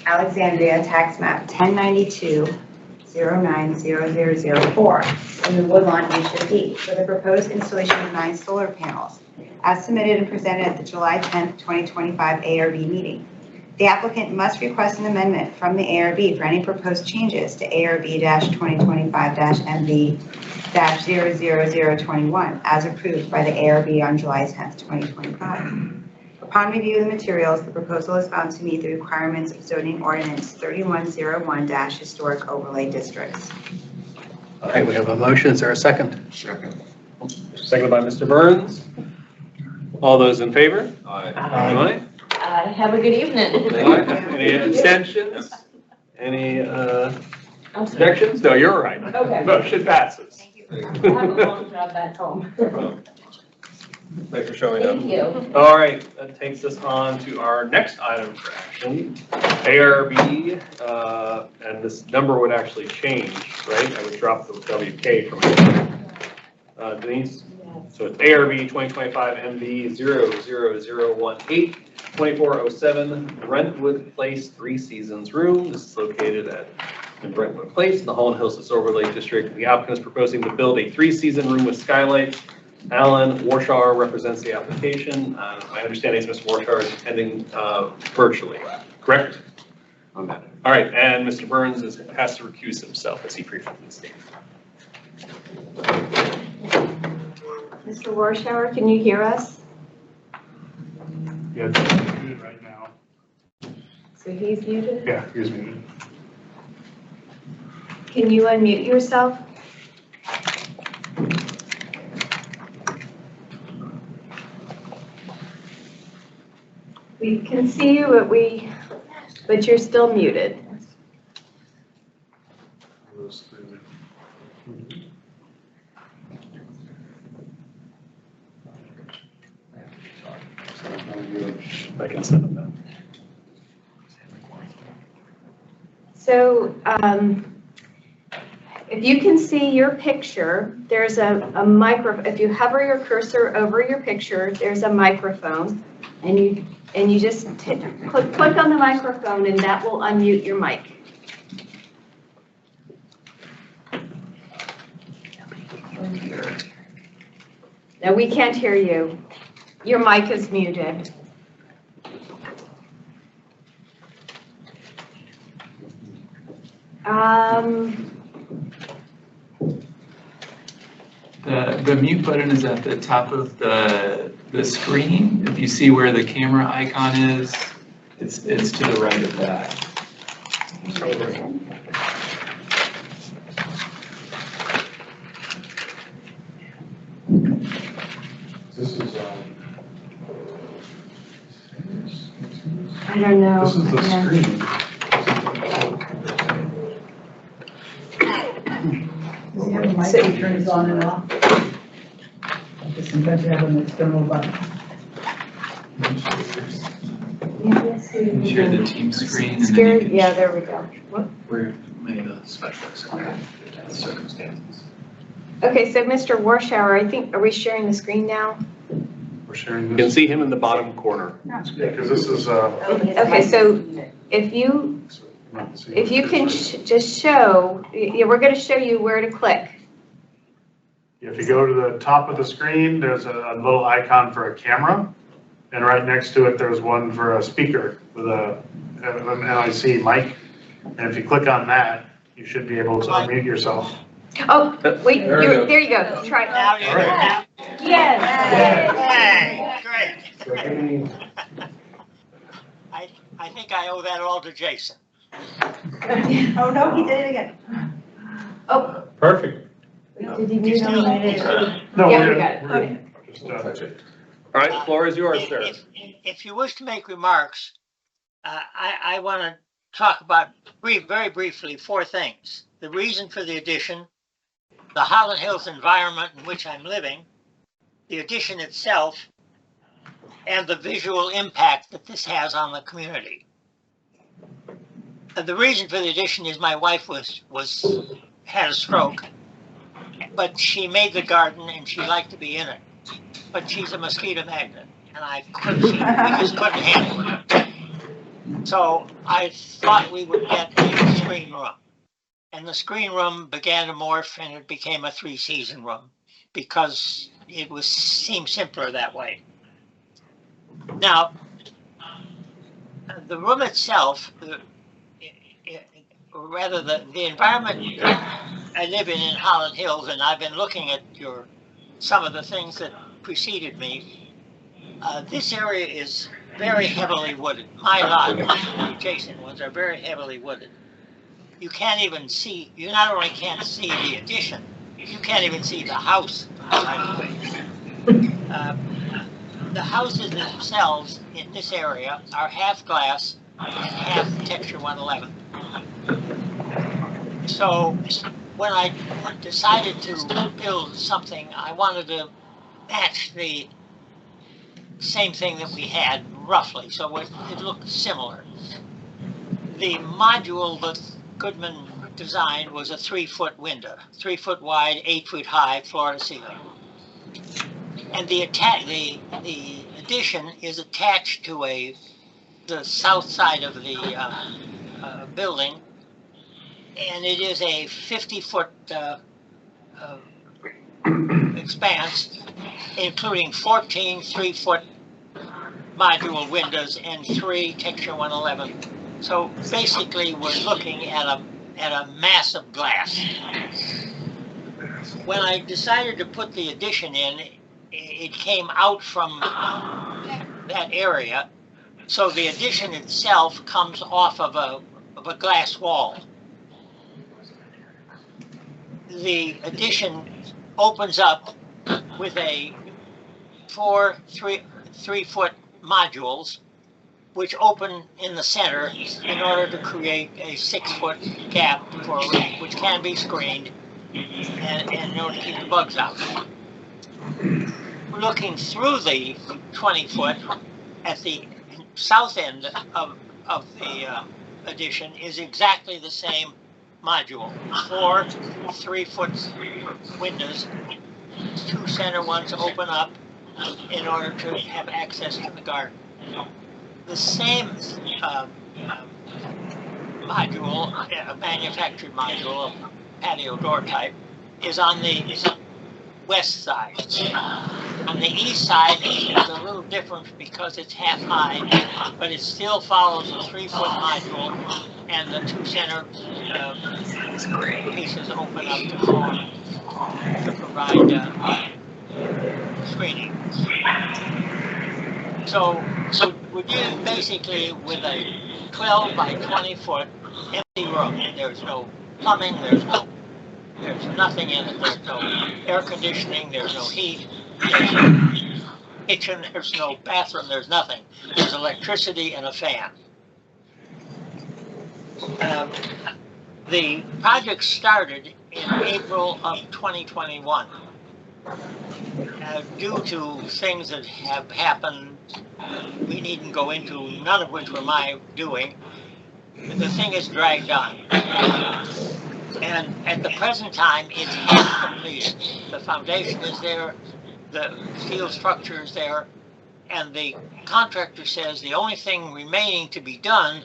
Alexandria, tax map 1092-090004, in the Woodlawn HOD, for the proposed installation of 9 solar panels, as submitted and presented at the July 10th, 2025 ARB meeting. The applicant must request an amendment from the ARB for any proposed changes to ARB-2025-MB-00021, as approved by the ARB on July 10th, 2025. Upon review of the materials, the proposal is found to meet the requirements of zoning ordinance 3101-historic overlay districts. All right, we have a motion. Is there a second? Second. Seconded by Mr. Burns. All those in favor? Aye. Aye. Have a good evening. Any abstentions? Any objections? No, you're all right. Okay. Motion passes. I have a long job back home. Thanks for showing up. Thank you. All right, that takes us on to our next item for action, ARB, and this number would actually change, right? I would drop the WK from it. Denise? So it's ARB 2025 MV 00018, 2407 Brentwood Place, Three Seasons Room. This is located in Brentwood Place in the Holland Hills to Silver Lake District. The applicant is proposing to build a three-season room with skylights. Alan Warshauer represents the application. My understanding is Mr. Warshauer is attending virtually, correct? On that. All right, and Mr. Burns has to recuse himself as he frequently states. Mr. Warshauer, can you hear us? Yeah, it's muted right now. So he's muted? Yeah, he's muted. Can you unmute yourself? We can see you, but you're still muted. I can send them that. So if you can see your picture, there's a micro. If you hover your cursor over your picture, there's a microphone, and you just click on the microphone, and that will unmute your mic. No, we can't hear you. Your mic is muted. The mute button is at the top of the screen. If you see where the camera icon is, it's to the right of that. This is, I don't know. this is the screen. We have a mic that turns on and off. Sometimes you have an external button. Share the team screen and then Scared? you can Yeah, there we go. where may the specialist circumstances. Okay, so Mr. Warshauer, I think, are we sharing the screen now? We're sharing You can this. see him in the bottom corner. Because this is, Okay, so if you can just show, yeah, we're going to show you where to click. if you go to the top of the screen, there's a little icon for a camera. And right next to it, there's one for a speaker with an NIC mic. And if you click on that, you should be able to unmute yourself. Oh, wait, there you go. Try it now. All right. Yes. Great. I think I owe that all to Jason. Oh, no, he did it again. Oh, Perfect. did you mute him? No, Yeah, we're we good. got it. We're Okay. good. Just, All right, the floor is yours, sir. If you wish to make remarks, I want to talk about very briefly 4 things. The reason for the addition, the Holland Hills environment in which I'm living, the addition itself, and the visual impact that this has on the community. The reason for the addition is my wife had a stroke, but she made the garden and she liked to be in it. But she's a mosquito magnet, and we just couldn't handle it. So I thought we would get a screen room. And the screen room began to morph and it became a 3-season room because it seemed simpler that way. Now, the room itself, the environment I live in Holland Hills, and I've been looking at some of the things that preceded me. This area is very heavily wooded. My lot, the adjacent ones, are very heavily wooded. You can't even see, you not only can't see the addition, you can't even see the house. the houses themselves in this area are half glass and half texture 111. So when I decided to build something, I wanted to match the same thing that we had roughly, so it looked similar. The module that Goodman designed was a 3-foot window, 3 foot wide, 8 foot high, floor to ceiling. And the addition is attached to the south side of the building, and it is a 50-foot expanse, including 14 3-foot module windows and 3 texture 111. So basically, we're looking at a mass of glass. When I decided to put the addition in, it came out from that area, so the addition itself comes off of a glass wall. The addition opens up with a 4 3-foot modules, which open in the center in order to create a 6-foot gap which can be screened and in order to keep the bugs out. Looking through the 20-foot at the south end of the addition is exactly the same module. 4 3-foot windows, 2 center ones open up in order to have access to the garden. The same module, a manufactured module, patio door type, is on the west side. On the east side, it's a little different because it's half high, but it still follows a 3-foot module, and the 2 center pieces open up to floor to provide screening. So we're dealing basically with a 12 by 20 foot empty room. There's no plumbing, there's nothing in it. There's no air conditioning, there's no heat, there's no kitchen, there's no bathroom, there's nothing. There's electricity and a fan. The project started in April of 2021. Due to things that have happened, we needn't go into, none of which were my doing, the thing is dragged on. And at the present time, it's half completed. The foundation is there, the steel structure is there, and the contractor says the only thing remaining to be done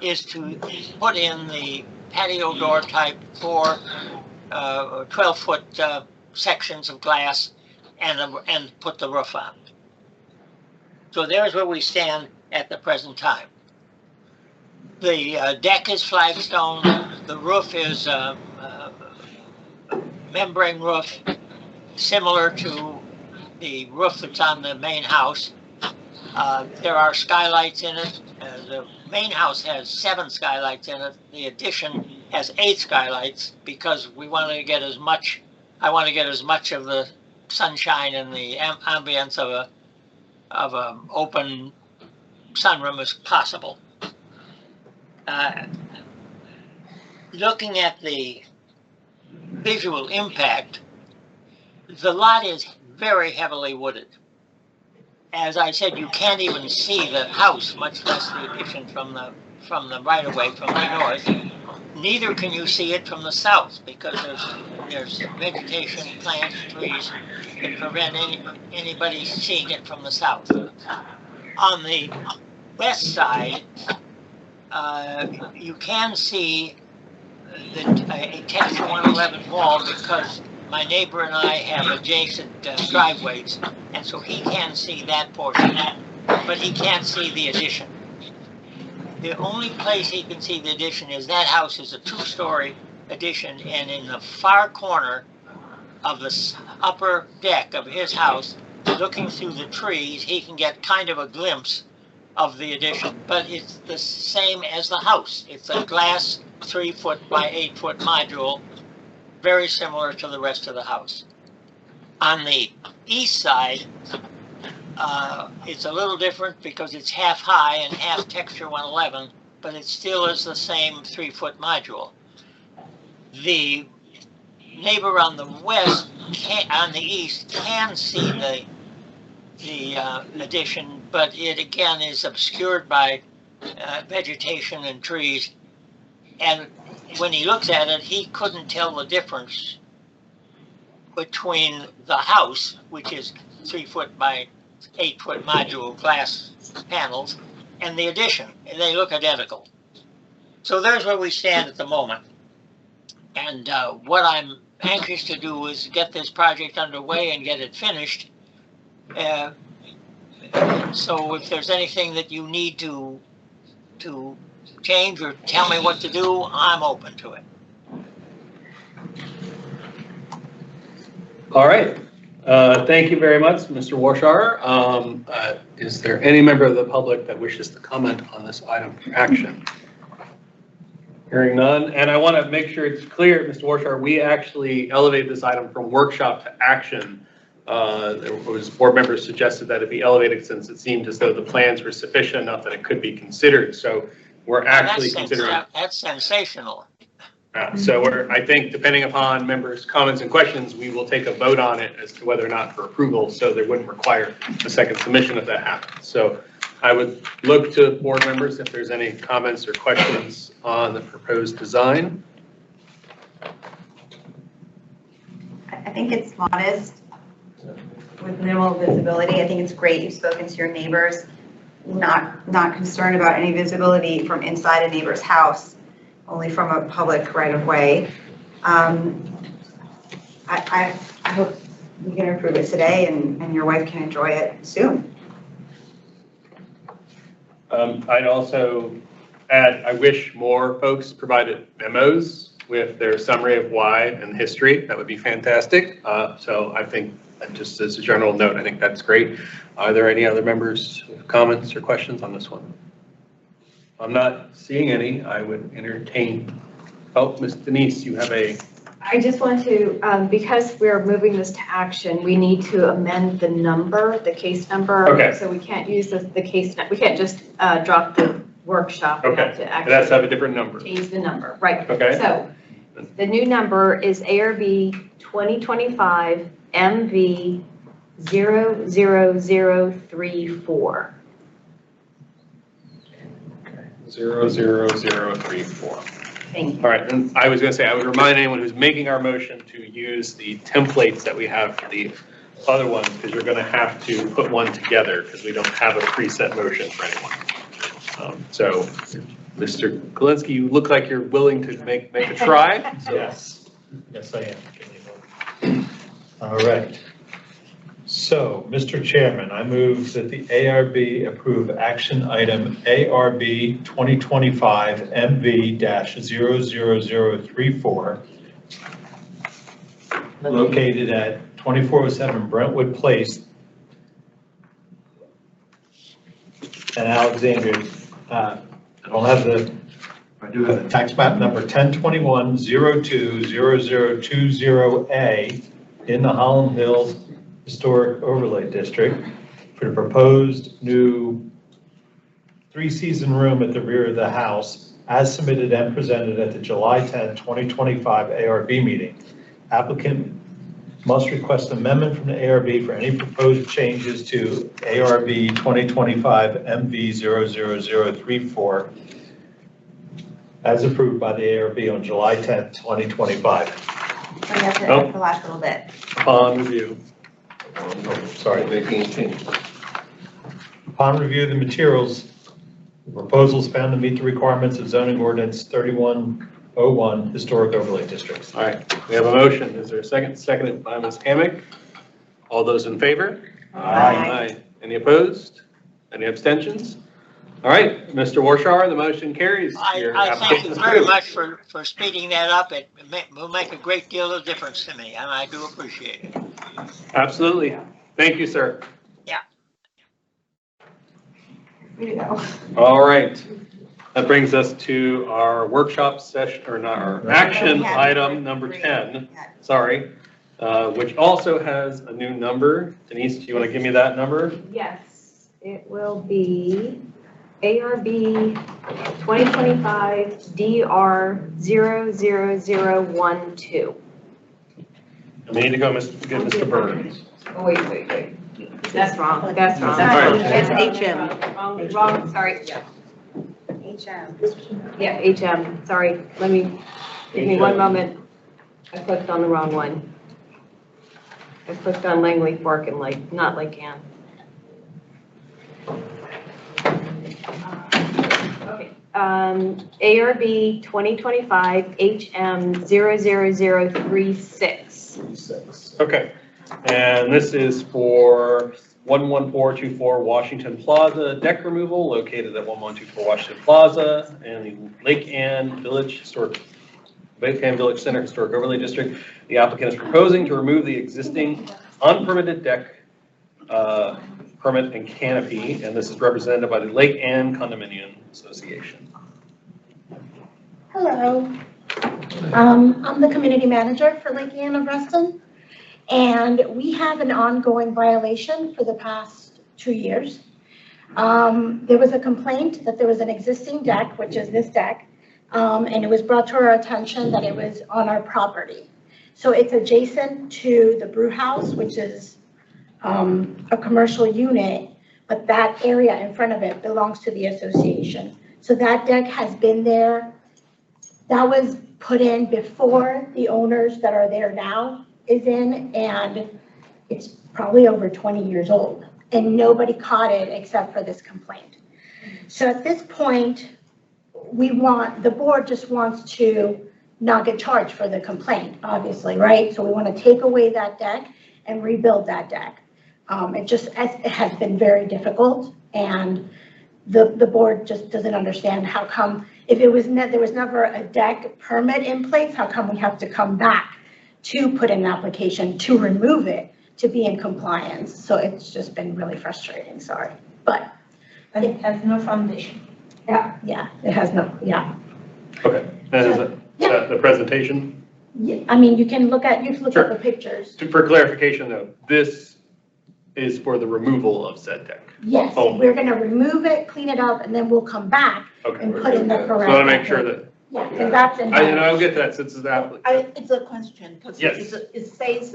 is to put in the patio door type 4 12-foot sections of glass and put the roof on. So there's where we stand at the present time. The deck is flagstone. The roof is membrane roof, similar to the roof that's on the main house. There are skylights in it. The main house has 7 skylights in it. The addition has 8 skylights because we wanted to get as much. I want to get as much of the sunshine and the ambience of an open sunroom as possible. Looking at the visual impact, the lot is very heavily wooded. As I said, you can't even see the house, much less the addition from the right-of-way from the north. Neither can you see it from the south because there's vegetation, plants, trees that prevent anybody seeing it from the south. On the west side, you can see a texture 111 wall because my neighbor and I have adjacent driveways, and so he can see that portion, but he can't see the addition. The only place he can see the addition is that house is a 2-story addition, and in the far corner of the upper deck of his house, looking through the trees, he can get kind of a glimpse of the addition, but it's the same as the house. It's a glass 3-foot by 8-foot module, very similar to the rest of the house. On the east side, It's a little different because it's half high and half texture 111, but it still is the same 3-foot module. The neighbor on the west, on the east, can see the addition, but it again is obscured by vegetation and trees. And when he looks at it, he couldn't tell the difference between the house, which is 3-foot by 8-foot module glass panels, and the addition. They look identical. So there's where we stand at the moment. And what I'm anxious to do is get this project underway and get it finished. So if there's anything that you need to change or tell me what to do, I'm open to it. All right. Thank you very much, Mr. Warshauer. Is there any member of the public that wishes to comment on this item for action? Hearing none, and I want to make sure it's clear, Mr. Warshauer, we actually elevated this item from workshop to action. There was board members suggested that it be elevated since it seemed as though the plans were sufficient enough that it could be considered. So we're actually considering. That's sensational. So I think depending upon members' comments and questions, we will take a vote on it as to whether or not for approval, so they wouldn't require a second submission if that happens. So I would look to board members if there's any comments or questions on the proposed design. I think it's modest with minimal visibility. I think it's great you've spoken to your neighbors, not concerned about any visibility from inside a neighbor's house, only from a public right of way. I hope we can approve it today and your wife can enjoy it soon. I'd also add, I wish more folks provided memos with their summary of why and history. That would be fantastic. So I think, just as a general note, I think that's great. Are there any other members with comments or questions on this one? I'm not seeing any. I would entertain. Oh, Ms. Denise, you have a. I just want to, because we're moving this to action, we need to amend the number, the case number. Okay. So we can't use the case, we can't just drop the workshop. We Okay. have to It actually has to have a different number. change the number, right? Okay. So the new number is ARB 2025 MV 00034. 00034. Thank you. All right, and I was going to say, I would remind anyone who's making our motion to use the templates that we have for the other ones, because you're going to have to put one together because we don't have a preset motion for anyone. So, Mr. Kalinsky, you look like you're willing to make a try. So. Yes, I am. All right. So, Mr. Chairman, I move that the ARB approve action item ARB 2025 MV-00034, located at 2407 Brentwood Place in Alexandria. I don't have I do have the tax map number 1021-02-0020A in the Holland Hills Historic Overlay District for the proposed new 3-season room at the rear of the house as submitted and presented at the July 10, 2025 ARB meeting. Applicant must request amendment from the ARB for any proposed changes to ARB 2025 MV-00034 as approved by the ARB on July 10, 2025. So you have to add the last little bit. Upon review. Sorry. Upon review of the materials, the proposals found to meet the requirements of zoning ordinance 3101 historic overlay districts. All right, we have a motion. Is there a second? Seconded by Ms. Hammack. All those in favor? Aye. Any opposed? Any abstentions? All right, Mr. Warshauer, the motion carries. Your I thank application you is very approved. much for speeding that up. It will make a great deal of difference to me, and I do appreciate it. Absolutely. Thank you, sir. Yeah. Here you go. All right. That brings us to our workshop session, or not our action item number 10. Sorry. which also has a new number. Denise, do you want to give me that number? Yes, it will be ARB 2025 DR 00012. And we need to go get Mr. Burns. Oh, wait. That's wrong, that's wrong. All right. It's HM. Wrong, sorry. HM. Yeah, HM, sorry. Give me one moment. I clicked on the wrong one. I clicked on Langley Fork and not Lake Ann. Okay, ARB 2025 HM 00036. Okay, and this is for 11424 Washington Plaza deck removal located at 1124 Washington Plaza and the Lake Ann Village Center Historic Overlay District. The applicant is proposing to remove the existing unpermitted deck permit and canopy, and this is represented by the Lake Ann Condominium Association. Hello. I'm the community manager for Lake Ann of Reston, and we have an ongoing violation for the past 2 years. There was a complaint that there was an existing deck, which is this deck, and it was brought to our attention that it was on our property. So it's adjacent to the brew house, which is a commercial unit, but that area in front of it belongs to the association. So that deck has been there. That was put in before the owners that are there now is in, and it's probably over 20 years old, and nobody caught it except for this complaint. So at this point, the board just wants to not get charged for the complaint, obviously, right? So we want to take away that deck and rebuild that deck. It has been very difficult, and the board just doesn't understand how come, if there was never a deck permit in place, how come we have to come back to put in an application to remove it to be in compliance? So it's just been really frustrating, sorry. But it has no foundation. Yeah, it has no, yeah. Okay, and is that the presentation? Yeah, I mean, you can look at the pictures. For clarification though, this is for the removal of said deck? Yes, Oh. we're gonna remove it, clean it up, and then we'll come back and put in the correct. So I want to make sure that. Yeah, because that's in. I'll get that since it's applicant. It's a question, because Yes. it says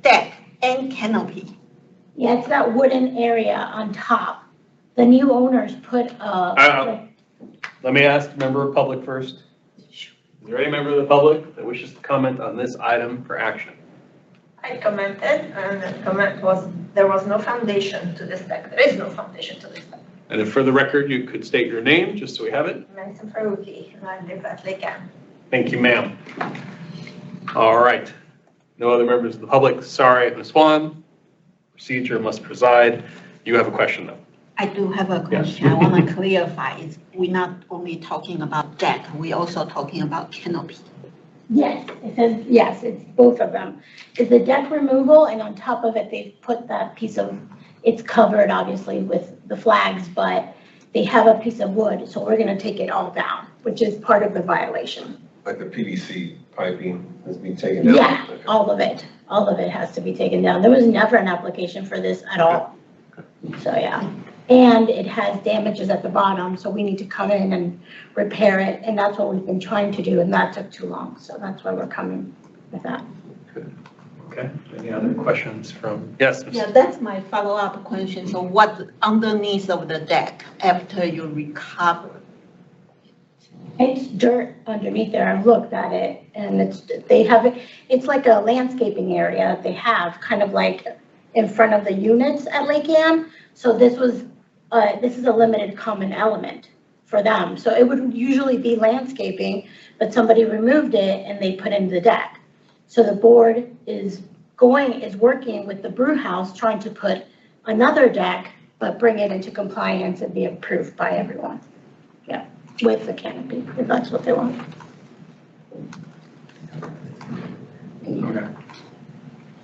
deck and canopy. Yeah, it's that wooden area on top. The new owners put Let me ask a member of public first. Is there any member of the public that wishes to comment on this item for action? I commented, and the comment was, there was no foundation to this deck. There is no foundation to this deck. And if for the record, you could state your name, just so we have it. Madison Faruqi, and I live at Lake Ann. Thank you, ma'am. All right. No other members of the public. Sorry, Ms. Swan. Procedure must preside. You have a question, though. I do have a question. I want to clarify. We're not only talking about deck, we're also talking about canopy. Yes, it says, yes, it's both of them. It's the deck removal, and on top of it, they've put that piece of, it's covered obviously with the flags, but they have a piece of wood, so we're gonna take it all down, which is part of the violation. Like the PVC piping has been taken down? Yeah, Okay. all of it has to be taken down. There was never an application for this at all. So, yeah. And it has damages at the bottom, so we need to come in and repair it, and that's what we've been trying to do, and that took too long, so that's why we're coming with that. Okay, any other questions from, yes? Ms. Yeah, that's my follow-up question. So what underneath of the deck after you recover? It's dirt underneath there. I've looked at it, and it's like a landscaping area that they have, kind of like in front of the units at Lake Ann. So this is a limited common element for them. So it would usually be landscaping, but somebody removed it and they put in the deck. So the board is working with the brew house, trying to put another deck, but bring it into compliance and be approved by everyone. Yeah, with the canopy, if that's what they want. Okay.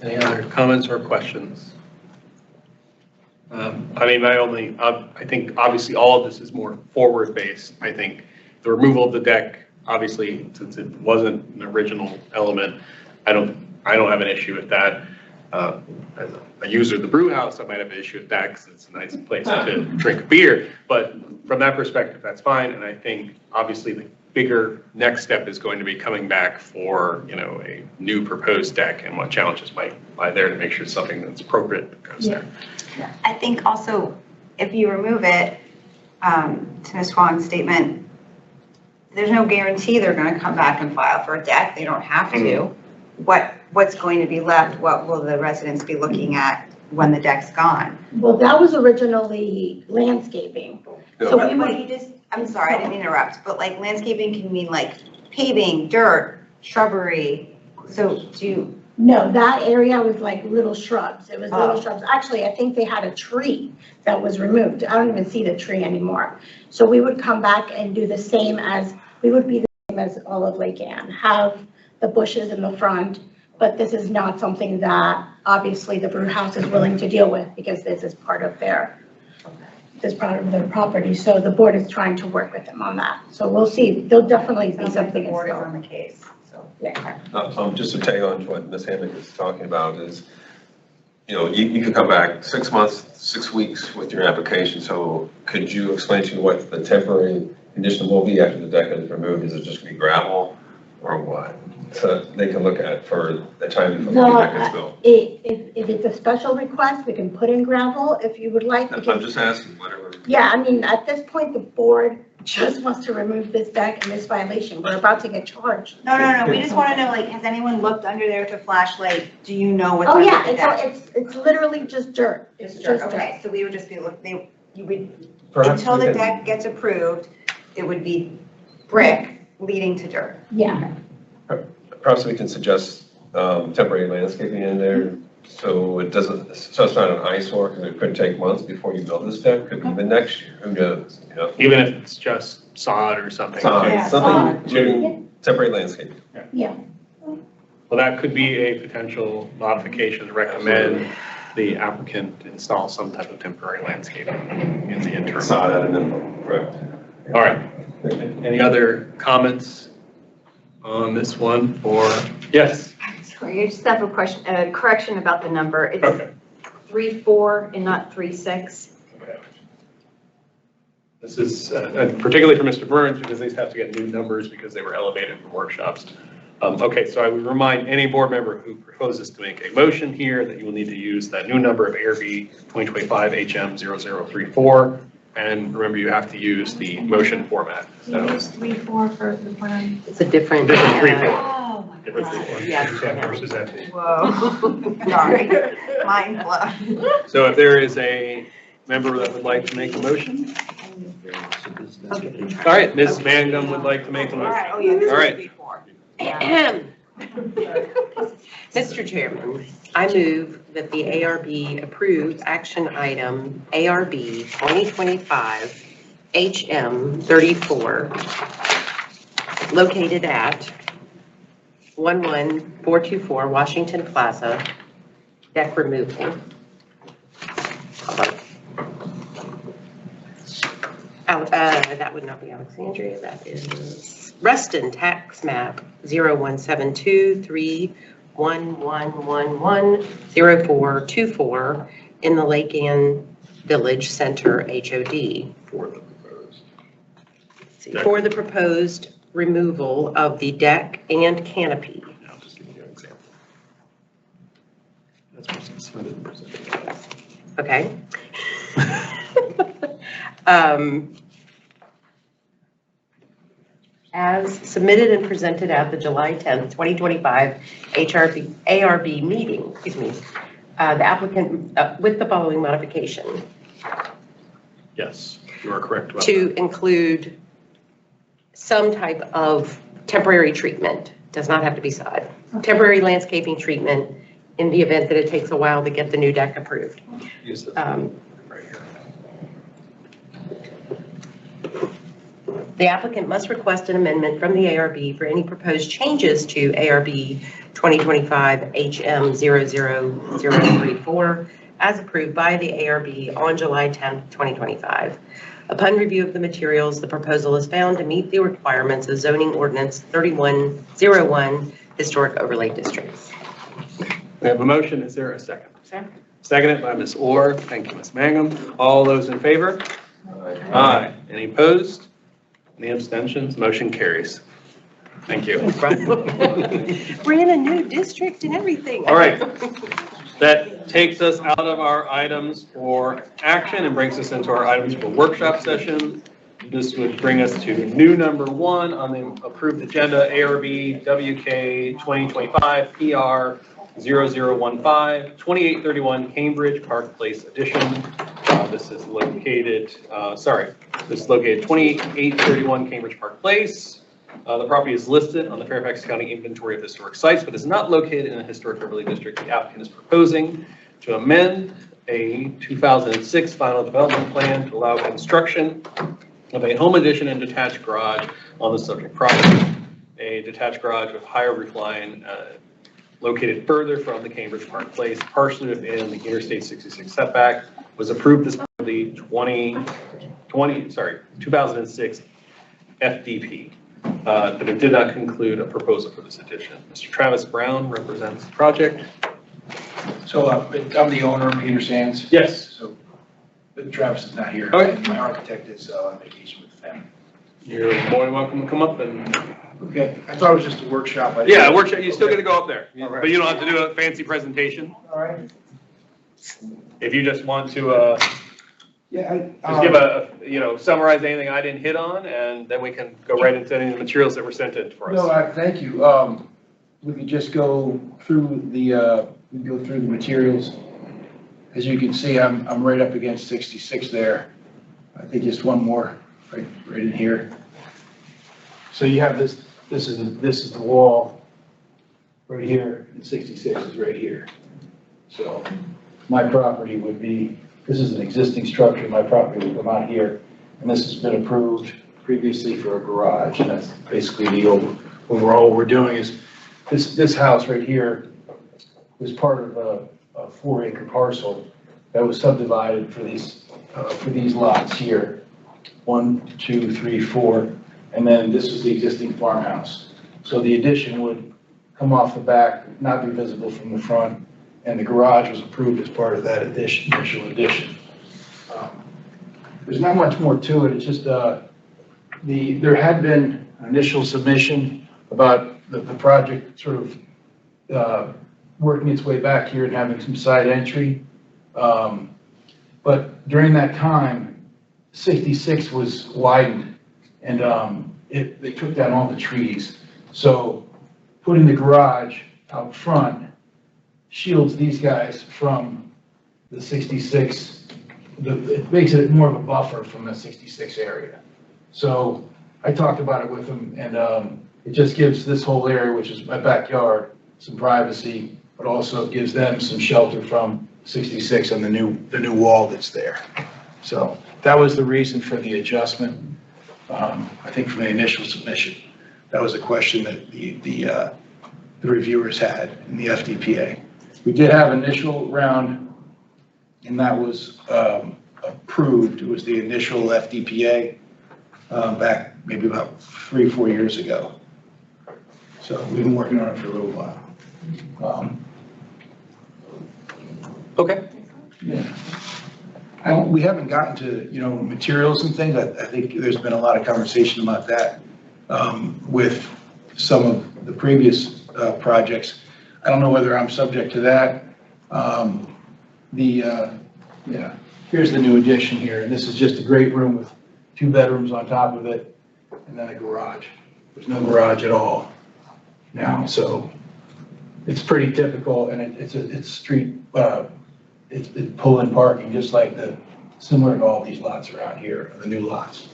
Any other comments or questions? I think obviously all of this is more forward-based. I think the removal of the deck, obviously, since it wasn't an original element, I I don't have an issue with that. As a user of the brew house, I might have an issue with that because it's a nice place to drink beer. But from that perspective, that's fine. And I think obviously the bigger next step is going to be coming back for, a new proposed deck and what challenges might lie there to make sure something that's appropriate goes there. I think also, if you remove it, to Ms. Swan's statement, there's no guarantee they're gonna come back and file for a deck, they don't have to. What's going to be left, what will the residents be looking at when the deck's gone? Well, that was originally landscaping. So we would, I'm sorry, I didn't interrupt, but like landscaping can mean like paving, dirt, shrubbery, so no, that area was like little shrubs. It was little Oh. shrubs. Actually, I think they had a tree that was removed. I don't even see the tree anymore. So we would come back and do the same as, we would be the same as all of Lake Ann, have the bushes in the front, but this is not something that obviously the brew house is willing to deal with because this is part of their property. So the board is trying to work with them on that. So we'll see. There'll definitely be something. The board is on the case, so. Yeah. Just to tag on to what Ms. Hammock is talking about is, you could come back 6 months, 6 weeks with your application. So could you explain to me what the temporary condition will be after the deck is removed? Is it just gonna be gravel or what? So they can look at for the time before the deck is built. If it's a special request, we can put in gravel if you would like. I'm just asking, whatever. Yeah, I mean, at this point, the board just wants to remove this deck and this violation. We're about to get charged. No, we just wanna know, like, has anyone looked under there with a flashlight? Do you know what's Oh, under yeah, the deck? it's literally just dirt. It's just Okay, so we would just be, you would, Perhaps until we the can- deck gets approved, it would be brick leading to dirt. Yeah. Perhaps we can suggest temporary landscaping in there, so it's not an eyesore, because it could take months before you build this deck, could be even next year, who knows, Even if it's just sod or something. Something, temporary landscaping. Yeah. Well, that could be a potential modification to recommend the applicant install some type of temporary landscaping in the interim. Sod at a minimum, right. All right. Any other comments on this one or, yes? Sorry, I just have a question, a correction about the number. It's 3-4 and not 3-6. Okay. This is particularly for Mr. Burns because these have to get new numbers because they were elevated from workshops. Okay, so I would remind any board member who proposes to make a motion here that you will need to use that new number of ARB 2025 HM0034. And remember, you have to use the motion format. So Use 3-4 for the plan. It's a different. Different 3-4. Oh, my Different God. 3-4. Yeah. Versus FD. Whoa, sorry, mind blown. So if there is a member that would like to make a motion. All right, Ms. Mangum would like to make a motion. Oh, yeah, this All is right. before. Mr. Chairman, I move that the ARB approve action item ARB 2025 HM34 located at 11424 Washington Plaza, deck removal. That would not be Alexandria, that is Reston, tax map 01723111110424 in the Lake Ann Village Center HOD. For the proposed removal of the deck and canopy. I'll just give you an example. That's what's submitted and presented. Okay. As submitted and presented at the July 10th, 2025 ARB meeting, the applicant with the following modification. Yes, you are correct about To include some type of temporary treatment, does not have to be sod. Temporary landscaping treatment in the event that it takes a while to get the new deck approved. Use this Um, right here. The applicant must request an amendment from the ARB for any proposed changes to ARB 2025 HM00034 as approved by the ARB on July 10th, 2025. Upon review of the materials, the proposal is found to meet the requirements of zoning ordinance 3101 historic overlay districts. We have a motion. Is there a second? Second. Seconded by Ms. Orr. Thank you, Ms. Mangum. All those in favor? Aye. Any opposed? Any abstentions? Motion carries. Thank you. We're in a new district and everything. All right. That takes us out of our items for action and brings us into our items for workshop session. This would bring us to new number 1 on the approved agenda, ARB WK 2025 PR 0015, 2831 Cambridge Park Place Edition. This is located 2831 Cambridge Park Place. The property is listed on the Fairfax County Inventory of Historic Sites, but is not located in a historic overlay district. The applicant is proposing to amend a 2006 final development plan to allow construction of a home addition and detached garage on the subject property. A detached garage with higher roof line located further from the Cambridge Park Place, partially within the Interstate 66 setback, was approved as part of the 2006 FDP. But it did not conclude a proposal for this addition. Mr. Travis Brown represents the project. So I'm the owner, Peter Sands. Yes. So but Travis is not here. Okay. My architect is on vacation with the family. You're more than welcome to come up and. Okay, I thought it was just a workshop. Yeah, a workshop. You still get to go up there, but you don't have to do a fancy presentation. All right. If you just want to, Yeah. just give a, summarize anything I didn't hit on, and then we can go right into any of the materials that were sent in for us. No, thank you. We could just go through the materials. As you can see, I'm right up against 66 there. I think just one more right in here. So you have this is the wall right here, and 66 is right here. So my property would be, this is an existing structure, my property would come out here, and this has been approved previously for a garage, and that's basically the overall what we're doing is, this house right here was part of a 4-acre parcel that was subdivided for these lots here, 1, 2, 3, 4, and then this was the existing farmhouse. So the addition would come off the back, not be visible from the front, and the garage was approved as part of that initial addition. There's not much more to it. It's just there had been an initial submission about the project sort of working its way back here and having some side entry. But during that time, 66 was widened, and they took down all the trees. So putting the garage out front shields these guys from the 66. It makes it more of a buffer from the 66 area. So I talked about it with them, and it just gives this whole area, which is my backyard, some privacy, but also gives them some shelter from 66 and the new wall that's there. So that was the reason for the adjustment. I think from the initial submission, that was a question that the reviewers had in the FDPA. We did have initial round, and that was approved. It was the initial FDPA back maybe about 3 or 4 years ago. So we've been working on it for a little while. Okay. Yeah. We haven't gotten to, materials and things. I think there's been a lot of conversation about that with some of the previous projects. I don't know whether I'm subject to that. Here's the new addition here, and this is just a great room with 2 bedrooms on top of it, and then a garage. There's no garage at all now, so it's pretty typical, and it's street, it's pull-in parking, just like similar to all these lots around here, the new lots.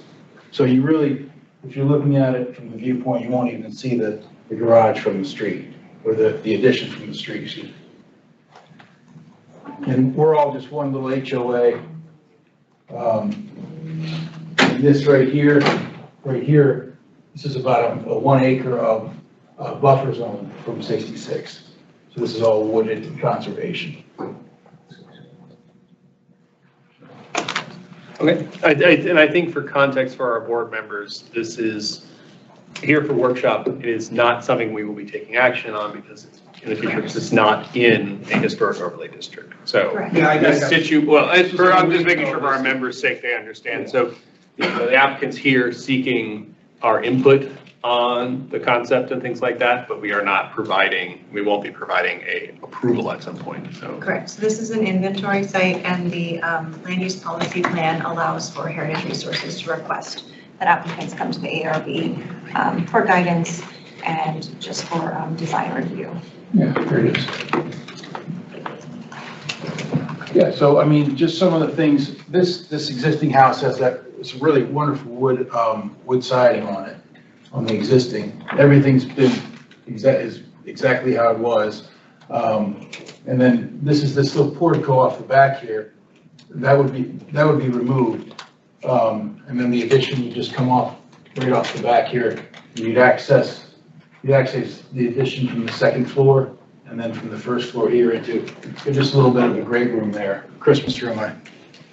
So you really, if you're looking at it from the viewpoint, you won't even see the garage from the street, or the addition from the street, excuse me. And we're all just one little HOA. This right here, this is about a 1 acre of buffer zone from 66. So this is all wooded conservation. Okay, and I think for context for our board members, this is here for workshop. It is not something we will be taking action on because it's in the future because it's not in a historic overlay district. So Correct. Yeah, I this got I'm just making sure for our members' sake they understand. So the applicant's here seeking our input on the concept and things like that, but we won't be providing a approval at some point, so. Correct. So this is an inventory site, and the land use policy plan allows for Heritage Resources to request that applicants come to the ARB for guidance and just for design review. Yeah, there it is. Yeah, so I mean, just some of the things, this existing house has it's really wonderful wood siding on it, on the existing. Everything's been exactly how it was. And then this is this little portico off the back here. That would be removed. And then the addition would just come off right off the back here. You'd access the addition from the second floor and then from the first floor here into just a little bit of a great room there. Christmas room,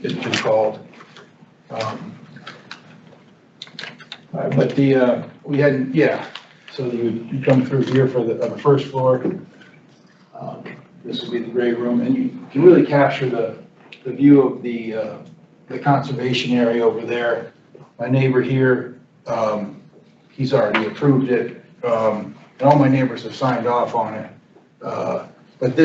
it's been called. But we hadn't, so you come through here for the first floor. This would be the great room, and you can really capture the view of the conservation area over there. My neighbor here, he's already approved it, and all my neighbors have signed off on it. But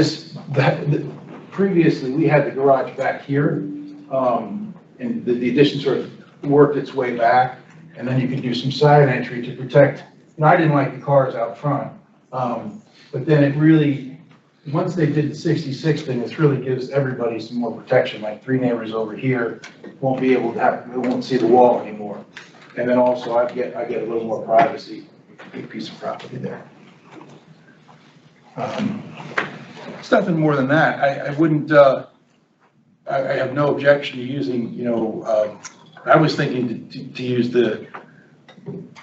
previously we had the garage back here, and the addition sort of worked its way back, and then you could do some side entry to protect. I didn't like the cars out front, but then it really, once they did the 66 thing, this really gives everybody some more protection. Like 3 neighbors over here won't be able to they won't see the wall anymore. And then also I get a little more privacy, big piece of property there. It's nothing more than that. I wouldn't, I have no objection to using, I was thinking to use the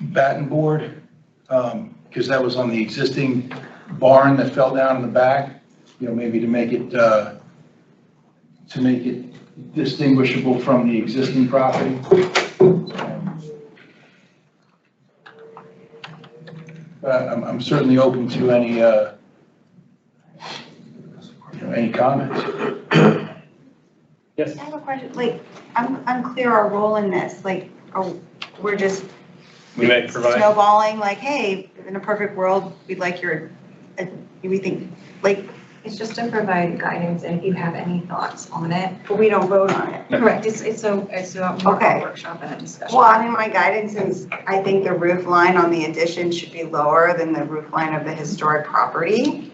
batten board, because that was on the existing barn that fell down in the back, maybe to make it distinguishable from the existing property. I'm certainly open to any comments. Yes. I have a question, I'm unclear our role in this, we're just We may provide. snowballing, hey, in a perfect world, we'd like we think, It's just to provide guidance, and if you have any thoughts on it. but we don't vote on it. Correct. It's a Okay. workshop and a discussion. Well, my guidance is, I think the roof line on the addition should be lower than the roof line of the historic property.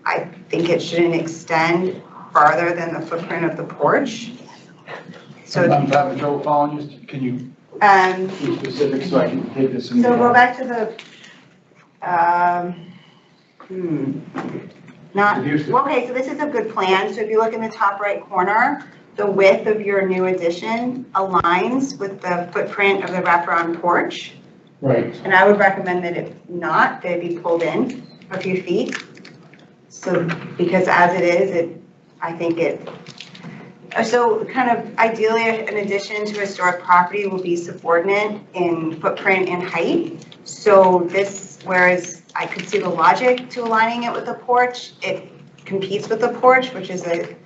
I think it shouldn't extend farther than the footprint of the porch. So, I'm having trouble following you. Can you be specific so I can take this in? so go back to the, okay, so this is a good plan. So if you look in the top right corner, the width of your new addition aligns with the footprint of the wraparound porch. Right. And I would recommend that if not, they be pulled in a few feet. So, because as it is, I think so kind of ideally an addition to historic property will be subordinate in footprint and height. So whereas I could see the logic to aligning it with the porch, it competes with the porch, which is a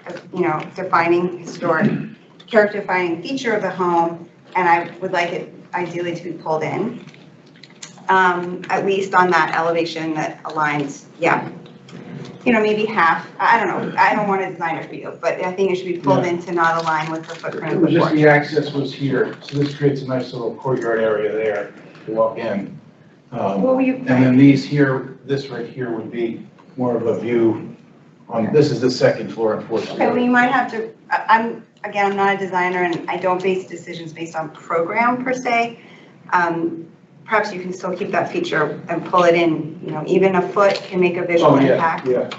defining historic, character defining feature of the home. And I would like it ideally to be pulled in, at least on that elevation that aligns, maybe half. I don't know. I don't want to design it for you, but I think it should be pulled in to not align with the footprint of the Just porch. the access was here, so this creates a nice little courtyard area there to walk in. And then this right here would be more of a view on, this is the second floor, unfortunately. Okay, well, you might have to, I'm not a designer and I don't base decisions based on program per se. Perhaps you can still keep that feature and pull it in, even a foot can make a visual impact. Yeah.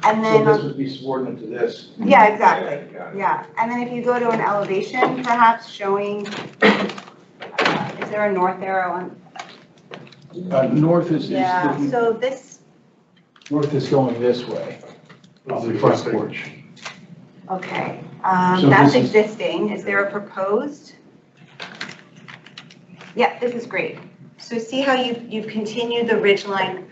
And then, So this would be subordinate to this. yeah, exactly, yeah. And then if you go to an elevation, perhaps showing, is there a north arrow on? North is So this, north is going this way, of the front porch. okay, So that's this is- existing. Is there a proposed? Yeah, this is great. So see how you've continued the ridge line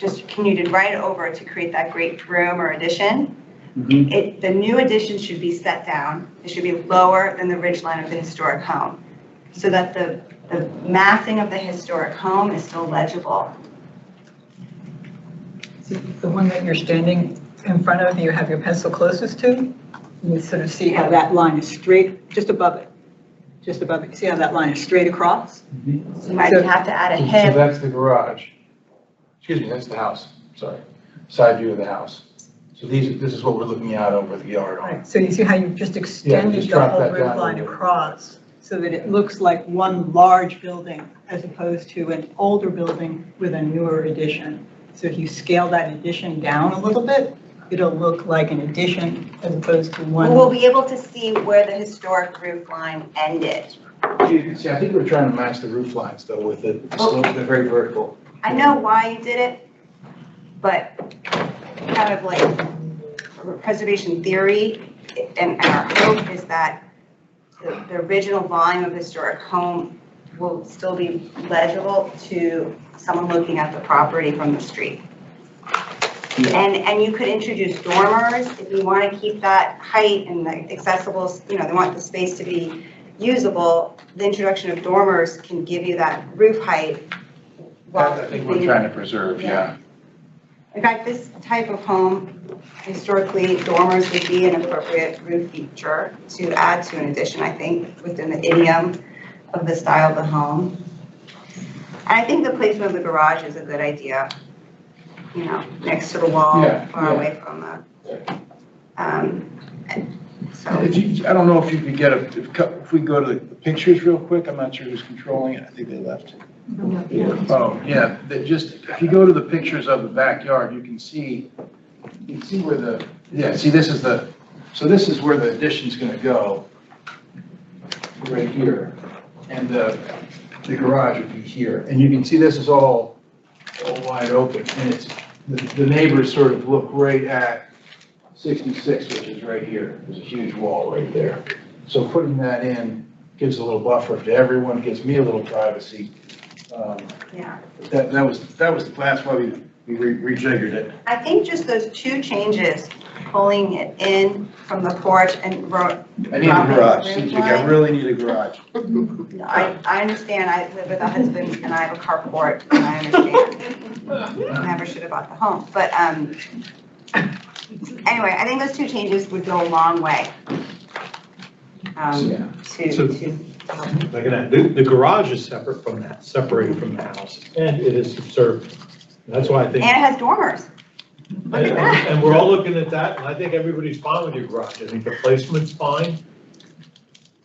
just commuted right over to create that great room or addition. Mhm. The new addition should be set down. It should be lower than the ridge line of the historic home, so that the massing of the historic home is still legible. The one that you're standing in front of, you have your pencil closest to, you sort of see how that line is straight, just above it. Just above it. You see how that line is straight across? So you might have to add a So hip. that's the garage. Excuse me, that's the house, sorry. Side view of the house. So this is what we're looking out over the yard on. Right, so you see how you've just extended just the drop whole that roof down a line little bit. across, so that it looks like one large building as opposed to an older building with a newer addition. So if you scale that addition down a little bit, it'll look like an addition as opposed to one. We'll be able to see where the historic roof line ended. You can see, I think we're trying to match the roof lines though with the slopes, they're very vertical. I know why you did it, but kind of like preservation theory, and our hope is that the original volume of historic home will still be legible to someone looking at the property from the street. And you could introduce dormers if you want to keep that height and the accessible, they want the space to be usable. The introduction of dormers can give you that roof height. I think we're trying to preserve, yeah. In fact, this type of home, historically, dormers would be an appropriate roof feature to add to an addition, I think, within the idiom of the style of the home. And I think the placement of the garage is a good idea, next to the wall, far away from the, so. I don't know if you could get if we go to the pictures real quick, I'm not sure who's controlling it, I think they left. Oh, yeah, if you go to the pictures of the backyard, you can see where see this is where the addition's gonna go, right here. And the garage would be here. And you can see this is all wide open, and it's, the neighbors sort of look right at 66, which is right here. There's a huge wall right there. So putting that in gives a little buffer to everyone, gives me a little privacy. Yeah. That's why we rejiggered it. I think just those two changes, pulling it in from the porch and I need a garage, I really need a garage. I understand, I live with a husband and I have a carport, and I understand. I never should have bought the home, but anyway, I think those two changes would go a long way. The garage is separated from the house, and it is subservient. That's why I think. And it has dormers. Look at that. And we're all looking at that, and I think everybody's fine with your garage. I think the placement's fine.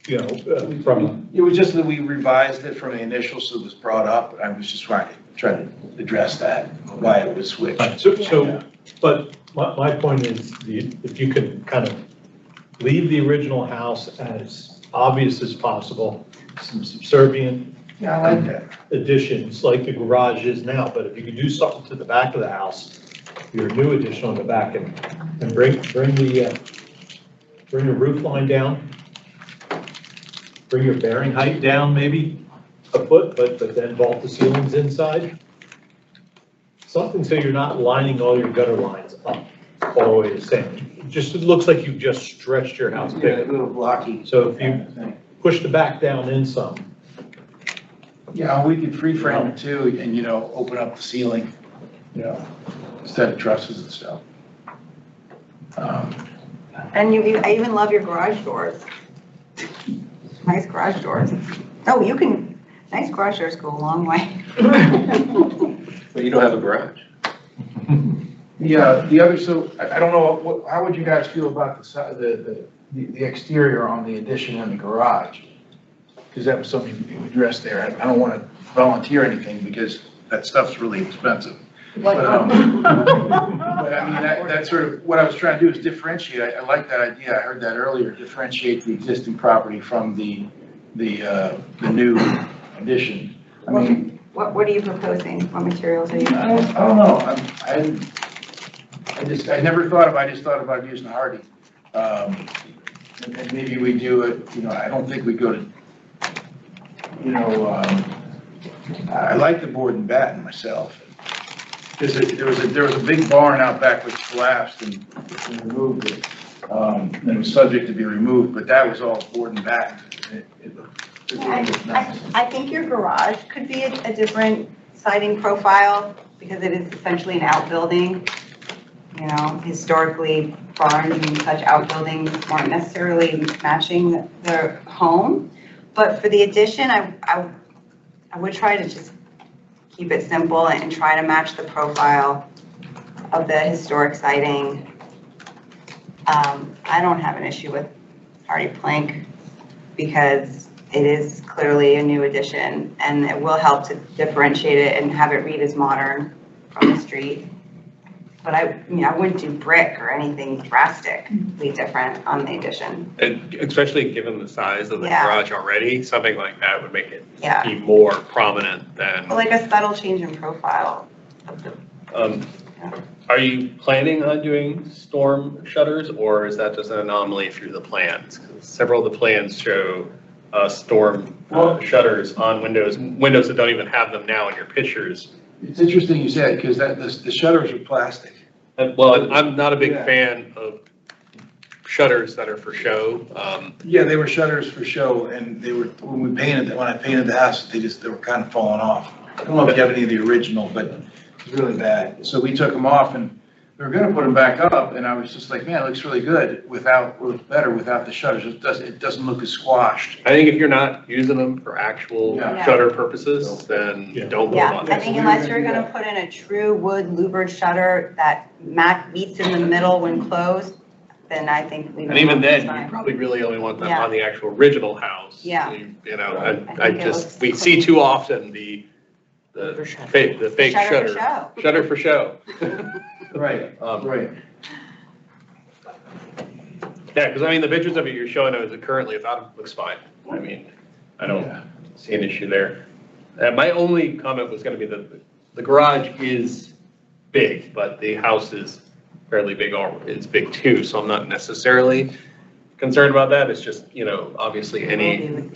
It was just that we revised it from the initial, so it was brought up, I was just trying to address that, why it was switched. But my point is, if you can kind of leave the original house as obvious as possible, some subservient Yeah, I like that. additions, like the garage is now, but if you could do something to the back of the house, your new addition on the back, and bring the roof line down, bring your bearing height down maybe a foot, but then vault the ceilings inside. Something so you're not lining all your gutter lines up all the way the same. It looks like you've just stretched your house bigger. A little blocky. So if you push the back down in some. Yeah, we could free-frame it too, and, open up the ceiling, instead of trusses and stuff. And I even love your garage doors. Nice garage doors. Oh, nice garage doors go a long way. But you don't have a garage. Yeah, I don't know, how would you guys feel about the exterior on the addition and the garage? Because that was something you addressed there. I don't want to volunteer anything because that stuff's really expensive. But that's sort of what I was trying to do is differentiate. I like that idea. I heard that earlier. Differentiate the existing property from the new addition. What are you proposing? What materials are you I proposing? don't know. I never thought I just thought about using hardy. And maybe we do it, I don't think we go to, I like the board and batten myself. there was a big barn out back which collapsed and we removed it. And it was subject to be removed, but that was all board and batten. I think your garage could be a different siding profile because it is essentially an outbuilding. You know, historically, barns and such outbuildings weren't necessarily matching the home. But for the addition, I would try to just keep it simple and try to match the profile of the historic siding. I don't have an issue with hardy plank because it is clearly a new addition and it will help to differentiate it and have it read as modern from the street. But I wouldn't do brick or anything drastically different on the addition. And especially given the size of the Yeah. garage already, something like that would make it Yeah. be more prominent than. But like a subtle change in profile of the, Are you planning on doing storm shutters, or is that just an anomaly through the plans? 'Cause several of the plans show storm shutters on windows that don't even have them now in your pictures. It's interesting you said, because the shutters are plastic. Well, I'm not a big fan of shutters that are for show. Yeah, they were shutters for show, and they were, when I painted the house, they were kind of falling off. I don't know if you have any of the original, but it's really bad. So we took them off, and we were gonna put them back up, and I was just like, man, it looks really good better without the shutters. It doesn't look as squashed. I think if you're not using them for actual Yeah. shutter purposes, then don't put them on I there. think unless you're gonna put in a true wood louvered shutter that meets in the middle when closed, then I think we. And even then, you probably really only want them Yeah. on the actual original house. Yeah. You know, I I think it just, looks we see too often the fake Shutter for shutter. show. Shutter for show. Right, right. Yeah, because I mean, the pictures of it you're showing as it currently, I thought it looks fine. I mean, I don't see an issue there. My only comment was gonna be that the garage is big, but the house is fairly big, it's big too, so I'm not necessarily concerned about that. It's just, obviously any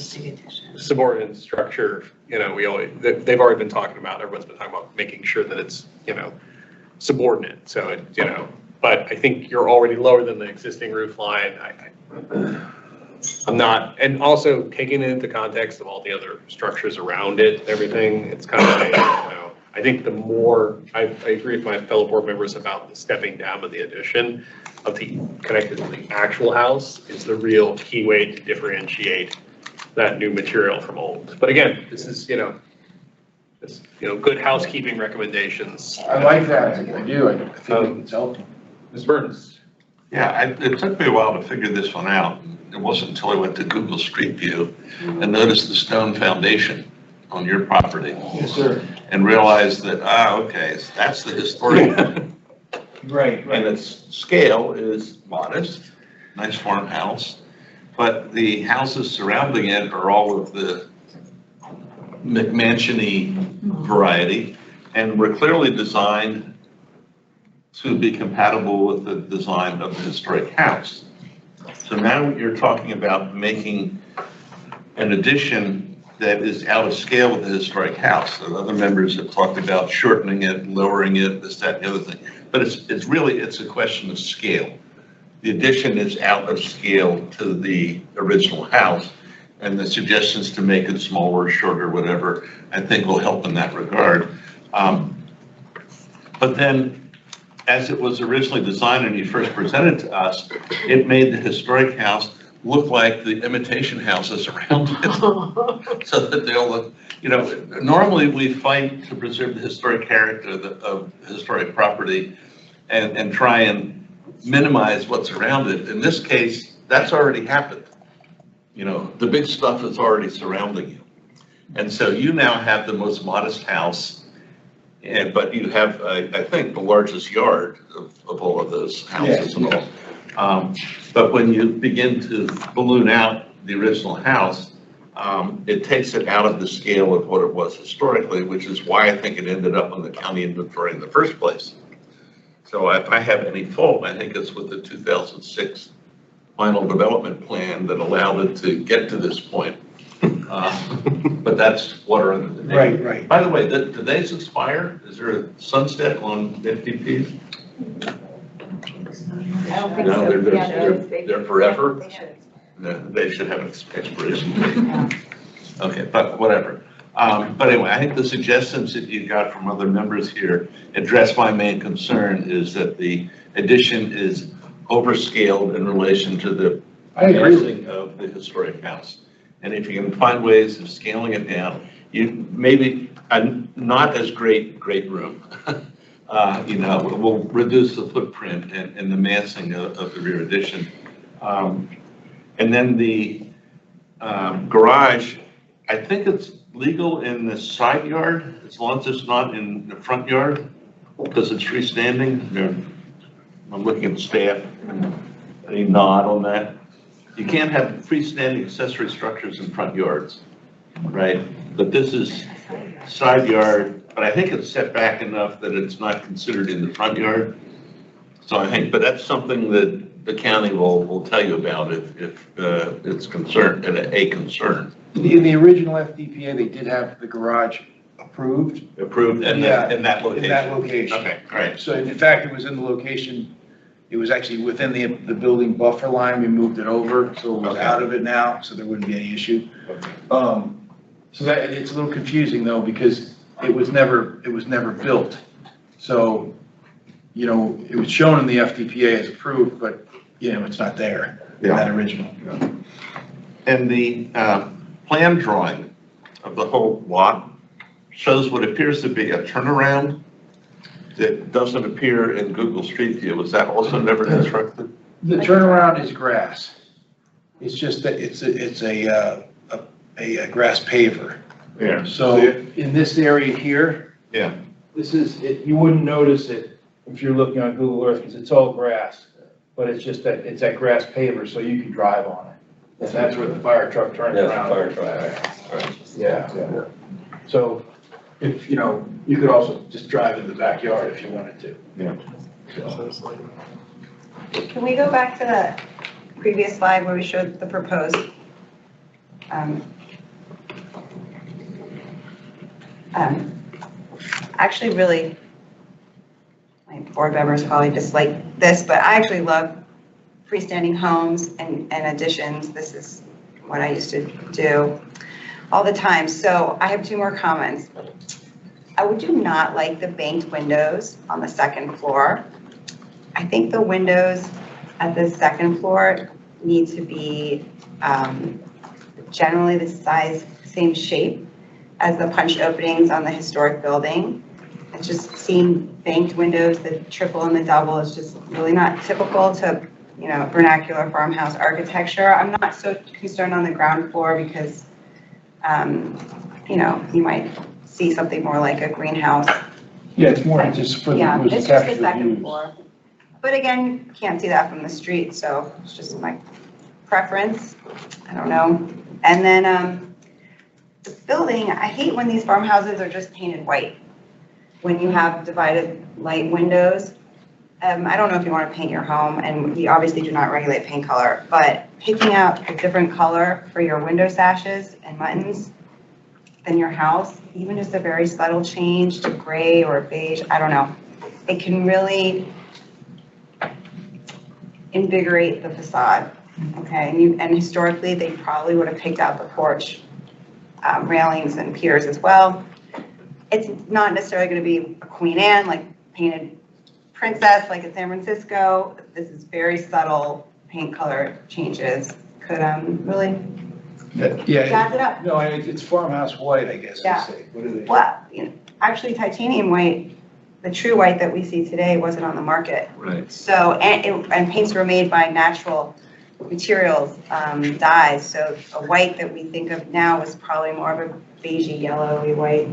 subordinate structure, they've already been talking about, everyone's been talking about making sure that it's, subordinate. So, but I think you're already lower than the existing roof line. I'm not, and also taking it into context of all the other structures around it, everything, it's kind of, I think the more, I agree with my fellow board members about the stepping down of the addition of the connected to the actual house is the real key way to differentiate that new material from old. But again, this is, good housekeeping recommendations. I like that, I do, I think it's helpful. Ms. Burns? Yeah, it took me a while to figure this one out. It wasn't until I went to Google Street View and noticed the stone foundation on your property. Yes, sir. And realized that, okay, so that's the historic. Right, And its scale is modest, nice farmhouse, but the houses surrounding it are all of the McMansion-y variety, and were clearly designed to be compatible with the design of the historic house. So now you're talking about making an addition that is out of scale with the historic house. And other members have talked about shortening it, lowering it, this, that, and the other thing. But it's really a question of scale. The addition is out of scale to the original house, and the suggestions to make it smaller, shorter, whatever, I think will help in that regard. But then, as it was originally designed and you first presented to us, it made the historic house look like the imitation houses around it, so that they'll look, normally we fight to preserve the historic character of historic property and try and minimize what's around it. In this case, that's already happened. The big stuff is already surrounding you. And so you now have the most modest house, but you have, I think, the largest yard of all of those houses and all. But when you begin to balloon out the original house, it takes it out of the scale of what it was historically, which is why I think it ended up on the county inventory in the first place. So if I have any fault, I think it's with the 2006 final development plan that allowed it to get to this point. But that's water under the table. Right, right. By the way, do they expire? Is there a sunset on FDPs? I don't think No, so. they're forever? They should have an expiration date. Okay, but whatever. But anyway, I think the suggestions that you got from other members here address my main concern is that the addition is overscaled in relation to the pricing of the historic house. And if you can find ways of scaling it down, you maybe not as great room. Will reduce the footprint and the massing of the rear addition. And then the garage, I think it's legal in the side yard as long as it's not in the front yard because it's freestanding. I'm looking at staff. Any nod on that? You can't have freestanding accessory structures in front yards, right? But this is side yard, but I think it's set back enough that it's not considered in the front yard. So I think, but that's something that the county will tell you about if it's concerned, a concern. In the original FDPA, they did have the garage approved. Approved in that location? In that location. Okay, all right. So in fact, it was in the location, it was actually within the building buffer line. We moved it over, so it was out of it now, so there wouldn't be any issue. So that, it's a little confusing though, because it was never built. So, it was shown in the FDPA as approved, but, it's not there in that original. And the plan drawing of the whole lot shows what appears to be a turnaround that doesn't appear in Google Street View. Was that also never constructed? The turnaround is grass. It's just that it's a grass paver. Yeah. So in this area here. Yeah. This is, you wouldn't notice it if you're looking on Google Earth because it's all grass, but it's just that it's that grass paver so you can drive on it. And that's where the fire truck turns around. Fire truck. Right. Yeah. So if, you could also just drive in the backyard if you wanted to. Yeah. Can we go back to the previous slide where we showed the proposed? Actually, really, my board members probably dislike this, but I actually love freestanding homes and additions. This is what I used to do all the time. So I have two more comments. I do not like the banked windows on the second floor. I think the windows at the second floor need to be generally the size, same shape as the punch openings on the historic building. It's just seeing banked windows, the triple and the double is just really not typical to, vernacular farmhouse architecture. I'm not so concerned on the ground floor because, you might see something more like a greenhouse. Yeah, it's more just for the, Yeah, was it's to just capture the the second views. floor. But again, you can't see that from the street, so it's just my preference. I don't know. And then the building, I hate when these farmhouses are just painted white. When you have divided light windows. I don't know if you want to paint your home, and we obviously do not regulate paint color, but picking out a different color for your window sashes and buttons than your house, even just a very subtle change to gray or beige, I don't know. It can really invigorate the facade, okay? And historically, they probably would have picked out the porch railings and piers as well. It's not necessarily going to be a Queen Anne, like painted princess like in San Francisco. This is very subtle paint color changes. Could really jazz it up. No, it's farmhouse white, I guess Yeah. they say. What do they? Well, actually titanium white, the true white that we see today wasn't on the market. Right. So, and paints were made by natural materials, dyes. So a white that we think of now is probably more of a beigey, yellowy white.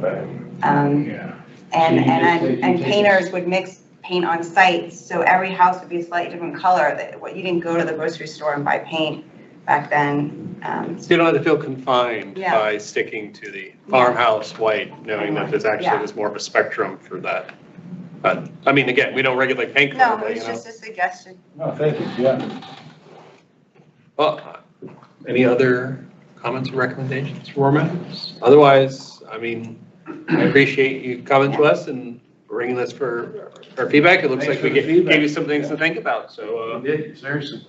Yeah. And painters would mix paint on site, so every house would be a slightly different color. You didn't go to the grocery store and buy paint back then. So you don't have to feel confined Yeah. by sticking to the farmhouse white, knowing that there's actually was more of a spectrum for that. But, I mean, again, we don't regulate paint color, No, but, it's just a suggestion. Oh, thank you, yeah. Well, any other comments or recommendations from board members? Otherwise, I mean, I appreciate you coming to us and bringing us for our feedback. It looks Thanks like we for the feedback. gave you some things to think about, so. Seriously.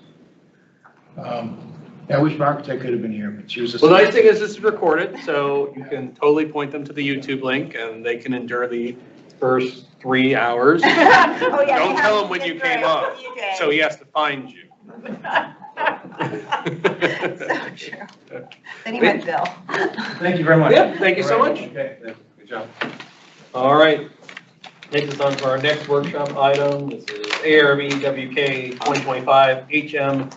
Yeah, I wish my architect could have been here, but she was. Well, the nice thing is this is recorded, so you can totally point them to the YouTube link and they can endure the first 3 hours. Oh, yeah, Don't tell him when you came up, so he has to find you. So true. Then he went Bill. Thank you very much. Yeah, thank you so much. Okay, good job. All right. Takes us on to our next workshop item. This is ARB WK 2025 HM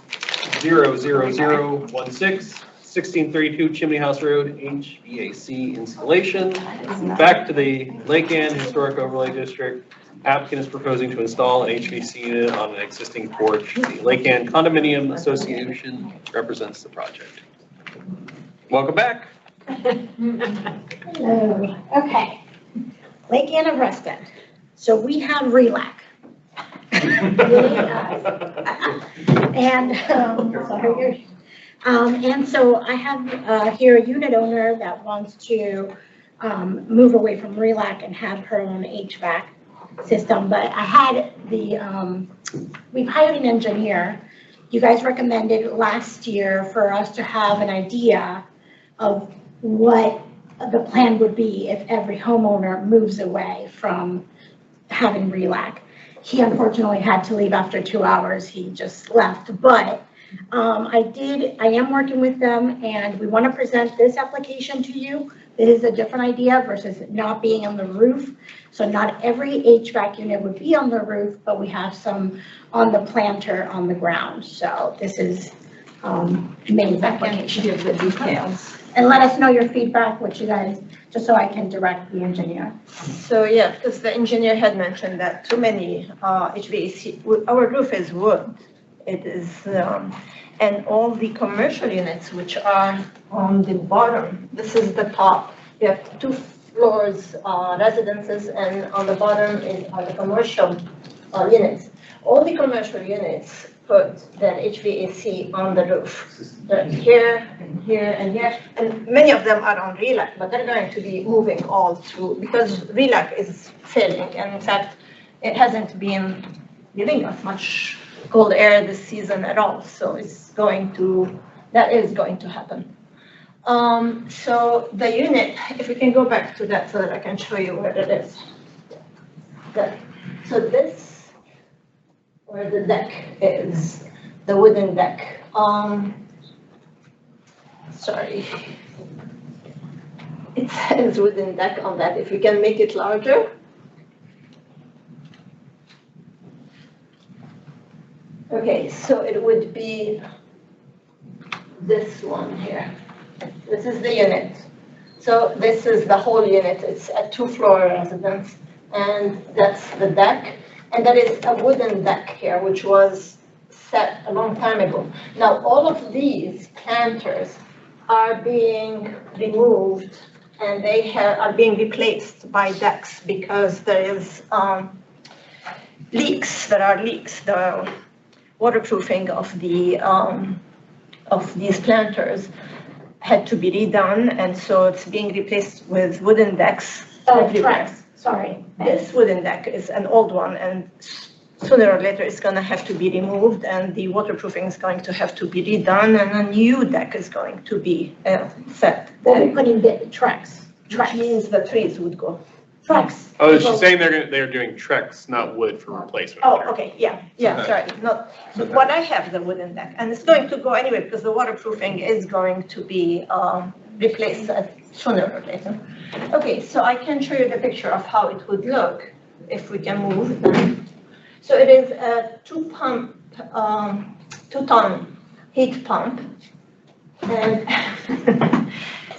00016, 1632 Chimney House Road, HVAC installation. Back to the Lake Ann Historic Overlay District. Applicant is proposing to install an HVAC unit on an existing porch. The Lake Ann Condominium Association represents the project. Welcome back. Hello. Okay. Lake Ann of Reston. So we have RELAC. And so I have here a unit owner that wants to move away from RELAC and have her own HVAC system. But I had we've hired an engineer. You guys recommended last year for us to have an idea of what the plan would be if every homeowner moves away from having RELAC. He unfortunately had to leave after 2 hours. He just left, but I am working with them and we want to present this application to you. It is a different idea versus not being on the roof. So not every HVAC unit would be on the roof, but we have some on the planter on the ground. So this is May's application. Give the details. And let us know your feedback, what you guys, just so I can direct the engineer. So yeah, because the engineer had mentioned that too many HVAC, our roof is wood. It is, and all the commercial units which are on the bottom, this is the top. You have 2 floors, residences, and on the bottom are the commercial units. All the commercial units put their HVAC on the roof. They're here, and here, and here, and many of them are on RELAC, but they're going to be moving all through because RELAC is failing, and in fact, it hasn't been giving us much cold air this season at all, so that is going to happen. So the unit, if we can go back to that so that I can show you where it is. So this, where the deck is, the wooden deck. Sorry. It says wooden deck on that. If you can make it larger. Okay, so it would be this one here. This is the unit. So this is the whole unit. It's a 2-floor residence, and that's the deck. And there is a wooden deck here, which was set a long time ago. Now, all of these planters are being removed, and they are being replaced by decks because there is leaks. There are leaks. The waterproofing of these planters had to be redone, and so it's being replaced with wooden decks everywhere. Tracks. Sorry. This wooden deck is an old one, and sooner or later it's going to have to be removed, and the waterproofing is going to have to be redone, and a new deck is going to be set. We'll be putting the tracks. Which means the trees would go. Tracks. Oh, she's saying they're doing Trex, not wood for replacement. Oh, okay, yeah, sorry, not, what I have, the wooden deck, and it's going to go anyway, because the waterproofing is going to be replaced sooner or later. Okay, so I can show you the picture of how it would look if we can move them. So it is a 2-ton heat pump, and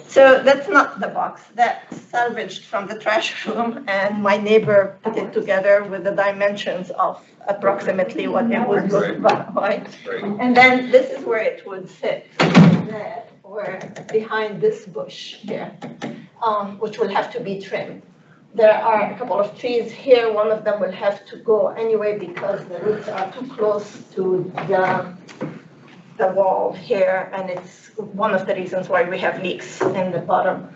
so that's not the box. That's salvaged from the trash room, and my neighbor put it together with the dimensions of approximately what it would look like. And then this is where it would sit, there, or behind this bush here, which will have to be trimmed. There are a couple of trees here. One of them will have to go anyway because the roots are too close to the wall here, and it's one of the reasons why we have leaks in the bottom.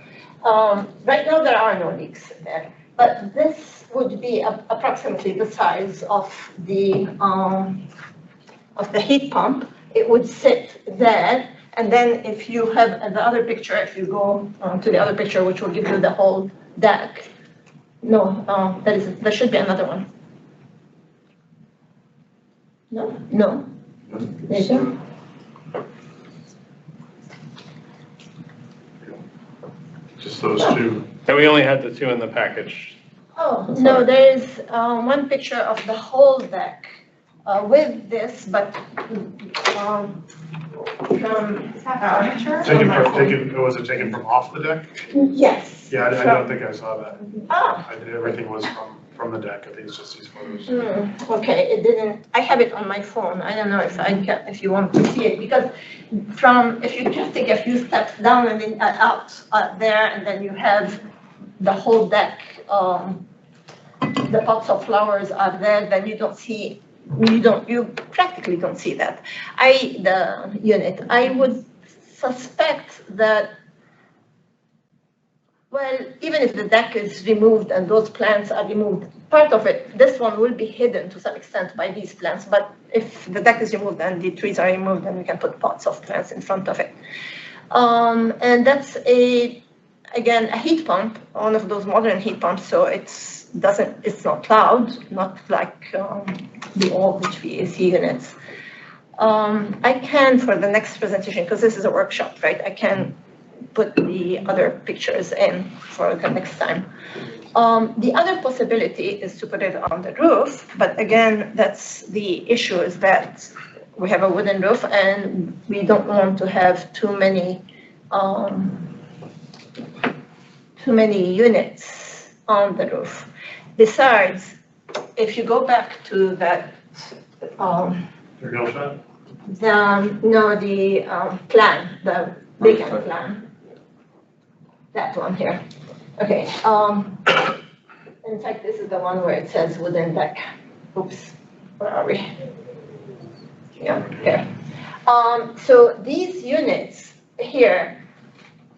Right now, there are no leaks there, but this would be approximately the size of the heat pump. It would sit there, and then if you have the other picture, if you go to the other picture, which will give you the whole deck. No, there should be another one. No. Later. Just those two. And we only had the two in the package. Oh, no, there is one picture of the whole deck with this, but from. Was it taken from off the deck? Yes. Yeah, I don't think I saw that. Oh. Everything was from the deck. I think it's just these photos. Okay, it didn't, I have it on my phone. I don't know if you want to see it, because if you just take a few steps down and then out there, and then you have the whole deck, the pots of flowers are there, then you practically don't see that. The unit, I would suspect that, well, even if the deck is removed and those plants are removed, part of it, this one will be hidden to some extent by these plants, but if the deck is removed and the trees are removed, then we can put pots of plants in front of it. And that's again, a heat pump, one of those modern heat pumps, so it's not loud, not like the old HVAC units. I can, for the next presentation, because this is a workshop, right, I can put the other pictures in for the next time. The other possibility is to put it on the roof, but again, that's the issue, is that we have a wooden roof and we don't want to have too many units on the roof. Besides, if you go back to that, Your hill shot? the plan, the big plan. That one here. Okay. In fact, this is the one where it says wooden deck. Oops. Where are we? Yeah, here. So these units here,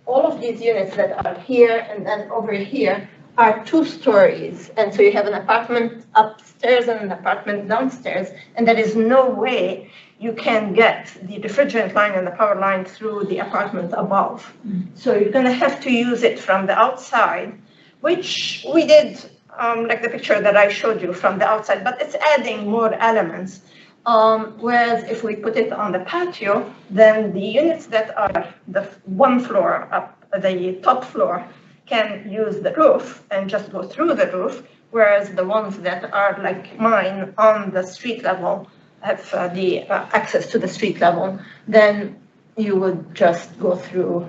all of these units that are here and then over here are 2 stories. And so you have an apartment upstairs and an apartment downstairs, and there is no way you can get the refrigerant line and the power line through the apartment above. So you're gonna have to use it from the outside, which we did, like the picture that I showed you from the outside, but it's adding more elements. Whereas if we put it on the patio, then the units that are the one floor up, the top floor, can use the roof and just go through the roof, whereas the ones that are like mine on the street level have the access to the street level, then you would just go through,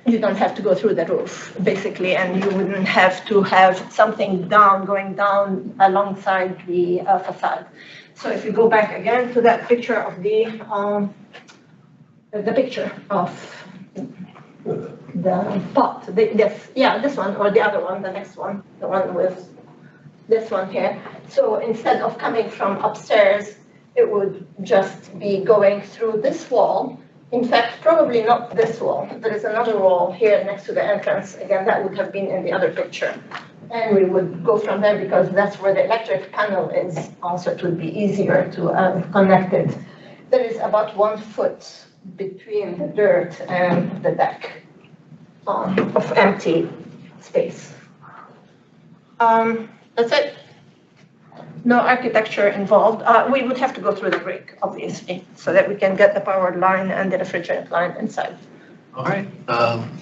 you don't have to go through the roof, basically, and you wouldn't have to have something going down alongside the facade. So if you go back again to that picture of the picture of the pot, this one, or the other one, the next one, the one with this one here. So instead of coming from upstairs, it would just be going through this wall. In fact, probably not this wall. There is another wall here next to the entrance. Again, that would have been in the other picture. And we would go from there because that's where the electric panel is. Also, it would be easier to connect it. There is about 1 foot between the dirt and the deck of empty space. That's it. No architecture involved. We would have to go through the brick, obviously, so that we can get the power line and the refrigerant line inside. All right,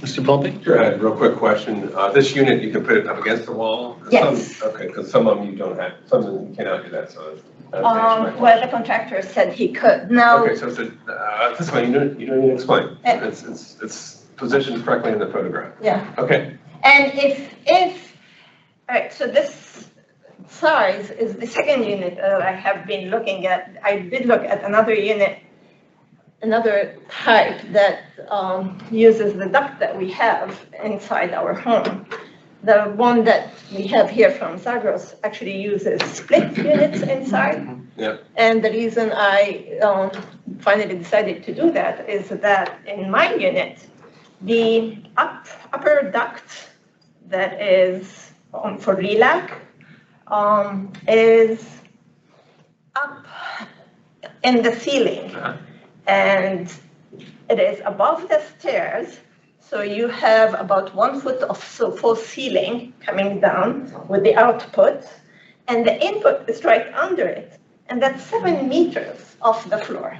Mr. Pulte? Sure, I had a real quick question. This unit, you can put it up against the wall? Yes. Okay, because some of them you don't have, some of them you cannot do that, so. Well, the contractor said he could. Now. Okay, so this one, you don't need to explain. It's positioned correctly in the photograph. Yeah. Okay. And all right, so this size is the second unit that I have been looking at. I did look at another unit, another type that uses the duct that we have inside our home. The one that we have here from Zagros actually uses split units inside. Yeah. And the reason I finally decided to do that is that in my unit, the upper duct that is for relax is up in the ceiling. And it is above the stairs. So you have about 1 foot of false ceiling coming down with the output, and the input is right under it. And that's 7 meters off the floor.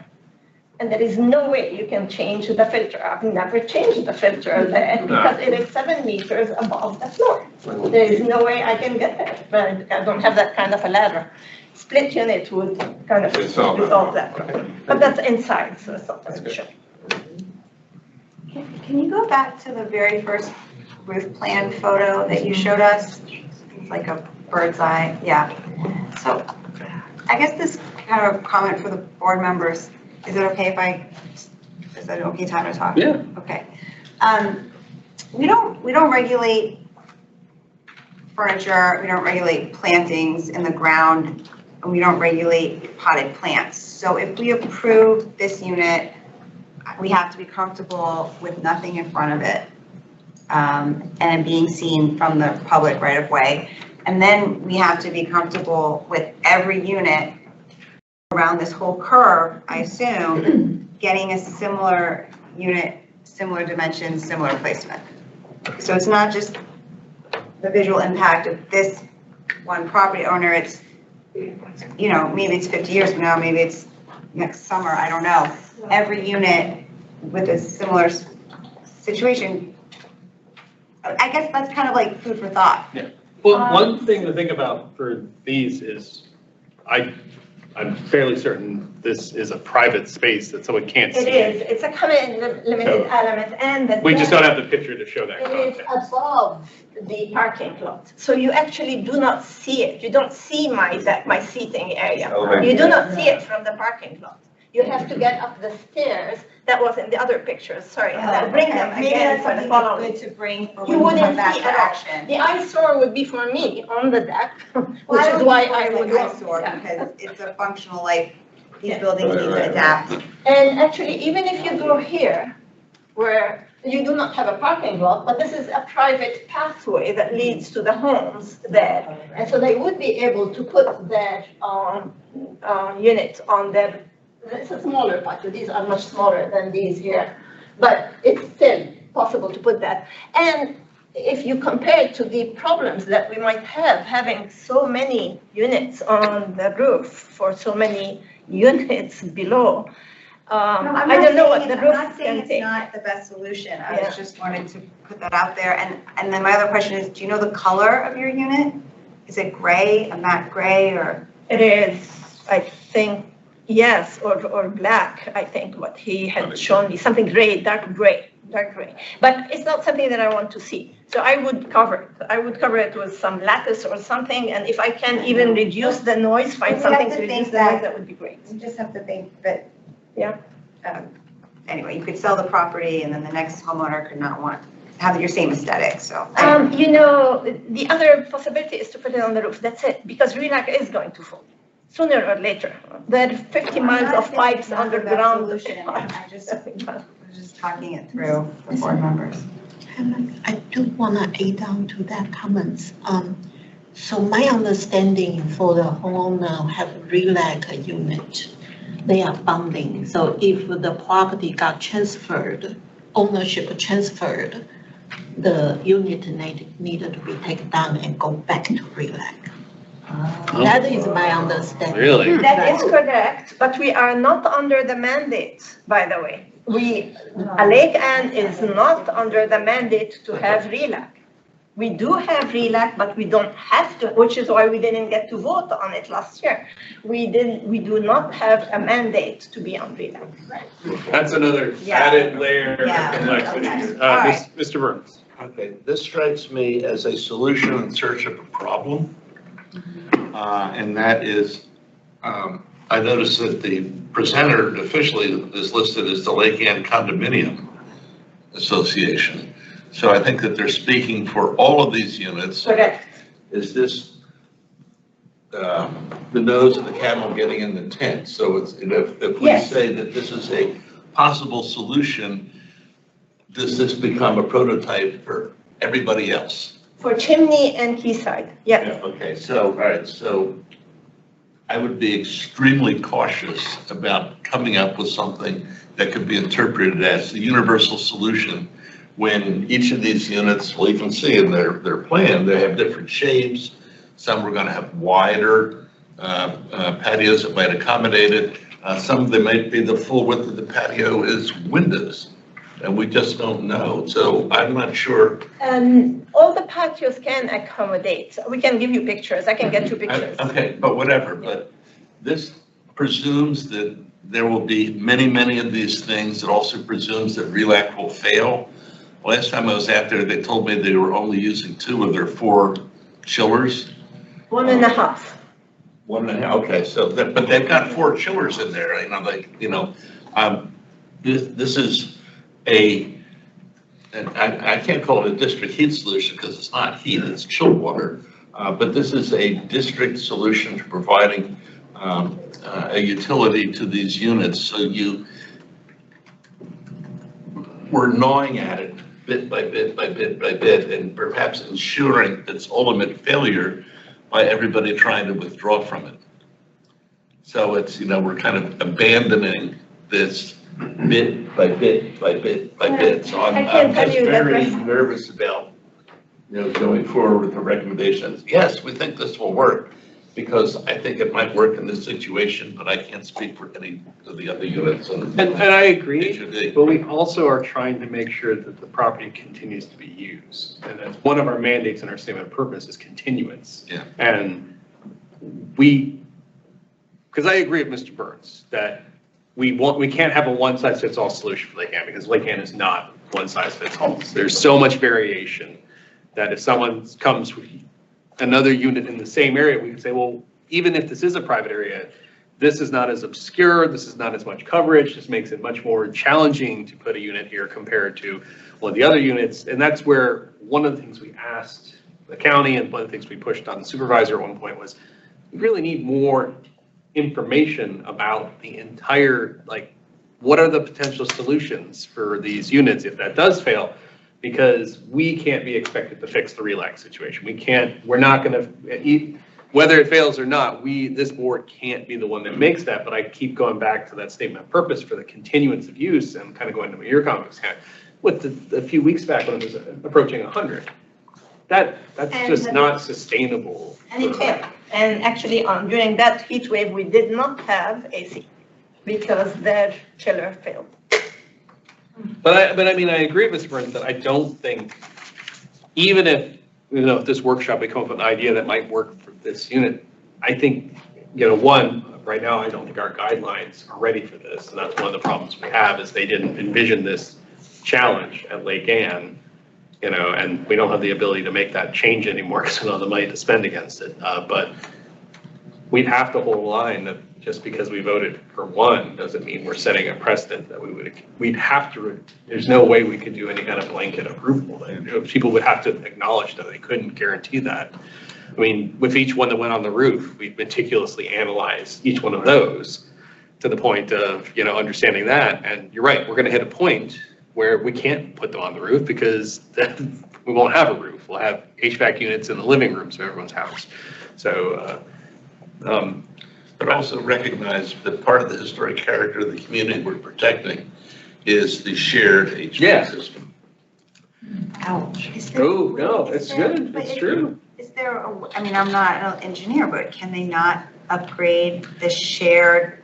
And there is no way you can change the filter. I've never changed the filter there because it is 7 meters above the floor. There is no way I can get there, but I don't have that kind of a ladder. Split unit would kind of resolve that problem. But that's inside, so it's not an issue. Can you go back to the very first roof plan photo that you showed us? It's like a bird's eye, yeah. So I guess this kind of comment for the board members, is it okay if is that an okay time to talk? Yeah. Okay. We don't regulate furniture, we don't regulate plantings in the ground, and we don't regulate potted plants. So if we approve this unit, we have to be comfortable with nothing in front of it and being seen from the public right of way. And then we have to be comfortable with every unit around this whole curve, I assume, getting a similar unit, similar dimensions, similar placement. So it's not just the visual impact of this one property owner, it's, you know, maybe it's 50 years from now, maybe it's next summer, I don't know. Every unit with a similar situation, I guess that's kind of like food for thought. Yeah. Well, one thing to think about for these is, I'm fairly certain this is a private space that someone can't see. It is. It's a common limited element, and the We just don't have the picture to show that it context. is above the parking lot, so you actually do not see it. You don't see my seating area. You do not see it from the parking lot. You have to get up the stairs. That was in the other pictures. Sorry, and I'll bring them again for the following. Good to bring for You when we wouldn't come back see for it all. action. The eyesore would be for me on the deck, Well, which is why I don't would think want. it's eyesore, Yeah. because it's a functional life. These Yeah. buildings need to adapt. And actually, even if you go here, where you do not have a parking lot, but this is a private pathway that leads to the homes there. And so they would be able to put that unit on their, it's a smaller patio, these are much smaller than these here, but it's still possible to put that. And if you compare it to the problems that we might have, having so many units on the roof for so many units below, I don't know what the roof I'm not saying can it's take. not the best solution. I Yeah. was just wanted to put that out there. And then my other question is, do you know the color of your unit? Is it gray, a matte gray, or? It is, I think, yes, or black, I think, what he had shown me, something gray, dark gray. But it's not something that I want to see. So I would cover it. I would cover it with some lattice or something, and if I can even reduce the noise, find We something have to to reduce think the noise, that- that would be great. You just have to think that. Yeah. Anyway, you could sell the property and then the next homeowner could not want, have your same aesthetic, so. You know, the other possibility is to put it on the roof, that's it, because RELAC is going to fall, sooner or later. There are 50 miles of pipes underground. I just talking it through with board members. I do want to add on to that comments. So my understanding for the homeowner have RELAC unit, they are bonding. So if the property got transferred, ownership transferred, the unit needed to be taken down and go back to RELAC. That is my understanding. Really? That is correct, but we are not under the mandate, by the way. Lake Ann is not under the mandate to have RELAC. We do have RELAC, but we don't have to, which is why we didn't get to vote on it last year. We do not have a mandate to be on RELAC. That's another added layer of complexity. right. Mr. Burns. Okay, this strikes me as a solution in search of a problem. And that is, I noticed that the presenter officially is listed as the Lake Ann Condominium Association. So I think that they're speaking for all of these units. Correct. Is this the nose of the camel getting in the tent. So it's, if we Yes. say that this is a possible solution, does this become a prototype for everybody else? For chimney and quayside, yes. Yeah, okay, so, all right, so I would be extremely cautious about coming up with something that could be interpreted as the universal solution when each of these units, well, you can see in their plan, they have different shapes. Some are gonna have wider patios that might accommodate it. Some of them might be the full width of the patio is windows, and we just don't know. So I'm not sure. All the patios can accommodate. We can give you pictures. I can get you pictures. Okay, but whatever, but this presumes that there will be many, many of these things. It also presumes that RELAC will fail. Last time I was out there, they told me they were only using 2 of their 4 chillers. 1.5. 1.5, okay, so, but they've got 4 chillers in there, this is and I can't call it a district heat solution because it's not heat, it's chilled water. But this is a district solution to providing a utility to these units. So we're gnawing at it bit by bit by bit by bit, and perhaps ensuring its ultimate failure by everybody trying to withdraw from it. So it's, we're kind of abandoning this bit by bit by bit by bit. So I'm just very nervous about, going forward with the recommendations. Yes, we think this will work because I think it might work in this situation, but I can't speak for any of the other units. And I agree, but we also are trying to make sure that the property continues to be used. And that's one of our mandates in our statement of purpose is continuance. Yeah. And because I agree with Mr. Burns that we can't have a one-size-fits-all solution for Lake Ann because Lake Ann is not one-size-fits-all. There's so much variation that if someone comes with another unit in the same area, we can say, well, even if this is a private area, this is not as obscure, this is not as much coverage, this makes it much more challenging to put a unit here compared to one of the other units. And that's where one of the things we asked the county and one of the things we pushed on the supervisor at one point was, we really need more information about the entire, what are the potential solutions for these units if that does fail? Because we can't be expected to fix the RELAC situation. We're not gonna, whether it fails or not, this board can't be the one that makes that, but I keep going back to that statement of purpose for the continuance of use and kind of going to your comments, with a few weeks back when it was approaching 100. That's just not sustainable. And it failed. And actually, during that heat wave, we did not have AC because their chiller failed. But I mean, I agree with Mr. Burns that I don't think, even if, if this workshop, we come up with an idea that might work for this unit, I think, right now, I don't think our guidelines are ready for this. And that's one of the problems we have is they didn't envision this challenge at Lake Ann, and we don't have the ability to make that change anymore because we don't have the money to spend against it. But we'd have to hold a line that just because we voted for one doesn't mean we're setting a precedent that we'd have to, there's no way we could do any kind of blanket approval. People would have to acknowledge that they couldn't guarantee that. I mean, with each one that went on the roof, we meticulously analyzed each one of those to the point of, understanding that. And you're right, we're going to hit a point where we can't put them on the roof because we won't have a roof. We'll have HVAC units in the living rooms of everyone's house. So, but also recognize that part of the historic character of the community we're protecting is the shared HVAC system. Ouch. Oh, no, it's good, it's true. Is there, I'm not an engineer, but can they not upgrade the shared?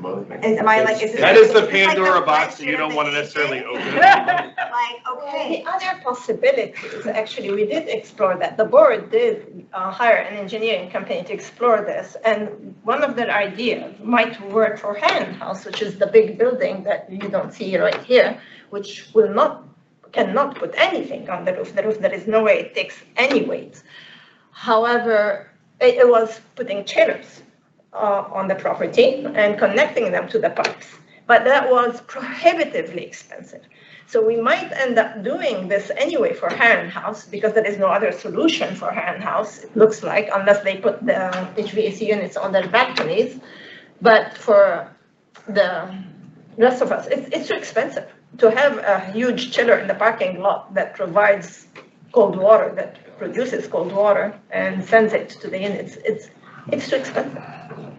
That is the Pandora box that you don't want to necessarily open. The other possibilities, actually, we did explore that. The board did hire an engineering company to explore this. And one of their ideas might work for Hand House, which is the big building that you don't see right here, which cannot put anything on the roof. There is no way it takes any weight. However, it was putting chillers on the property and connecting them to the pipes. but that was prohibitively expensive. So we might end up doing this anyway for Heron House because there is no other solution for Heron House, it looks like, unless they put the HVAC units on their balconies. But for the rest of us, it's too expensive to have a huge chiller in the parking lot that provides cold water, that produces cold water and sends it to the units. It's too expensive.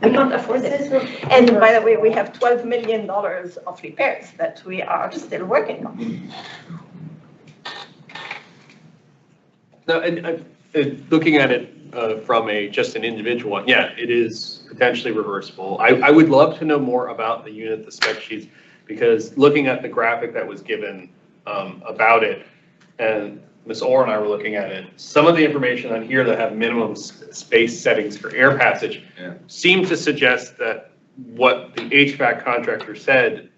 We can't afford it. And by the way, we have $12 million of repairs that we are still working on. No, and looking at it from just an individual one, yeah, it is potentially reversible. I would love to know more about the unit, the spec sheets, because looking at the graphic that was given about it, and Ms. Orr and I were looking at it, some of the information on here that have minimum space settings for air passage seem to suggest that what the HVAC contractor said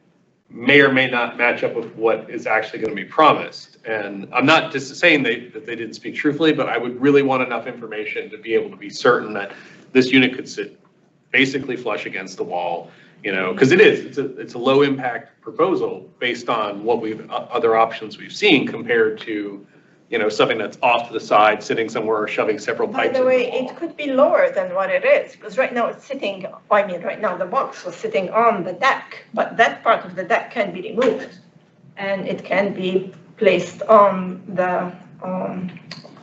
may or may not match up with what is actually going to be promised. And I'm not just saying that they didn't speak truthfully, but I would really want enough information to be able to be certain that this unit could sit basically flush against the wall, you know, because it's a low impact proposal based on what other options we've seen compared to, you know, something that's off to the side, sitting somewhere, or shoving several pipes. By the way, it could be lower than what it is, because right now it's sitting, right now the box was sitting on the deck, but that part of the deck can be removed, and it can be placed on the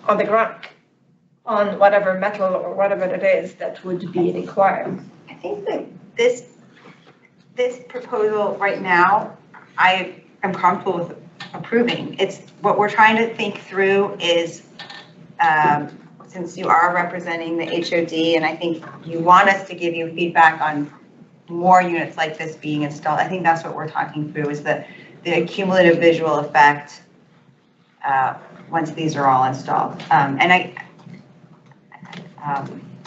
ground, on whatever metal or whatever it is that would be required. I think that this proposal right now, I am comfortable with approving. It's what we're trying to think through is, since you are representing the HOD, and I think you want us to give you feedback on more units like this being installed. I think that's what we're talking through, is the cumulative visual effect once these are all installed. And I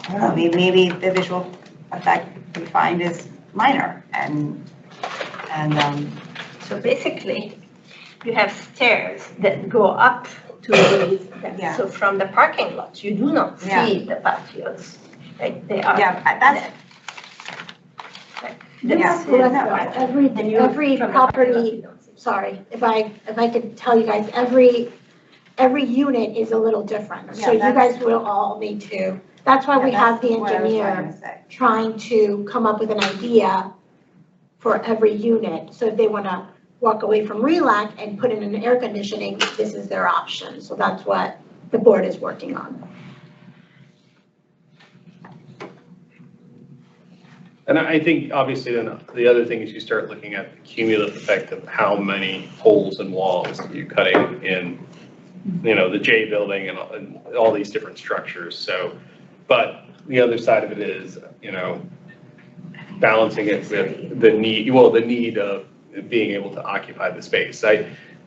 don't know, maybe the visual effect we find is minor, and so basically, you have stairs that go up to these. Yeah. So from the parking lot, you do not see the patios. Like they are. Yeah, that's. Every property, sorry, if I could tell you guys, every unit is a little different. So you guys will all need to, that's why we have the engineer trying to come up with an idea for every unit. So if they want to walk away from RELAC and put in an air conditioning, this is their option. So that's what the board is working on. And I think obviously then the other thing is you start looking at the cumulative effect of how many holes and walls you're cutting in, you know, the J building and all these different structures. So, but the other side of it is, you know, balancing it with the need of being able to occupy the space.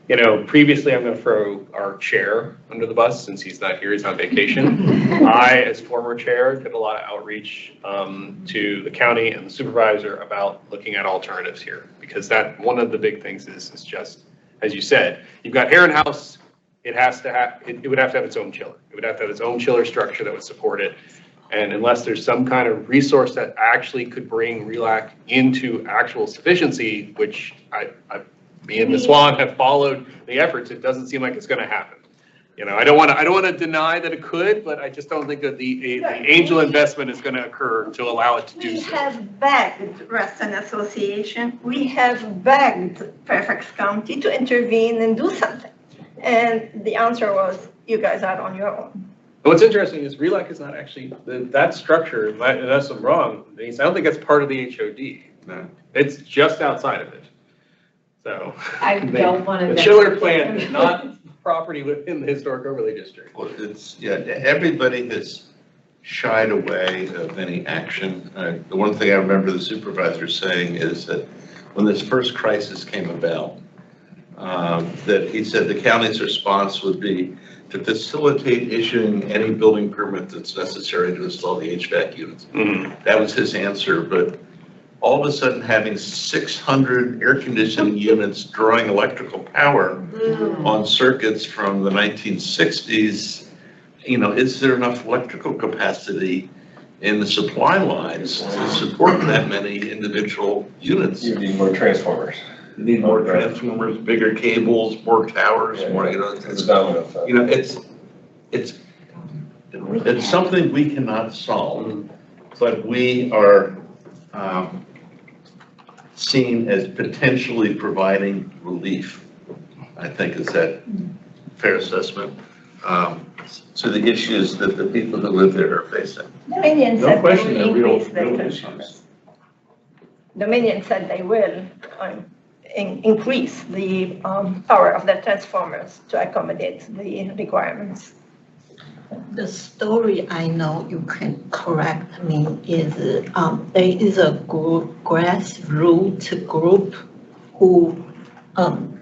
You know, previously I'm going to throw our chair under the bus since he's not here, he's on vacation. I, as former chair, did a lot of outreach to the county and the supervisor about looking at alternatives here, because that one of the big things is just, as you said, you've got Heron House, it would have to have its own chiller. It would have to have its own chiller structure that would support it. And unless there's some kind of resource that actually could bring RELAC into actual sufficiency, which me and Ms. Swan have followed the efforts, it doesn't seem like it's going to happen. You know, I don't want to deny that it could, but I just don't think that the angel investment is going to occur to allow it to do so. We have begged Reston Association, we have begged Fairfax County to intervene and do something. And the answer was, you guys are on your own. What's interesting is RELAC is not actually, that structure, unless I'm wrong, I don't think it's part of the HOD. No. It's just outside of it. So. I don't want to. The chiller plant is not property within the historic overlay district. Well, everybody has shied away of any action. The one thing I remember the supervisor saying is that when this first crisis came about, that he said the county's response would be to facilitate issuing any building permit that's necessary to install the HVAC units. Mm-hmm. That was his answer, but all of a sudden having 600 air conditioning units drawing electrical power on circuits from the 1960s, you know, is there enough electrical capacity in the supply lines to support that many individual units. You need more transformers. You need more transformers, bigger cables, more towers, more, It's a domino effect. It's something we cannot solve, but we are seen as potentially providing relief, I think is that fair assessment, to the issues that the people who live there are facing. Dominion No said they question, will they're real increase the issues. transformers. Dominion said they will increase the power of the transformers to accommodate the requirements. The story I know, you can correct me, is there is a grassroots group who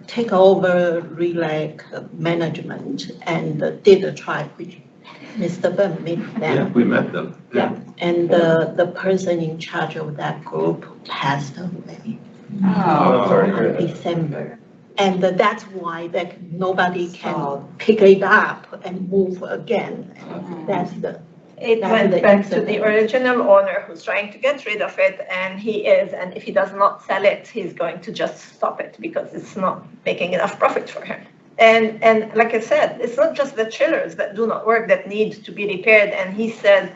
take over relay management and did a trial, which Mr. Byrne met them. Yeah, we met them. Yeah, and the person in charge of that group passed away. December. And that's why nobody can pick it up and move again. That's the. It went back to the original owner who's trying to get rid of it, and and if he does not sell it, he's going to just stop it because it's not making enough profit for him. And like I said, it's not just the chillers that do not work that need to be repaired, and he said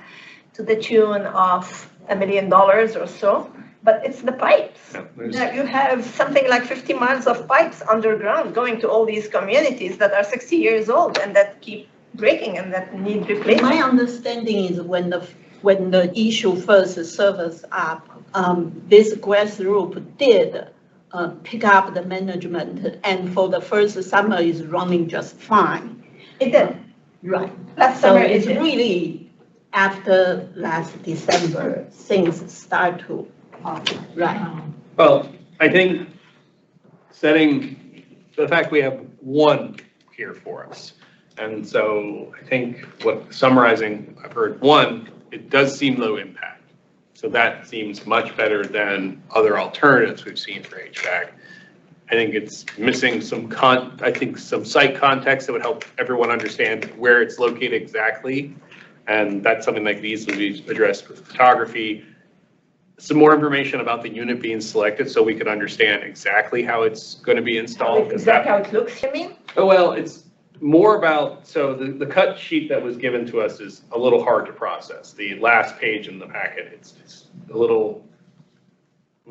to the tune of $1 million or so, but it's the pipes. You have something like 50 miles of pipes underground going to all these communities that are 60 years old and that keep breaking and that need replacement. My understanding is when the issue first surfaced up, this grassroots did pick up the management, and for the first summer is running just fine. It did. Right. Last So summer it's it did. really after last December, things start to, right. Well, I think setting, the fact we have one here for us. And so I think summarizing, I've heard one, it does seem low impact. So that seems much better than other alternatives we've seen for HVAC. I think it's missing some site context that would help everyone understand where it's located exactly. And that's something that could easily be addressed with photography. Some more information about the unit being selected so we could understand exactly how it's going to be installed. Is that how it looks, you mean? Oh, well, it's more about, so the cut sheet that was given to us is a little hard to process. The last page in the packet, it's a little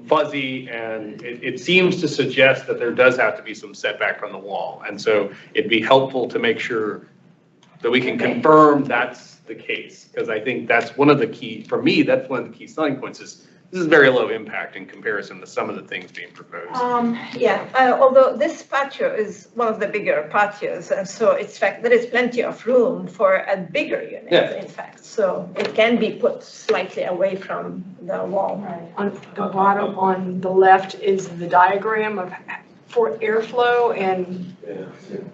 fuzzy, and it seems to suggest that there does have to be some setback from the wall. And so it'd be helpful to make sure that we can confirm that's the case, because I think that's one of the key, for me, that's one of the key selling points is this is very low impact in comparison to some of the things being proposed. Although this patio is one of the bigger patios, and so there is plenty of room for a bigger unit, in fact. So it can be put slightly away from the wall. On the bottom on the left is the diagram for airflow and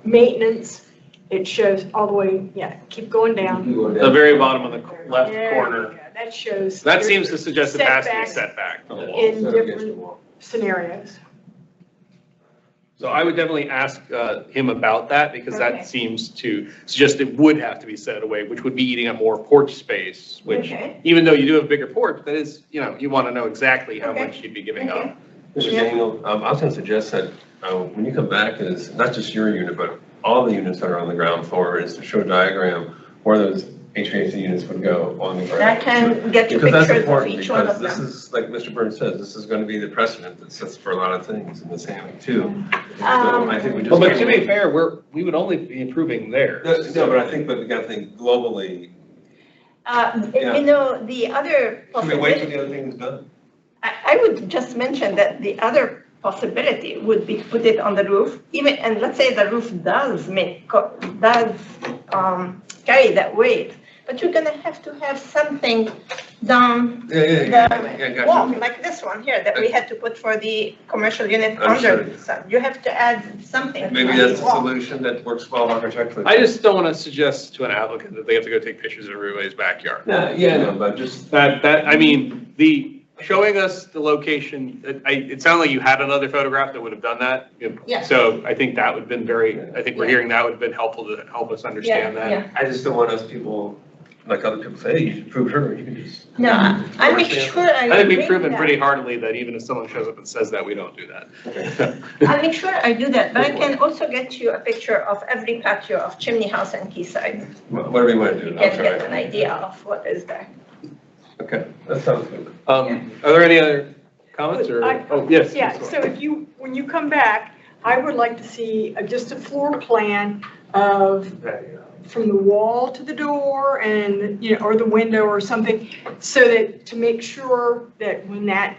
maintenance. It shows all the way, keep going down. The very bottom of the left corner. That shows. That seems to suggest it has to be setback from the wall. In different scenarios. So I would definitely ask him about that, because that seems to suggest it would have to be set away, which would be eating up more porch space, which even though you do have a bigger porch, that is, you want to know exactly how much you'd be giving up. Mr. Daniel, I was going to suggest that when you come back, is not just your unit, but all the units that are on the ground floor, is to show a diagram where those HVAC units would go on the ground. I can get you Because that's pictures of important, each one because of this them. is, like Mr. Burns says, this is going to be the precedent that sets for a lot of things in this hammock too. So I think we just. Well, but to be fair, we would only be improving there. No, but I think, we got to think globally. The other Should we wait till possibility, the other thing is done? I would just mention that the other possibility would be to put it on the roof, and let's say the roof does carry that weight, but you're gonna have to have something down the wall, like this one here that we had to put for the commercial unit under the sun. You have to add something. Maybe on that's the a wall. solution that works well architecturally. I just don't want to suggest to an applicant that they have to go take pictures of everybody's backyard. No, but just. Showing us the location, it sounded like you had another photograph that would have done that. Yeah. So I think that would have been we're hearing that would have been helpful to help us understand that. I just don't want us people like other people say, hey, you should prove her, you can just. No, I make sure I I think we've bring proven that. pretty heartily that even if someone shows up and says that, we don't do that. I make sure I do that, but I can also get you a picture of every patio of Chimney House and Quayside. Whatever you want to do. You can get an idea of what is there. Okay, that sounds good. Are there any other comments or, oh, yes. Yeah, so if you, when you come back, I would like to see just a floor plan of from the wall to the door and, you know, or the window or something, so that, to make sure that when that,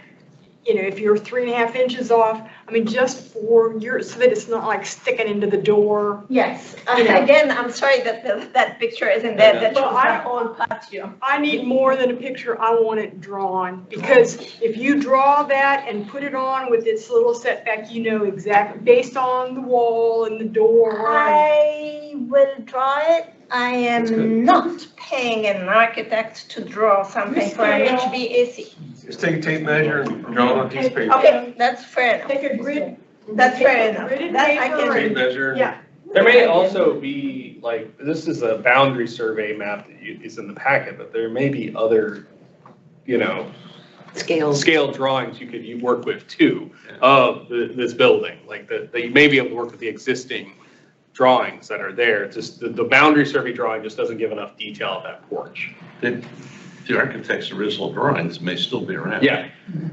you know, if you're 3.5 inches off, I mean, just for your, so that it's not like sticking into the door. Yes, You know. again, I'm sorry that that picture isn't there, that Well, shows the whole patio. I need more than a picture, I want it drawn, because if you draw that and put it on with its little setback, you know exactly, based on the wall and the door. I will draw it. I am not paying an architect to draw something for an HVAC. Just take a tape measure and draw on a piece of paper. Okay, that's fair enough. Take a grid. That's fair enough. Gridded That I paper can Tape do. measure. Yeah. There may also be, like, this is a boundary survey map that is in the packet, but there may be other, you know, scale drawings you could work with too of this building, like that you may be able to work with the existing drawings that are there. It's just the boundary survey drawing just doesn't give enough detail of that porch. The architect's original drawings may still be around. Yeah,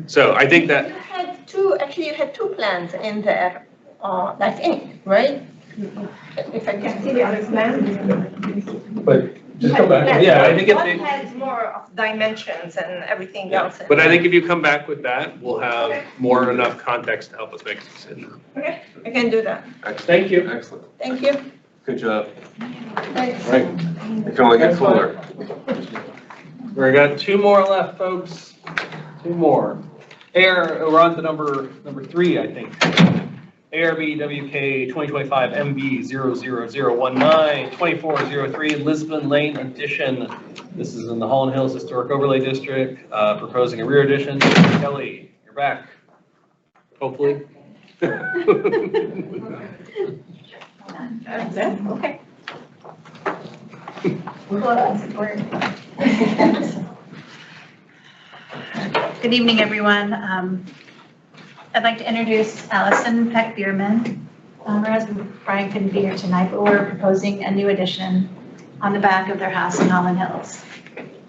so I think that. You had two plans in there, I think, right? If I can see the other plan. But just come back, yeah, I think One has more of dimensions and everything else. but I think if you come back with that, we'll have more enough context to help us make a decision. Okay, I can do that. Thank you. Excellent. Thank you. Good job. Thanks. Right. It can only get fuller. We got 2 more left, folks. 2 more. We're on to number 3, I think. ARB WK 2025 MB 00019 2403 Lisbon Lane addition. This is in the Holland Hills Historic Overlay District, proposing a rear addition. Kelly, you're back. Hopefully. That's it? Okay. Good evening, everyone. I'd like to introduce Allison Peck-Bierman. Her husband Brian couldn't be here tonight, but we're proposing a new addition on the back of their house in Holland Hills.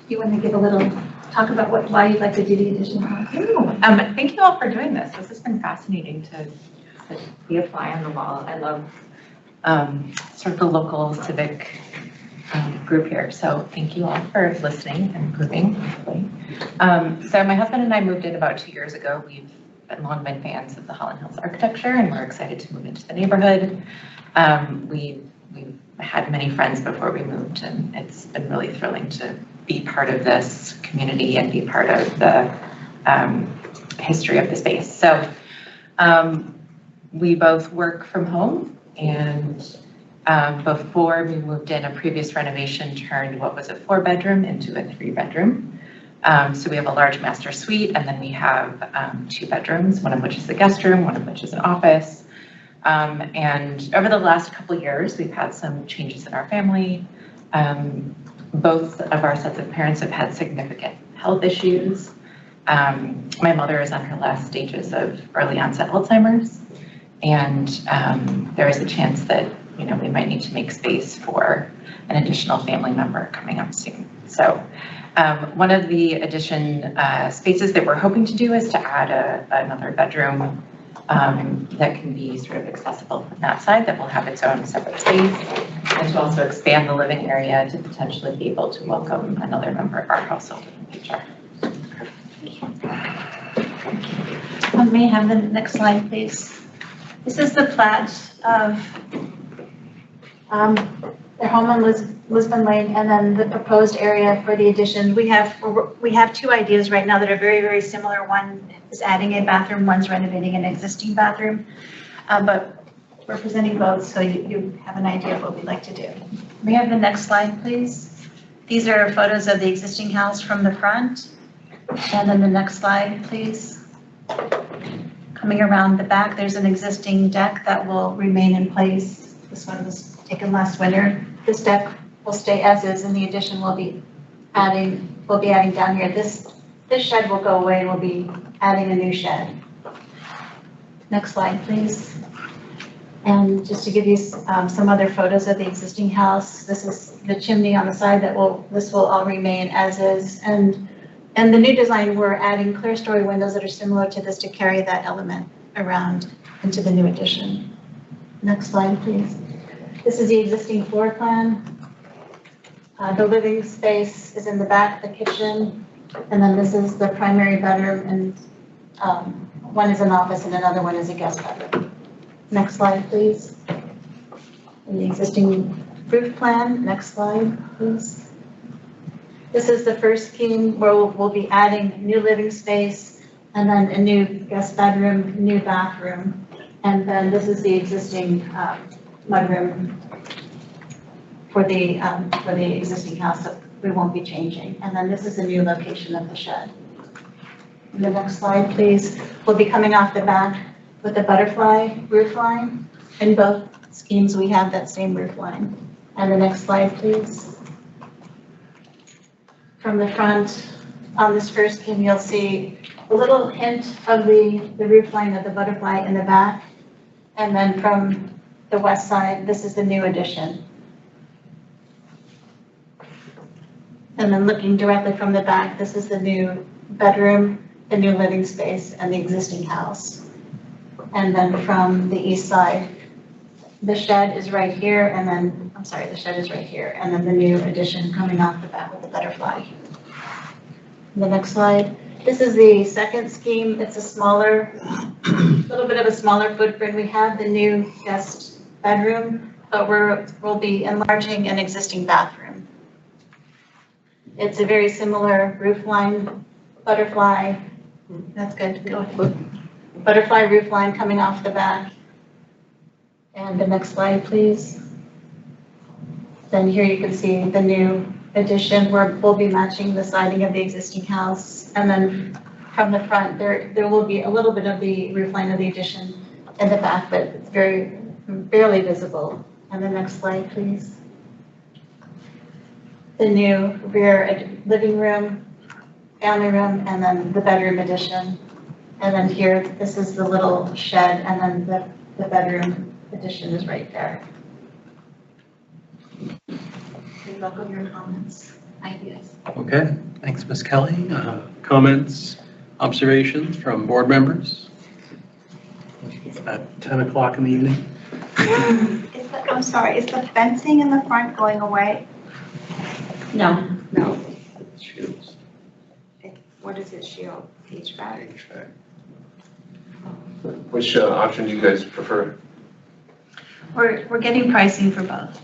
You want to give a little talk about why you'd like to do the addition? Thank you all for doing this. This has been fascinating to be a fly on the wall. I love sort of the local civic group here. So thank you all for listening and approving. So my husband and I moved in about 2 years ago. We've long been fans of the Holland Hills architecture, and we're excited to move into the neighborhood. We've had many friends before we moved, and it's been really thrilling to be part of this community and be part of the history of the space. So we both work from home, and before we moved in, a previous renovation turned what was a 4-bedroom into a 3-bedroom. So we have a large master suite, and then we have 2 bedrooms, one of which is the guest room, one of which is an office. And over the last couple of years, we've had some changes in our family. Both of our sets of parents have had significant health issues. My mother is on her last stages of early onset Alzheimer's, and there is a chance that, you know, we might need to make space for an additional family member coming up soon. So one of the addition spaces that we're hoping to do is to add another bedroom that can be sort of accessible from that side, that will have its own separate space, and to also expand the living area to potentially be able to welcome another member of our household in the future. May I have the next slide, please? This is the plat of their home on Lisbon Lane, and then the proposed area for the addition. We have 2 ideas right now that are very, very similar. One is adding a bathroom, one's renovating an existing bathroom. But we're presenting both, so you have an idea of what we'd like to do. May I have the next slide, please? These are photos of the existing house from the front. And then the next slide, please. Coming around the back, there's an existing deck that will remain in place. This one was taken last winter. This deck will stay as is, and the addition will be we'll be adding down here. This shed will go away and we'll be adding a new shed. Next slide, please. And just to give you some other photos of the existing house, this is the chimney on the side this will all remain as is. And the new design, we're adding clear story windows that are similar to this to carry that element around into the new addition. Next slide, please. This is the existing floor plan. The living space is in the back, the kitchen, and then this is the primary bedroom, and one is an office and another one is a guest bedroom. Next slide, please. And the existing roof plan. Next slide, please. This is the first scheme where we'll be adding new living space and then a new guest bedroom, new bathroom. And then this is the existing mudroom for the existing house that we won't be changing. And then this is the new location of the shed. And the next slide, please. We'll be coming off the back with the butterfly roof line. In both schemes, we have that same roof line. And the next slide, please. From the front, on this first scheme, you'll see a little hint of the roof line of the butterfly in the back. And then from the west side, this is the new addition. And then looking directly from the back, this is the new bedroom, the new living space, and the existing house. And then from the east side, the shed is right here, and then, I'm sorry, the shed is right here, and then the new addition coming off the back with the butterfly. The next slide. This is the second scheme. It's a smaller, little bit of a smaller footprint. We have the new guest bedroom, but we'll be enlarging an existing bathroom. It's a very similar roof line, butterfly. That's good. Go ahead. Butterfly roof line coming off the back. And the next slide, please. Then here you can see the new addition where we'll be matching the siding of the existing house. And then from the front, there will be a little bit of the roof line of the addition in the back, but it's barely visible. And the next slide, please. The new rear living room, family room, and then the bedroom addition. And then here, this is the little shed, and then the bedroom addition is right there. We welcome your comments, ideas. Okay, thanks, Ms. Kelly. Comments, observations from board members? It's about 10 o'clock in the evening. I'm sorry, is the fencing in the front going away? No. No. What does it shield? HVAC? Which option do you guys prefer? We're getting pricing for both.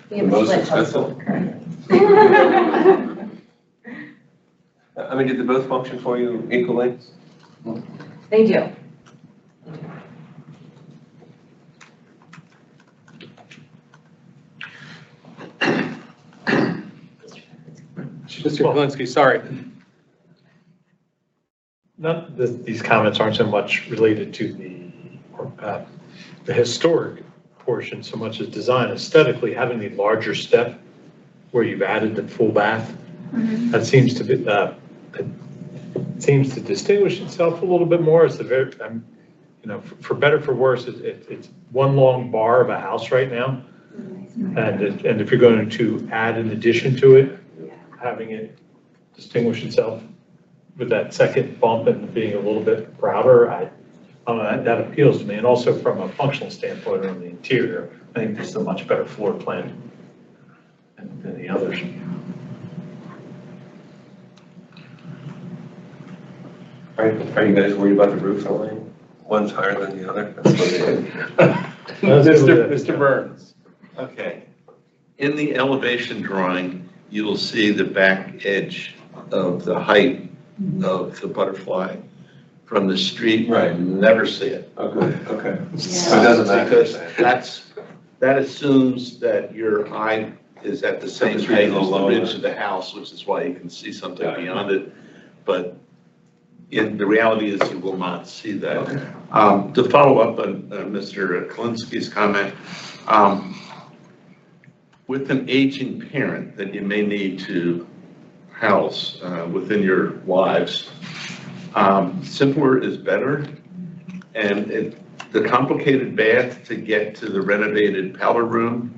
We have a Most split expensive? I mean, did they both function for you equally? They do. Mr. Kalinsky, sorry. These comments aren't so much related to the historic portion so much as design. Aesthetically, having the larger step where you've added the full bath, that seems to be it seems to distinguish itself a little bit more. It's for better for worse, it's one long bar of a house right now, and if you're going to add an addition to it, having it distinguish itself with that second bump and being a little bit prouder, I don't know, that appeals to me. And also from a functional standpoint on the interior, I think this is a much better floor plan than the others. Are you guys worried about the roof line? One's higher than the other? Mr. Burns. Okay. In the elevation drawing, you will see the back edge of the height of the butterfly from the street. Right. You never see it. Okay. So it doesn't matter. Because that assumes that your eye is at the same height as the ridge of the house, which is why you can see something beyond it. But the reality is you will not see that. Okay. To follow up on Mr. Kalinsky's comment, with an aging parent, then you may need to house within your lives, simpler is better. And the complicated bath to get to the renovated powder room,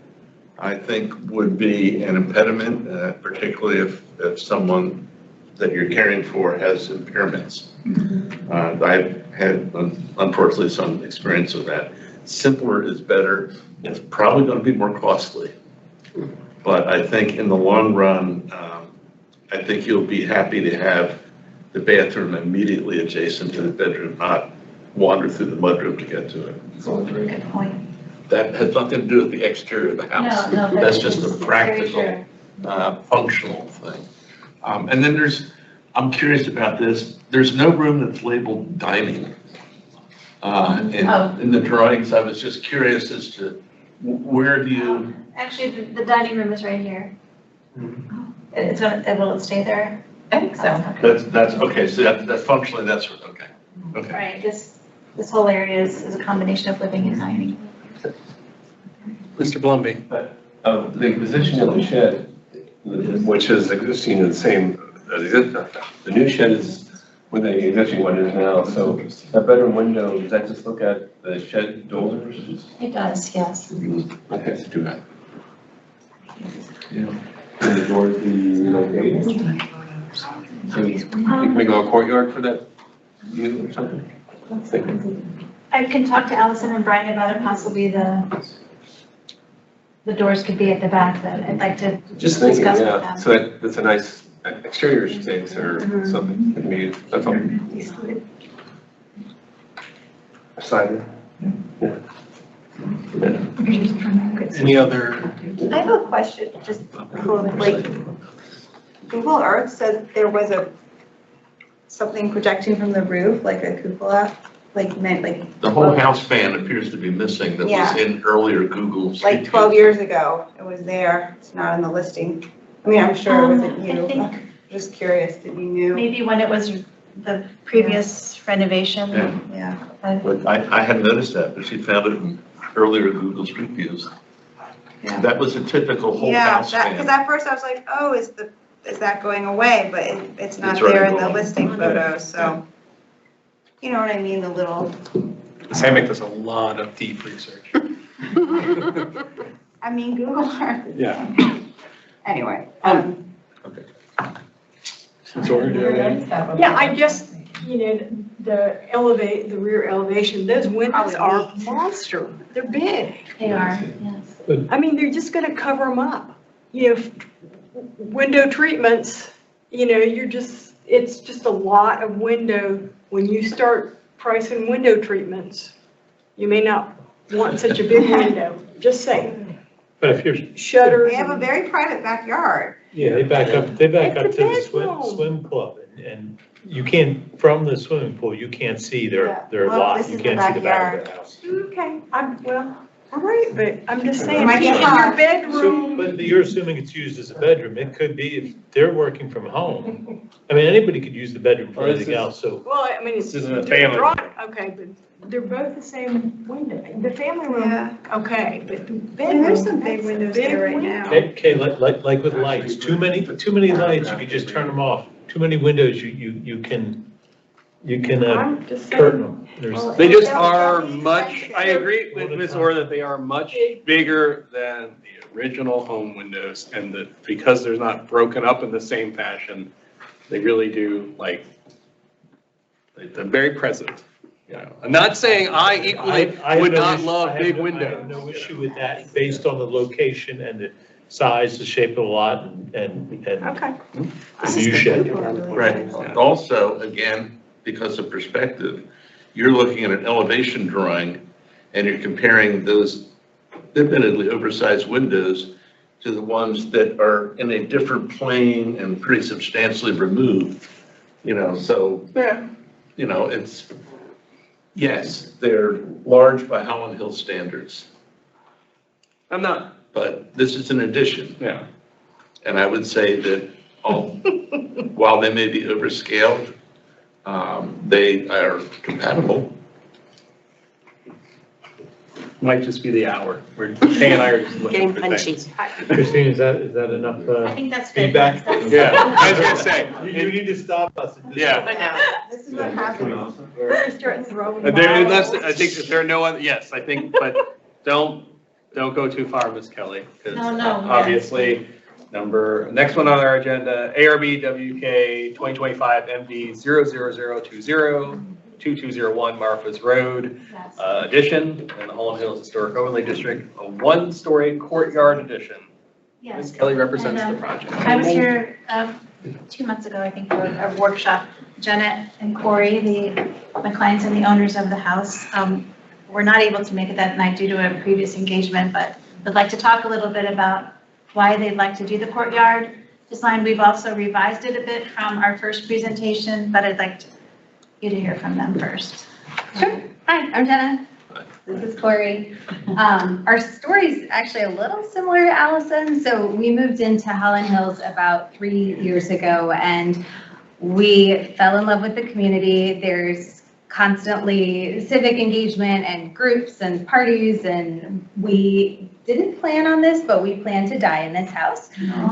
I think would be an impediment, particularly if someone that you're caring for has impairments. I've had, unfortunately, some experience with that. Simpler is better. It's probably going to be more costly. But I think in the long run, I think you'll be happy to have the bathroom immediately adjacent to the bedroom, not wander through the mudroom to get to it. Good point. That has nothing to do with the exterior of the house. No, That's just a very practical, functional thing. And then I'm curious about this, there's no room that's labeled dining. In the drawings, I was just curious as to where do you? Actually, the dining room is right here. Will it stay there? I think so. That's okay, so that's functionally, that's, okay. Okay. Right, this whole area is a combination of living and dining. Mr. Blumby. The position of the shed, which is existing in the same, the new shed is where the existing one is now, so that bedroom window, does that just look at the shed doors? It does, yes. I have to do that. Yeah. And the doors be relocated? So you can make a courtyard for that unit or something? I can talk to Allison and Brian about it, possibly the doors could be at the back, but I'd like to Just thinking, discuss with yeah, them. so that's a nice exterior space or something, maybe, that's all. Side. Yeah. Any other? I have a question, just like, Google Earth said there was something projecting from the roof, like a cupola, like. The whole house fan appears to be missing that Yeah. was in earlier Google Street Like View. 12 years ago, it was there, it's not in the listing. I mean, I'm sure it wasn't I you, think just curious if you knew. maybe when it was the previous renovation. Yeah. Yeah. But I hadn't noticed that, but she found it in earlier Google Street Views. Yeah. That was a typical whole Yeah, house because fan. at first I was like, oh, is that going away? But it's not It's already there in the gone. listing photos, so. You know what I mean, the little. Sammy does a lot of deep research. I mean, Google Earth. Yeah. Anyway. Yeah, I just, the rear elevation, those windows are monster. They're big. They are, yes. I mean, they're just gonna cover them up. Window treatments, it's just a lot of window. When you start pricing window treatments, you may not want such a big window, just saying. But if you're, Shutters. They have a very private backyard. yeah, they back up to the It's a swim club, and you can't, from the swimming pool, you can't see their Well, lot, this you is the can't see the back of backyard. their house. Okay, all right, but I'm just saying, It might be in your hot. So, bedroom. but you're assuming it's used as a bedroom, it could be if they're working from home. I mean, anybody could use the bedroom for Or this anything is- else, so. Well, I mean, it's. This isn't a they're family. drawn- Okay, but they're both the same window. The family room, Yeah. okay, but the And bedroom. there's some big that's a windows big there right window. now. Okay, like with lights, too many lights, you can just turn them off. Too many windows, you can I'm just curtain saying. them. There's, They just are much, I agree with Ms. Orr that they are much bigger than the original home windows, and that because they're not broken up in the same fashion, they really do, they're very present. I'm not saying I equally I have would no not issue- love I have big no- I windows. have no issue with that, based on the location and the size, the shape of the lot, and Okay. the view shed. Right. And also, again, because of perspective, you're looking at an elevation drawing and you're comparing those admittedly oversized windows to the ones that are in a different plane and pretty substantially removed, so, Yeah. it's, yes, they're large by Holland Hill standards, I'm not, but this is an addition. yeah. And I would say that while they may be overscaled, they are compatible. Might just be the hour. Kay and I are just looking Getting for punchy. things. Christine, is that enough I think that's good. feedback? Yeah, I was gonna say. You need to stop us. and just- Yeah. This is what happens. Start throwing Unless, bottles. I think if there are no other, yes, I think, but don't go too far, Ms. Kelly. Because No, no, obviously, next one on our agenda, ARB WK 2025 MD 00020, 2201 Marfa's Road addition in the Holland Hills Historic Overlay District, a one-story courtyard addition. Yes. Ms. Kelly represents And, the project. I was here 2 months ago, I think, for a workshop. Janet and Corey, my clients and the owners of the house, were not able to make it that night due to a previous engagement, but would like to talk a little bit about why they'd like to do the courtyard design. We've also revised it a bit from our first presentation, but I'd like you to hear from them first. Sure. Hi, I'm Jenna. This is Corey. Our story is actually a little similar to Allison. So we moved into Holland Hills about 3 years ago, and we fell in love with the community. There's constantly civic engagement and groups and parties, and we didn't plan on this, but we plan to die in this house.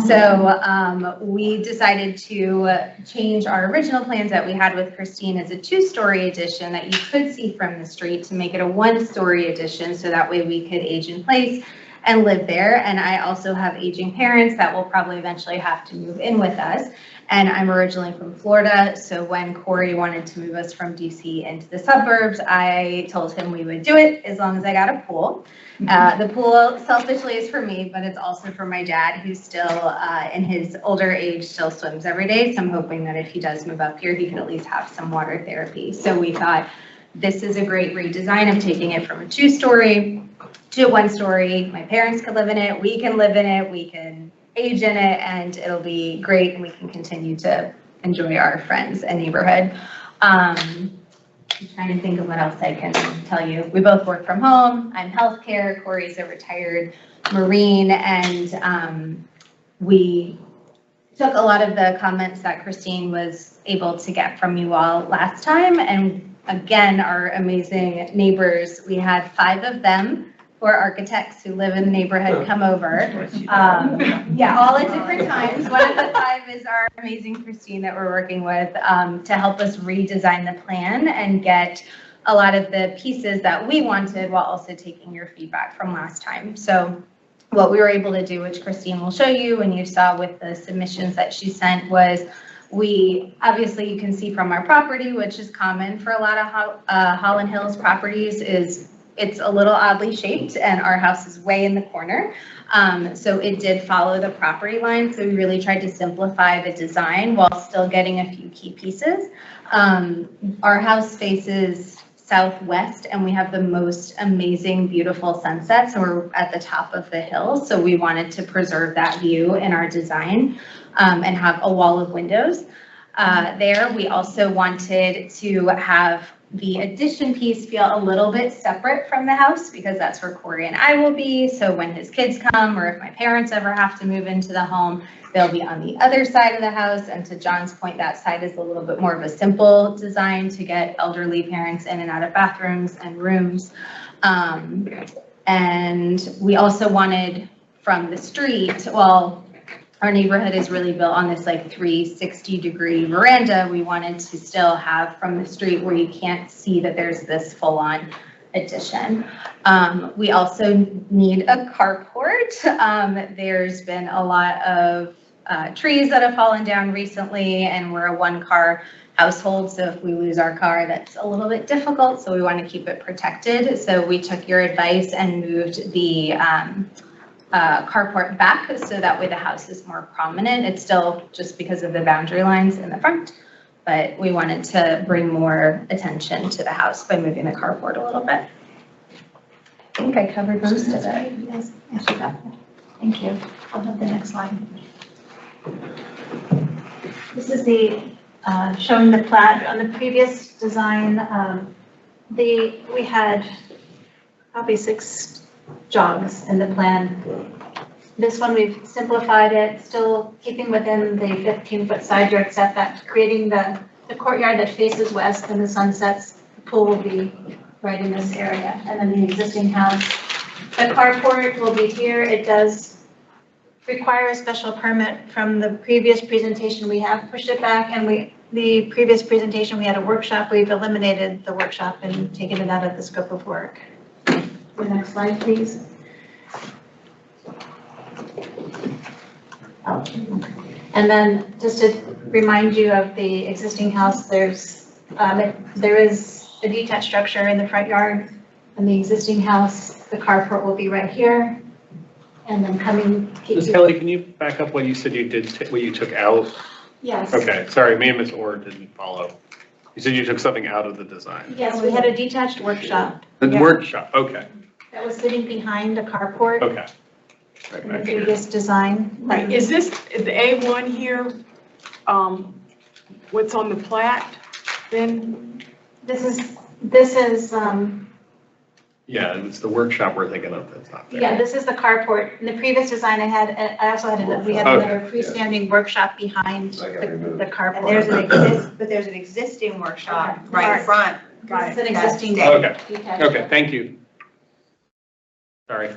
So we decided to change our original plans that we had with Christine as a 2-story addition that you could see from the street to make it a 1-story addition, so that way we could age in place and live there. And I also have aging parents that will probably eventually have to move in with us. And I'm originally from Florida, so when Corey wanted to move us from DC into the suburbs, I told him we would do it as long as I got a pool. The pool selfishly is for me, but it's also for my dad, who's still in his older age, still swims every day. So I'm hoping that if he does move up here, he could at least have some water therapy. So we thought this is a great redesign of taking it from a 2-story to a 1-story. My parents could live in it, we can live in it, we can age in it, and it'll be great, and we can continue to enjoy our friends and neighborhood. I'm trying to think of what else I can tell you. We both work from home. I'm healthcare. Corey's a retired Marine, and we took a lot of the comments that Christine was able to get from you all last time, and again, our amazing neighbors. We had 5 of them, who are architects who live in the neighborhood, come over. Yeah, all at different times. One of the 5 is our amazing Christine that we're working with to help us redesign the plan and get a lot of the pieces that we wanted while also taking your feedback from last time. So what we were able to do, which Christine will show you and you saw with the submissions that she sent, was obviously you can see from our property, which is common for a lot of Holland Hills properties, is it's a little oddly shaped, and our house is way in the corner. So it did follow the property line. So we really tried to simplify the design while still getting a few key pieces. Our house faces southwest, and we have the most amazing, beautiful sunsets. And we're at the top of the hill. So we wanted to preserve that view in our design and have a wall of windows there. We also wanted to have the addition piece feel a little bit separate from the house, because that's where Corey and I will be. So when his kids come, or if my parents ever have to move into the home, they'll be on the other side of the house. And to John's point, that side is a little bit more of a simple design to get elderly parents in and out of bathrooms and rooms. And we also wanted from the street, well, our neighborhood is really built on this like 360-degree veranda. We wanted to still have from the street where you can't see that there's this full-on addition. We also need a carport. There's been a lot of trees that have fallen down recently, and we're a 1-car household. So if we lose our car, that's a little bit difficult. So we want to keep it protected. So we took your advice and moved the carport back, so that way the house is more prominent. It's still just because of the boundary lines in the front, but we wanted to bring more attention to the house by moving the carport a little bit. I think I covered most of it. Yes, you got it. Thank you. I'll have the next slide. This is the showing the plat. On the previous design, we had probably 6 jogs in the plan. This one, we've simplified it, still keeping within the 15-foot side yard setback, creating the courtyard that faces west and the sunsets. The pool will be right in this area. And then the existing house, the carport will be here. It does require a special permit from the previous presentation. We have pushed it back, and the previous presentation, we had a workshop. We've eliminated the workshop and taken it out of the scope of work. The next slide, please. Oh. And then just to remind you of the existing house, there is a detached structure in the front yard. And the existing house, the carport will be right here. And then coming. Ms. Kelly, can you back up what you said you did, what you took out? Yes. Okay, sorry, me and Ms. Orr didn't follow. You said you took something out of the design. Yes, we had a detached workshop. The workshop, okay, That was sitting behind the carport okay. Right in the back here. previous design. Right, is this the A1 here, what's on the plat then? This is, Yeah, it's the workshop we're thinking of that's not there. yeah, this is the carport. In the previous design I also had, we had Okay. another freestanding workshop behind the carport. And there's an existing workshop right Right. in front. This is an existing. Okay, detached. okay, thank you. Sorry.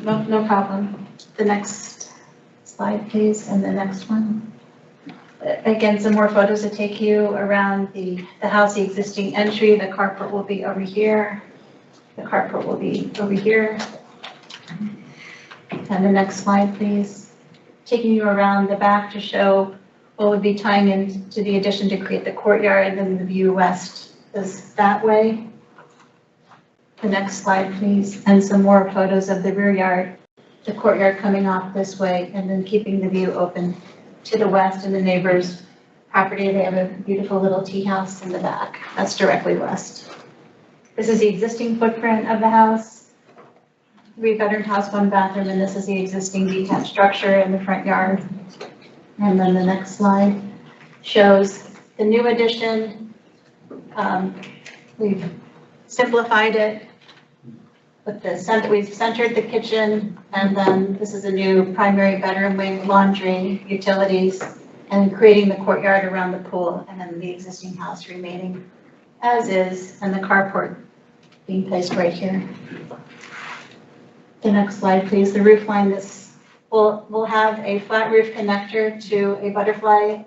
No problem. The next slide, please, and the next one. Again, some more photos to take you around the house, the existing entry. The carport will be over here. The carport will be over here. And the next slide, please. Taking you around the back to show what would be tying into the addition to create the courtyard, and then the view west is that way. The next slide, please, and some more photos of the rear yard, the courtyard coming off this way, and then keeping the view open to the west and the neighbor's property. They have a beautiful little tea house in the back. That's directly west. This is the existing footprint of the house. 3-bedroom house, 1 bathroom, and this is the existing detached structure in the front yard. And then the next slide shows the new addition. We've simplified it with the center. We've centered the kitchen, and then this is a new primary bedroom wing, laundry, utilities, and creating the courtyard around the pool, and then the existing house remaining as is, and the carport being placed right here. The next slide, please. The roof line, this will have a flat roof connector to a butterfly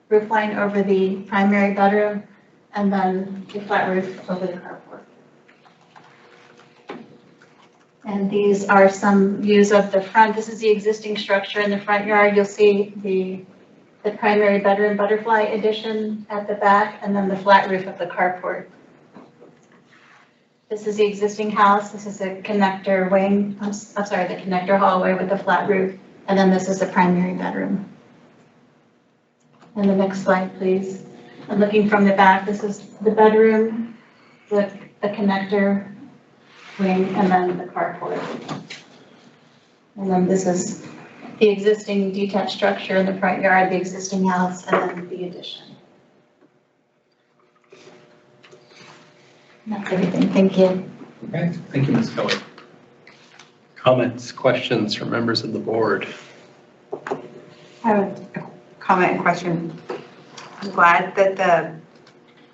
roof line over the primary bedroom, and then the flat roof over the carport. And these are some views of the front. This is the existing structure in the front yard. You'll see the primary bedroom butterfly addition at the back, and then the flat roof of the carport. This is the existing house. This is a connector wing. I'm sorry, the connector hallway with the flat roof. And then this is the primary bedroom. And the next slide, please. And looking from the back, this is the bedroom, the connector wing, and then the carport. And then this is the existing detached structure in the front yard, the existing house, and then the addition. And that's everything. Thank you. Okay, thank you, Ms. Kelly. Comments, questions from members of the board? I have a comment and question. I'm glad that the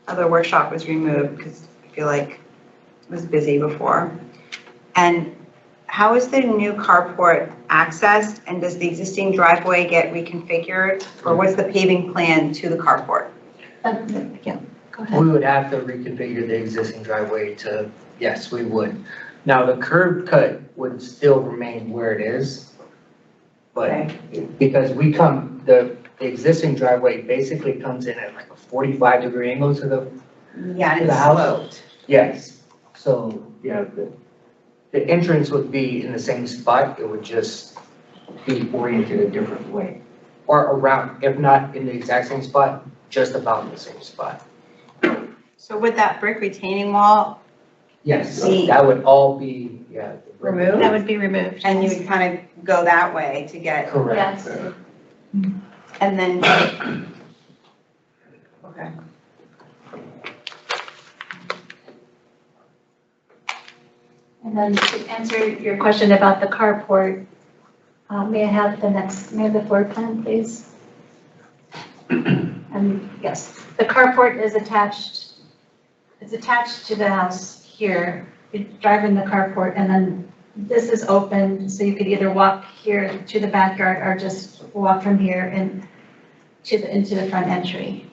other workshop was removed because I feel like it was busy before. And how is the new carport accessed, and does the existing driveway get reconfigured, or what's the paving plan to the carport? Yeah, go ahead. We would have to reconfigure the existing driveway to, yes, we would. Now, the curb cut would still remain where it is, but because the existing driveway basically comes in at like a 45-degree angle to the Yeah, and the it's house. sloped. Yes, so, yeah, the entrance would be in the same spot, it would just be oriented a different way. Or around, if not in the exact same spot, just about the same spot. So with that brick retaining wall? Yes, that would all be, yeah. Removed? That would be removed. And you would kind of go that way to get. Correct. Yes. And then, okay. And then to answer your question about the carport, may I have the floor plan, please? And yes, the carport is attached, it's attached to the house here, you drive in the carport, and then this is open, so you could either walk here to the backyard or just walk from here and into the front entry.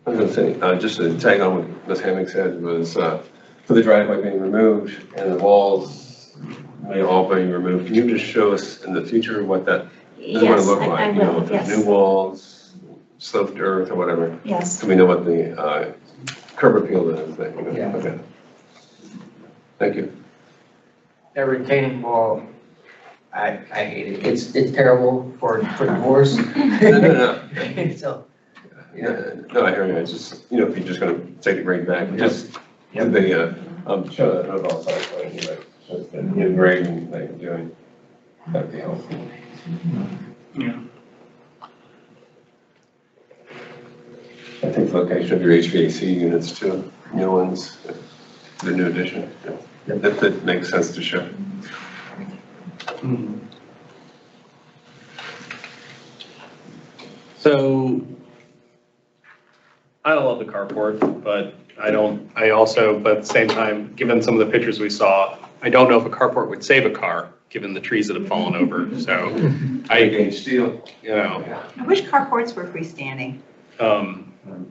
I was gonna say, just to tag on what Ms. Hammack said, was for the driveway being removed and the walls may all be removed. Can you just show us in the future what that is going to look like? I You know, will, if there's yes. new walls, sloped earth or whatever, Yes. so we know what the curb appeal is. Yeah. Okay. Thank you. That retaining wall, I hate it. It's terrible for divorce. No. So, No, I hear you. It's just, you know, if you're just going to take the grade back, just do the, show that overall size plan, you know, just the new grading that you're doing. That'd be helpful. Yeah. I think the location of your HVAC units too, new ones, the new addition. That makes sense to show. So I don't love the carport, but but at the same time, given some of the pictures we saw, I don't know if a carport would save a car, given the trees that have fallen over. So steel, you know. I wish carports were freestanding.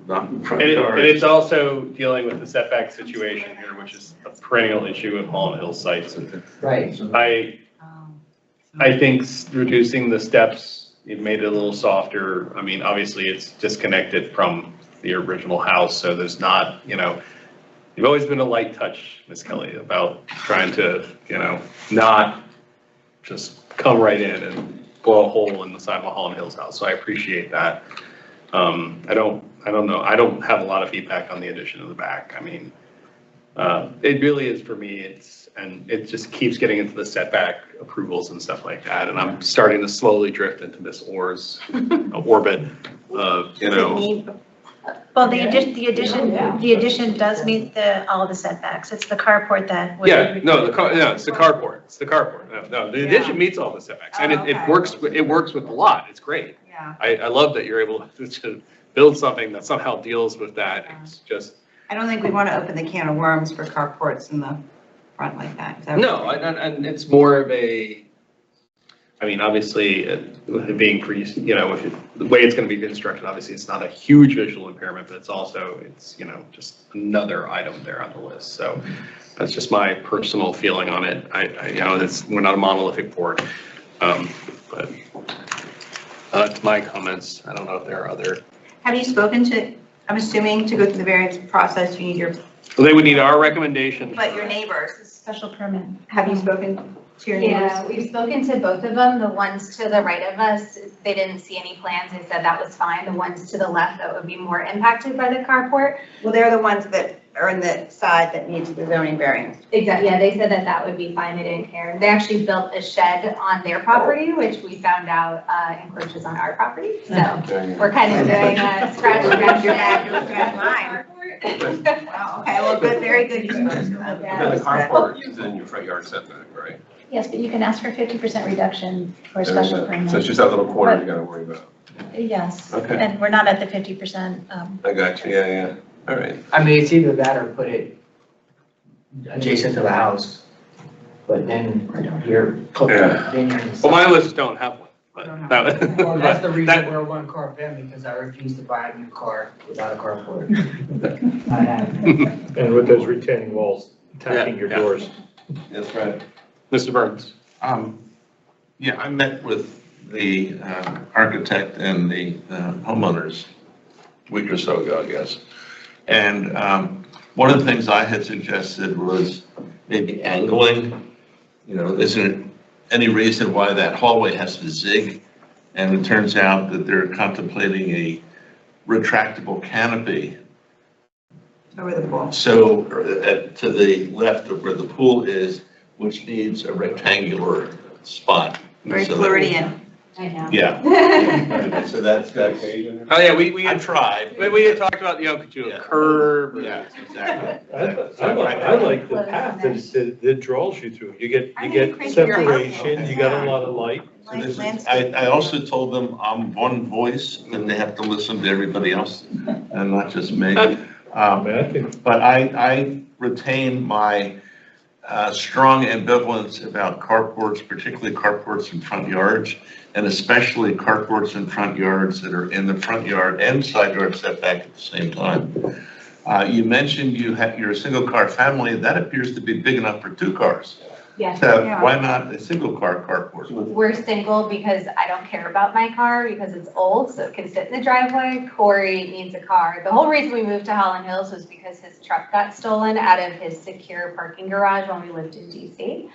Not in front And yards. it's also dealing with the setback situation here, which is a perennial issue at Holland Hill sites. right. I think reducing the steps, it made it a little softer. I mean, obviously it's disconnected from the original house, so there's not, you know, you've always been a light touch, Ms. Kelly, about trying to, you know, not just come right in and blow a hole in the side of a Holland Hills house. So I appreciate that. I don't know. I don't have a lot of feedback on the addition of the back. I mean, it really is for me, it just keeps getting into the setback approvals and stuff like that. And I'm starting to slowly drift into Ms. Orr's orbit of, you know. Well, the addition does meet all of the setbacks. It's the carport that. Yeah, it's the carport. It's the carport. No, the addition meets all the setbacks. And it works with the lot. It's great. Yeah. I love that you're able to build something that somehow deals with that. It's just. I don't think we want to open the can of worms for carports in the front like that. No, and it's more of a, I mean, obviously, being you know, the way it's going to be constructed, obviously, it's not a huge visual impairment, but it's, you know, just another item there on the list. So that's just my personal feeling on it. You know, we're not a monolithic board, but that's my comments. I don't know if there are other. Have you spoken to, I'm assuming to go through the variance process, you need your. Well, they would need our recommendation. But your neighbors. Special permit. Have you spoken to your neighbors? Yeah, we've spoken to both of them. The ones to the right of us, they didn't see any plans. They said that was fine. The ones to the left that would be more impacted by the carport. Well, they're the ones that are in the side that needs the zoning variance. Exactly, yeah, they said that would be fine. They didn't care. They actually built a shed on their property, which we found out encroaches on our property. So we're kind of doing a scratch your back. Mine. Wow, okay, well, good, very good. The carport is in your front yard setback, right? Yes, but you can ask for 50% reduction for a special permit. So it's just that little corner you gotta worry about. Yes, Okay. and we're not at the 50%. I got you, yeah. All right. I mean, it's either that or put it adjacent to the house, but then you're. Yeah. Well, my list don't have one, but Well, that's the reason we're a one-car family, because I refuse to buy a new car without a carport. And with those retaining walls attacking your doors. That's right. Mr. Burns. Yeah, I met with the architect and the homeowners a week or so ago, I guess. And one of the things I had suggested was maybe angling, you know, isn't any reason why that hallway has to zig? And it turns out that they're contemplating a retractable canopy. Over the pool. So to the left of where the pool is, which needs a rectangular spot. Very So that- Floridian. I know. Yeah. So that's got occasion. Oh, yeah, we I tried. We had talked about, you know, could you a curve? Yeah, exactly. I like the path that draws you through. You get create your separation, house. you got a lot of light. So this is, I also told them I'm one voice and they have to listen to everybody else and not just me. But I retain my strong ambivalence about carports, particularly carports in front yards, and especially carports in front yards that are in the front yard and side yard setback at the same time. You mentioned you're a single car family. That appears to be big enough for 2 cars. Yes. So why not a single car carport? We're single because I don't care about my car because it's old, so it can sit in the driveway. Corey needs a car. The whole reason we moved to Holland Hills was because his truck got stolen out of his secure parking garage when we lived in DC.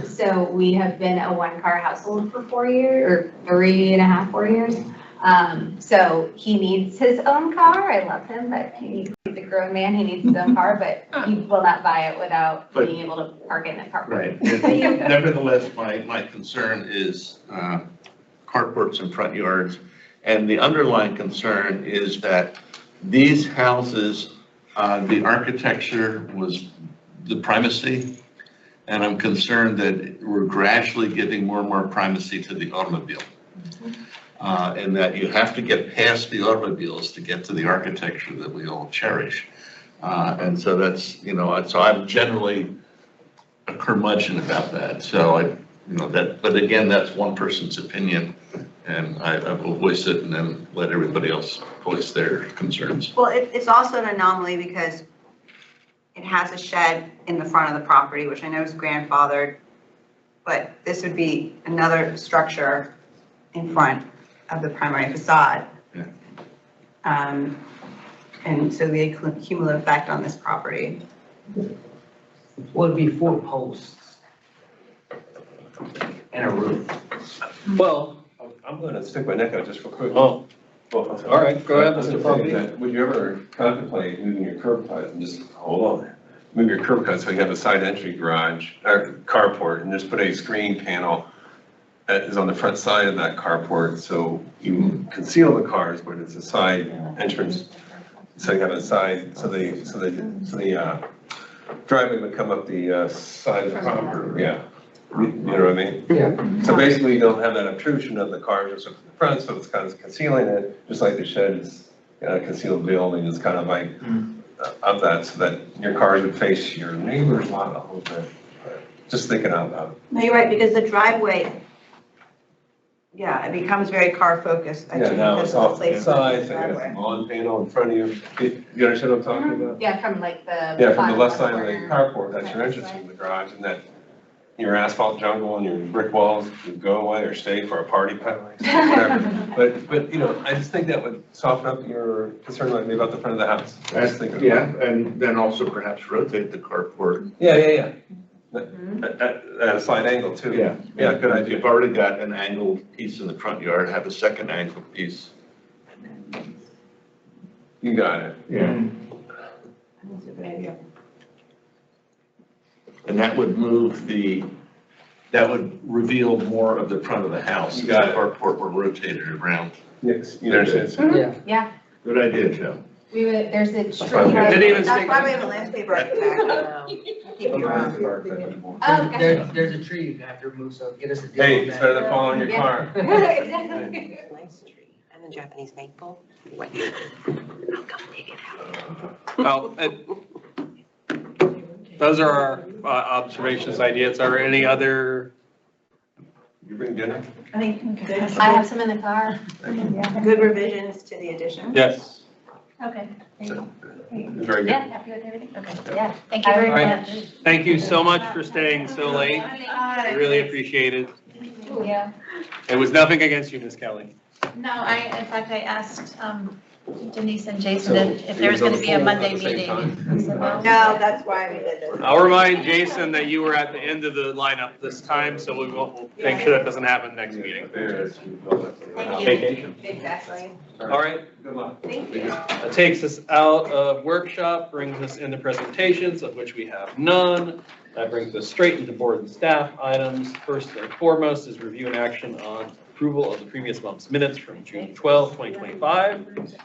So we have been a 1-car household for 4 years, or 3.5, 4 years. So he needs his own car. I love him, but he's a grown man. He needs his own car, but he will not buy it without being able to park it in a carport. Right. Nevertheless, my concern is carports in front yards. And the underlying concern is that these houses, the architecture was the primacy. And I'm concerned that we're gradually giving more and more primacy to the automobile. And that you have to get past the automobiles to get to the architecture that we all cherish. And so that's, so I'm generally a curmudgeon about that. So but again, that's one person's opinion, and I will voice it and then let everybody else voice their concerns. Well, it's also an anomaly because it has a shed in the front of the property, which I know is grandfathered, but this would be another structure in front of the primary facade. Yeah. And so the cumulative effect on this property. Would be 4 posts and a roof. Well, I'm going to stick my neck out just real quick. oh, all right, go ahead, Mr. Probably. Plumpy. Would you ever contemplate moving your curb cut and just, hold on, move your curb cut so you have a side entry garage, or carport, and just put a screen panel that is on the front side of that carport, so you conceal the cars, but it's a side entrance. So you have a side, so the driveway would come up the side of the property, yeah. You know what I mean? Yeah. So basically, you don't have that obtrusion of the cars just up in the front, so it's kind of concealing it, just like the shed is a concealed building, it's kind of like of that, so that your cars would face your neighbor's lot a little bit. Just thinking out loud. No, you're right, because the driveway, yeah, it becomes very car focused. Yeah, now it's off to the side, so you have a lawn panel in front of you. You understand what I'm talking about? Yeah, from like the. Yeah, from the left side of the carport, that's your entrance from the garage, and that your asphalt jungle and your brick walls would go away or stay for a party palace, whatever. But I just think that would soften up your concern like maybe about the front of the house. I just think. Yeah, and then also perhaps rotate the carport. Yeah. At a slight angle too. Yeah, good idea. You've already got an angled piece in the front yard, have a second angled piece. You got it. Yeah. That's a good idea. And that would that would reveal more of the front of the house. You got it. The carport were rotated around. Yes, you understand. Yeah. Yeah, Good idea, Joe. there's a tree. Didn't even That's stick. why we have a landscape architect. Keep you around. Oh, gotcha. There's a tree you have to remove, so get us a deal Hey, on it's that. better than falling on your car. Exactly. Nice tree. And the Japanese maple. I'll come dig it out. Well, those are our observations, ideas. Are there any other? You bring dinner? I think good. I have some in the car. Good revisions to the addition. Yes. Okay. Very good. Yeah, happy with everything? Okay, yeah, thank you very All right. much. Thank you so much for staying so late. I really appreciate it. Yeah. It was nothing against you, Miss Kelly. No, in fact, I asked Denise and Jason So if there was going to be a you're Monday gonna go meeting. at the same and he said, No, no. that's why we did this. I'll remind Jason that you were at the end of the lineup this time, so we'll make sure that doesn't happen next meeting. Thank you. Vacation. Exactly. All right. Good luck. Thank you. That takes us out of workshop, brings us into presentations, of which we have none. That brings us straight into board and staff items. First and foremost is review and action on approval of the previous month's minutes from June 12, 2025.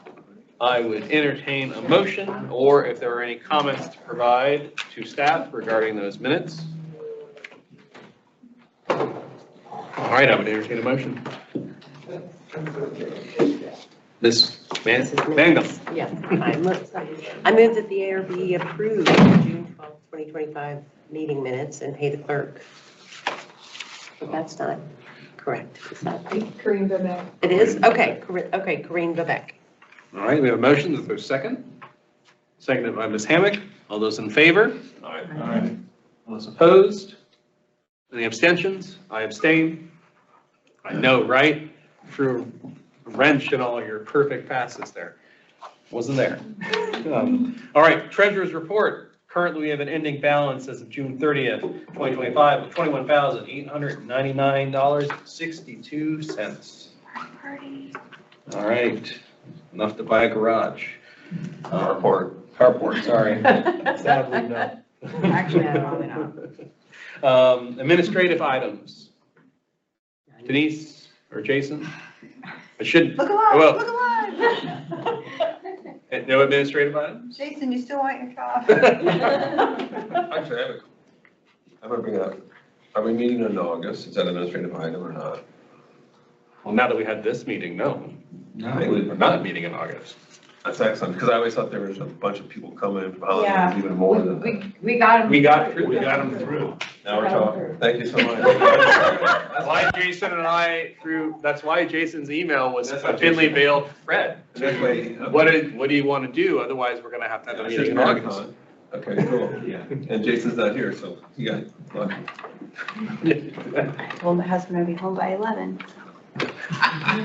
I would entertain a motion, or if there are any comments to provide to staff regarding those minutes. All right, I would entertain a motion. Ms. Mangum. Yes, I move that the ARB approve the June 12th, 2025 meeting minutes and pay the clerk. But that's not correct. Is that right? Kareem Vivek. It is? Okay, okay, Kareem Vivek. All right, we have a motion. Is there a second? Seconded by Ms. Hammack. All those in favor? Aye. All those opposed? Any abstentions? I abstain. I know, right? Threw a wrench in all your perfect passes there. Wasn't there. All right, treasurer's report. Currently, we have an ending balance as of June 30th, 2025 of $21,899.62. All right, enough to buy a garage. Carport, sorry. Sadly, no. Actually, probably not. Administrative items. Denise or Jason? I shouldn't. Look alive, well, look alive. No administrative items? Jason, you still want your job? Actually, I'm gonna bring it up. Are we meeting in August? Is that an administrative item or not? Well, now that we had this meeting, no. We're not meeting in August. That's excellent, because I always thought there was a bunch of people coming from holidays, Yeah. even more than that. We got him. We got them through. Now we're talking. Thank you so much. That's why Jason and I that's why Jason's email was That's what thinly Jason- veiled Fred. That's why- What do you want to do? Otherwise, we're gonna have to have a That's meeting in just August. marathon. Okay, cool. Yeah. And Jason's not here, so you got lucky. Well, my husband will be home by 11.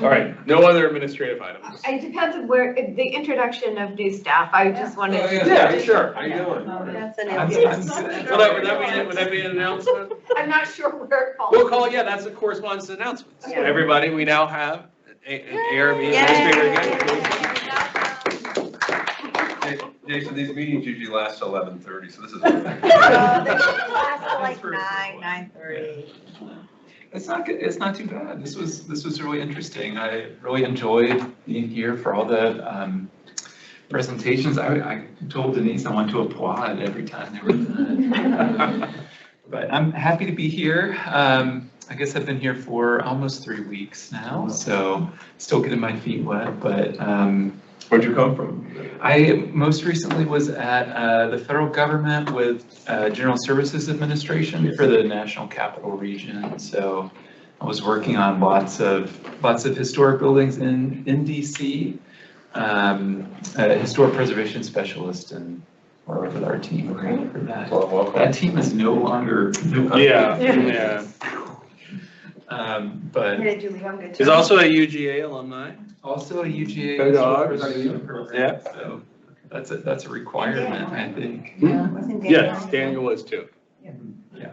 All right, no other administrative items. It depends on where, the introduction of new staff, I just wanted to. Yeah, sure. How you doing? That's an I'm empty. Would that be an announcement? I'm not sure where it falls. We'll call, yeah, that's the correspondence announcements. Yeah. Everybody, we now have an ARB administrator again. Jason, these meetings usually last till 11:30, so this is. They last till like 9:30. It's not good, it's not too bad. This was really interesting. I really enjoyed being here for all the presentations. I told Denise I want to applaud every time they were done. But I'm happy to be here. I guess I've been here for almost 3 weeks now, so still getting my feet wet, but Where'd you come from? I most recently was at the federal government with General Services Administration for the National Capital Region. So I was working on lots of historic buildings in DC. A historic preservation specialist and worked with our team for that. That team is no longer. Yeah. But Where did you leave on good He's terms? also a UGA alumni. also a UGA. Go Dogs. Program, Yeah. So that's a requirement, I think. Wasn't Dan Yes, on? Daniel is too. Yeah.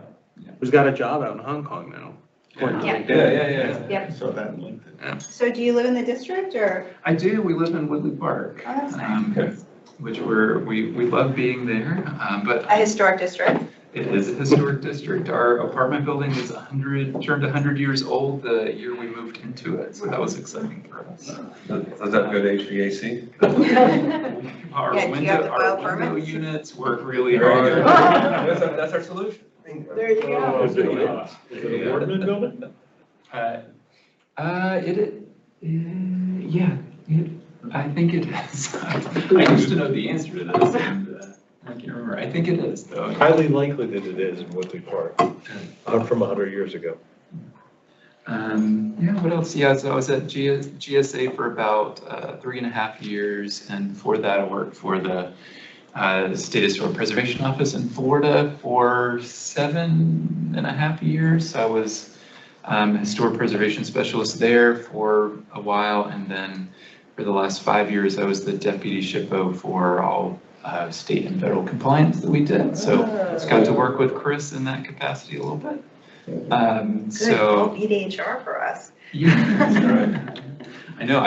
Who's got a job out in Hong Kong now. Yeah. Yep. So that linked it. So do you live in the district or? I do. We live in Woodley Park. Oh, that's nice. Okay. Which we love being there, but A historic district? it is a historic district. Our apartment building is turned 100 years old the year we moved into it, so that was exciting for us. Does that good HVAC? Our Yeah, do you have to file window permits? units work really There you hard. go. That's our solution. There you go. Is it a Boardman building? I think it is. I used to know the answer to this, and I can't remember. I think it is, though. Highly likely that it is in Woodley Park, from 100 years ago. What else? Yeah, so I was at GSA for about 3.5 years, and before that I worked for the State Historic Preservation Office in Florida for 7.5 years. I was Historic Preservation Specialist there for a while, and then for the last 5 years I was the Deputy SHPO for all state and federal compliance that we did. So got to work with Chris in that capacity a little bit. Good, EDHR for us. Yeah, that's right. I know,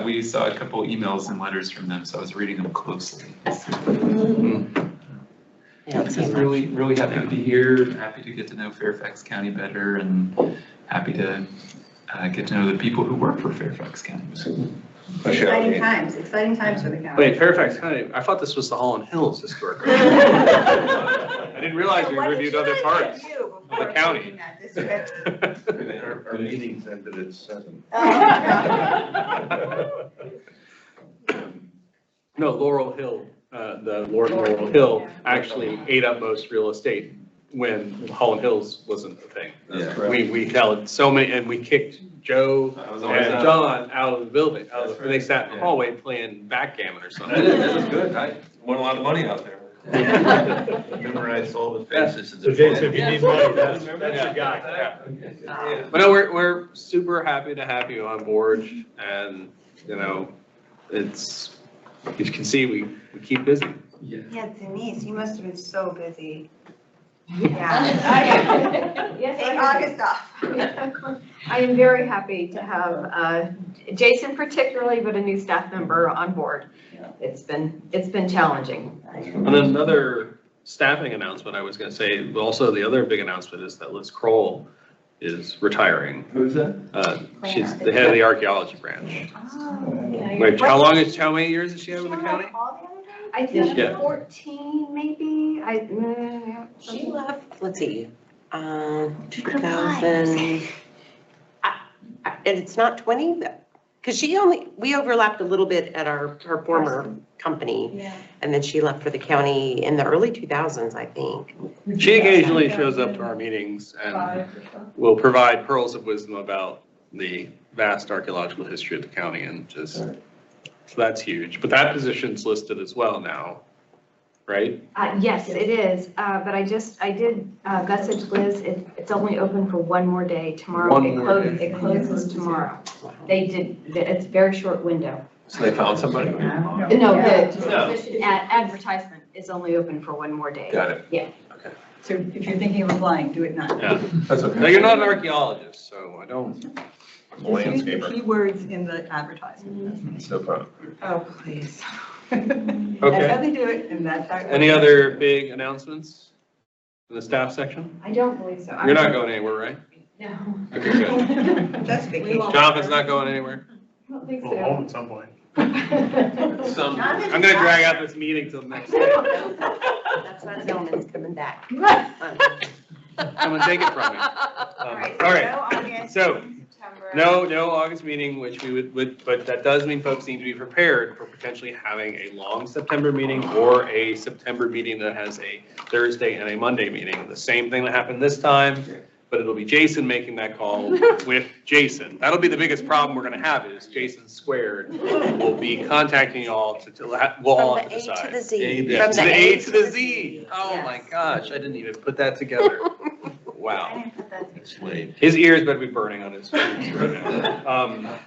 we saw a couple emails and letters from them, so I was reading them closely. Yeah, Just really, really happy to be here, happy to get to know Fairfax County better, and happy to get to know the people who work for Fairfax County. Exciting times for the county. Wait, Fairfax County, I thought this was the Holland Hills Historic. I didn't realize we reviewed other parts of the county. Our meetings ended at 7. No, Laurel Hill, the Laurel Hill actually ate up most real estate when Holland Hills wasn't a thing. Yeah. We held so many, and we kicked Joe I was always and out. John out of the building. That's They right, sat in the yeah. hallway playing backgammon or something. That was good. I won a lot of money out there. Memorized all the faces. So Jason, if you need money, that's your Yeah. guy. Yeah. But no, we're super happy to have you on board, and, you know, it's, as you can see, we keep busy. Yeah, Denise, you must have been so busy. Yes, Take I August off. I am very happy to have Jason particularly, but a new staff member on board. It's been challenging. And then another staffing announcement I was gonna say, but also the other big announcement is that Liz Kroll is retiring. Who's that? She's the head of the archaeology branch. Wait, how many years has she had with the county? I think Yeah. 14 maybe, She left, let's see, 2000, and it's not 20, because we overlapped a little bit at her former company, and then she left for the county in the early 2000s, I think. She occasionally shows up to our meetings and will provide pearls of wisdom about the vast archaeological history of the county, and just, so that's huge. But that position's listed as well now, right? Yes, it is, but I did message Liz, it's only open for one more day tomorrow. One more day. It closes tomorrow. It's a very short window. So they found somebody? No, the position advertisement is only open for one more day. Got it. Yeah. So if you're thinking of applying, do it now. Yeah, That's okay. now you're not an archaeologist, so I don't. I'm a Just use the landscaper. keywords in the advertisement. It's no problem. Oh, please. Okay. That's how they do it, and that's how. Any other big announcements in the staff section? I don't believe so. You're not going anywhere, right? No. Okay, good. That's vacation. Jonathan's not going anywhere? I don't think Well, so. home at some point. I'm gonna drag out this meeting till the next day. That's why Zellman's coming back. Come and take it from me. All right, so, no August meeting, which we would, but that does mean folks need to be prepared for potentially having a long September meeting or a September meeting that has a Thursday and a Monday meeting. The same thing that happened this time, but it'll be Jason making that call with Jason. That'll be the biggest problem we're gonna have, is Jason squared will be contacting you all we'll all have to decide. From the A to the Z. Yeah, From to the A to the Z. Oh Yes. my gosh, I didn't even put that together. I Wow. didn't put that. It's late. His ears better be burning on his face right now.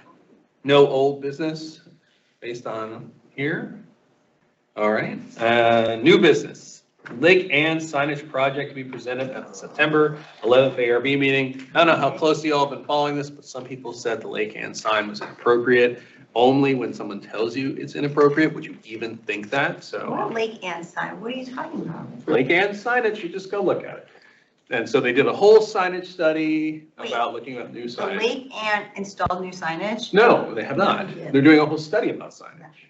No old business based on here? All right, new business. Lake Ann signage project to be presented at the September 11th ARB meeting. I don't know how closely y'all have been following this, but some people said the Lake Ann sign was inappropriate. Only when someone tells you it's inappropriate would you even think that, so. What Lake Ann sign, what are you talking about? Lake Ann signage, you just go look at it. And so they did a whole signage study Wait, about looking at new So signage. Lake Ann installed new signage? No, they have not. They're doing a whole study about signage.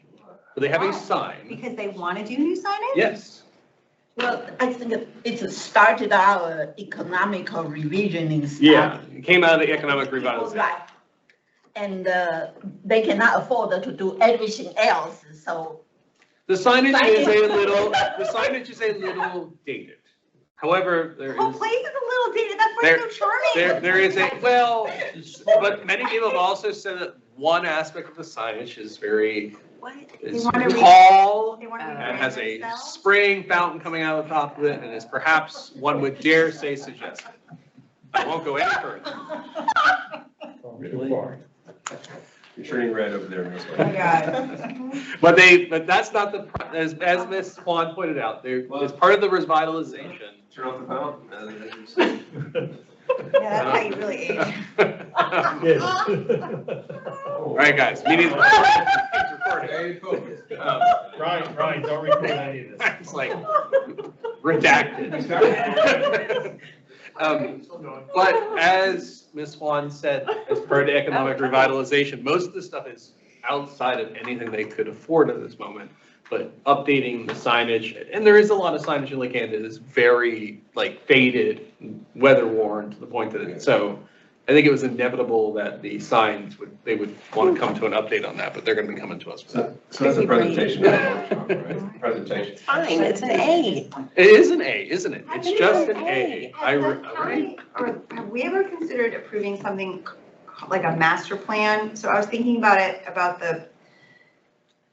But they have a sign. Because they want to do new signage? Yes. Well, I think it started our economical revisioning stuff. Yeah, it came out of the economic revitalization. Right. And they cannot afford to do everything else, so. The signage is a little dated. However, there The whole is, place is a little dated, that's why it's so charming. there is a, well, but many people have also said that one aspect of the signage is very, is wanna tall, They want to and has a rebrand spraying fountain coming out of the top of it, and is perhaps, one would dare say, suggestive. I won't go any further. Really? You're turning red over there, Ms. Oh my God. But that's not as Ms. Swan pointed out, it's part of the revitalization. Turn off the fountain. Yeah, that's how you really age. All right, guys, meeting recording. Ryan, don't record any of this. It's like redacted. But as Ms. Swan said, as part of the economic revitalization, most of the stuff is outside of anything they could afford at this moment. But updating the signage, and there is a lot of signage in Lake Ann that is very like faded, weather worn to the point that it's so I think it was inevitable that the signs they would want to come to an update on that, but they're going to be coming to us with that. So that's a presentation, not a workshop, right? Presentation. Fine, it's an A. It is an A, isn't it? It's just an A. Right? Or have we ever considered approving something like a master plan? So I was thinking about it, about the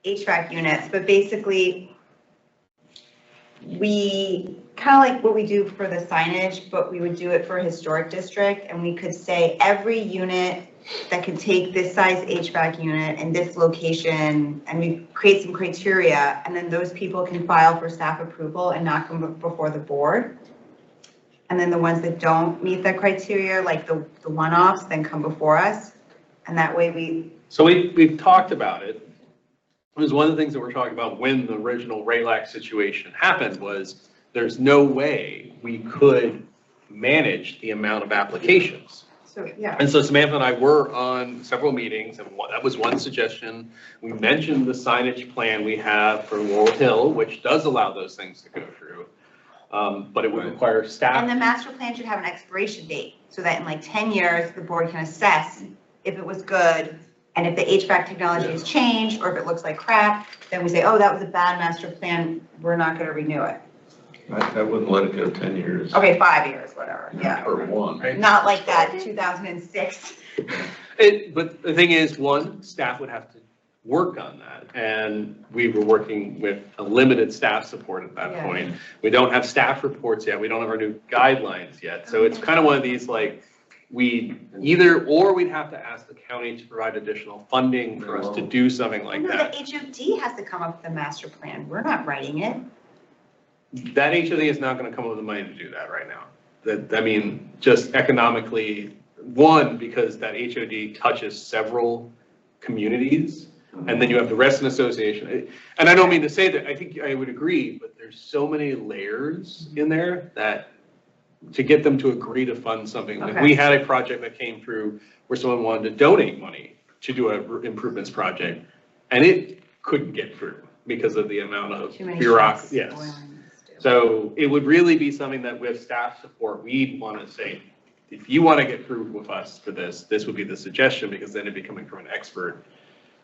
HVAC units, but basically we kind of like what we do for the signage, but we would do it for a historic district, and we could say every unit that can take this size HVAC unit in this location, and we create some criteria, and then those people can file for staff approval and not come before the board. And then the ones that don't meet that criteria, like the one-offs, then come before us. And that way So we've talked about it. It was one of the things that we're talking about when the original RALAC situation happened was there's no way we could manage the amount of applications. So, yeah. And so Samantha and I were on several meetings, and that was one suggestion. We mentioned the signage plan we have for Laurel Hill, which does allow those things to go through. But it would require staff. And the master plan should have an expiration date, so that in like 10 years, the board can assess if it was good, and if the HVAC technology has changed, or if it looks like crap, then we say, oh, that was a bad master plan, we're not gonna renew it. I wouldn't let it go 10 years. Okay, 5 years, whatever, yeah. Or one. Not like that 2006. But the thing is, one, staff would have to work on that, and we were working with a limited staff support at that point. We don't have staff reports yet, we don't have our new guidelines yet, so it's kind of one of these like, we'd have to ask the county to provide additional funding for us to do something like that. The HOD has to come up with a master plan, we're not writing it. That HOD is not gonna come up with the money to do that right now. That, I mean, just economically, one, because that HOD touches several communities, and then you have the resident association. And I don't mean to say that, I think I would agree, but there's so many layers in there that to get them to agree to fund something, like we had a project that came through where someone wanted to donate money to do an improvements project, and it couldn't get through because of the amount of bureaucracy. Yes. So it would really be something that with staff support, we'd want to say, if you want to get through with us for this, this would be the suggestion, because then it'd be coming from an expert.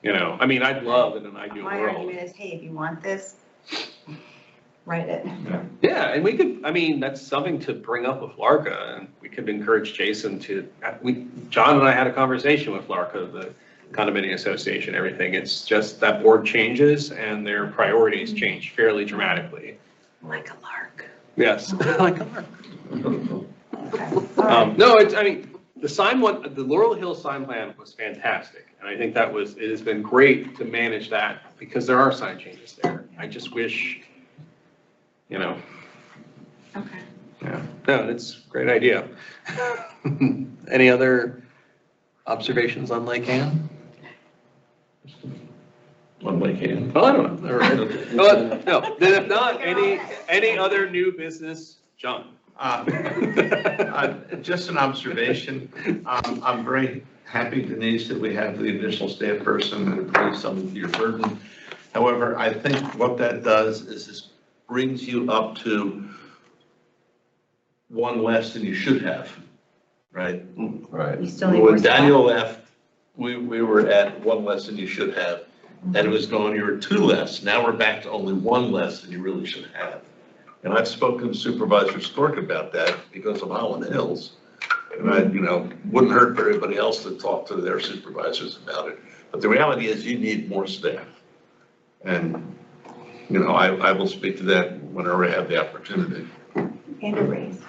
You know, I mean, I'd love in an ideal My world. argument is, hey, if you want this, write it. Yeah, and we could, I mean, that's something to bring up with LARCA, and we could encourage Jason to, John and I had a conversation with LARCA, the condominium association, everything. It's just that board changes and their priorities change fairly dramatically. Like a lark. Yes, like a lark. No, it's, I mean, the Laurel Hill sign plan was fantastic. And I think it has been great to manage that because there are sign changes there. I just wish, you know. Okay. Yeah, no, it's a great idea. Any other observations on Lake Ann? One Lake Ann. Oh, I don't know. All right. No, then if not, any other new business, John? Just an observation. I'm very happy, Denise, that we have the additional staff person and relieves some of your burden. However, I think what that does is this brings you up to one less than you should have, right? Right. You still need When more staff. Daniel left, we were at one less than you should have. And it was going, you were two less. Now we're back to only one less than you really should have. And I've spoken to Supervisor Stork about that because of Holland Hills. And I, wouldn't hurt for everybody else to talk to their supervisors about it. But the reality is you need more staff. And, I will speak to that whenever I have the opportunity. And a raise.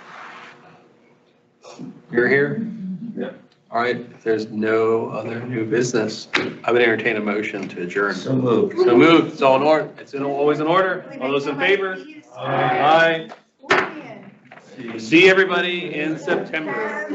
You're here? Yeah. All right, if there's no other new business, I would entertain a motion to adjourn. So moved. So moved. It's all in order. It's always in order. All those in favor? Aye. See everybody in September.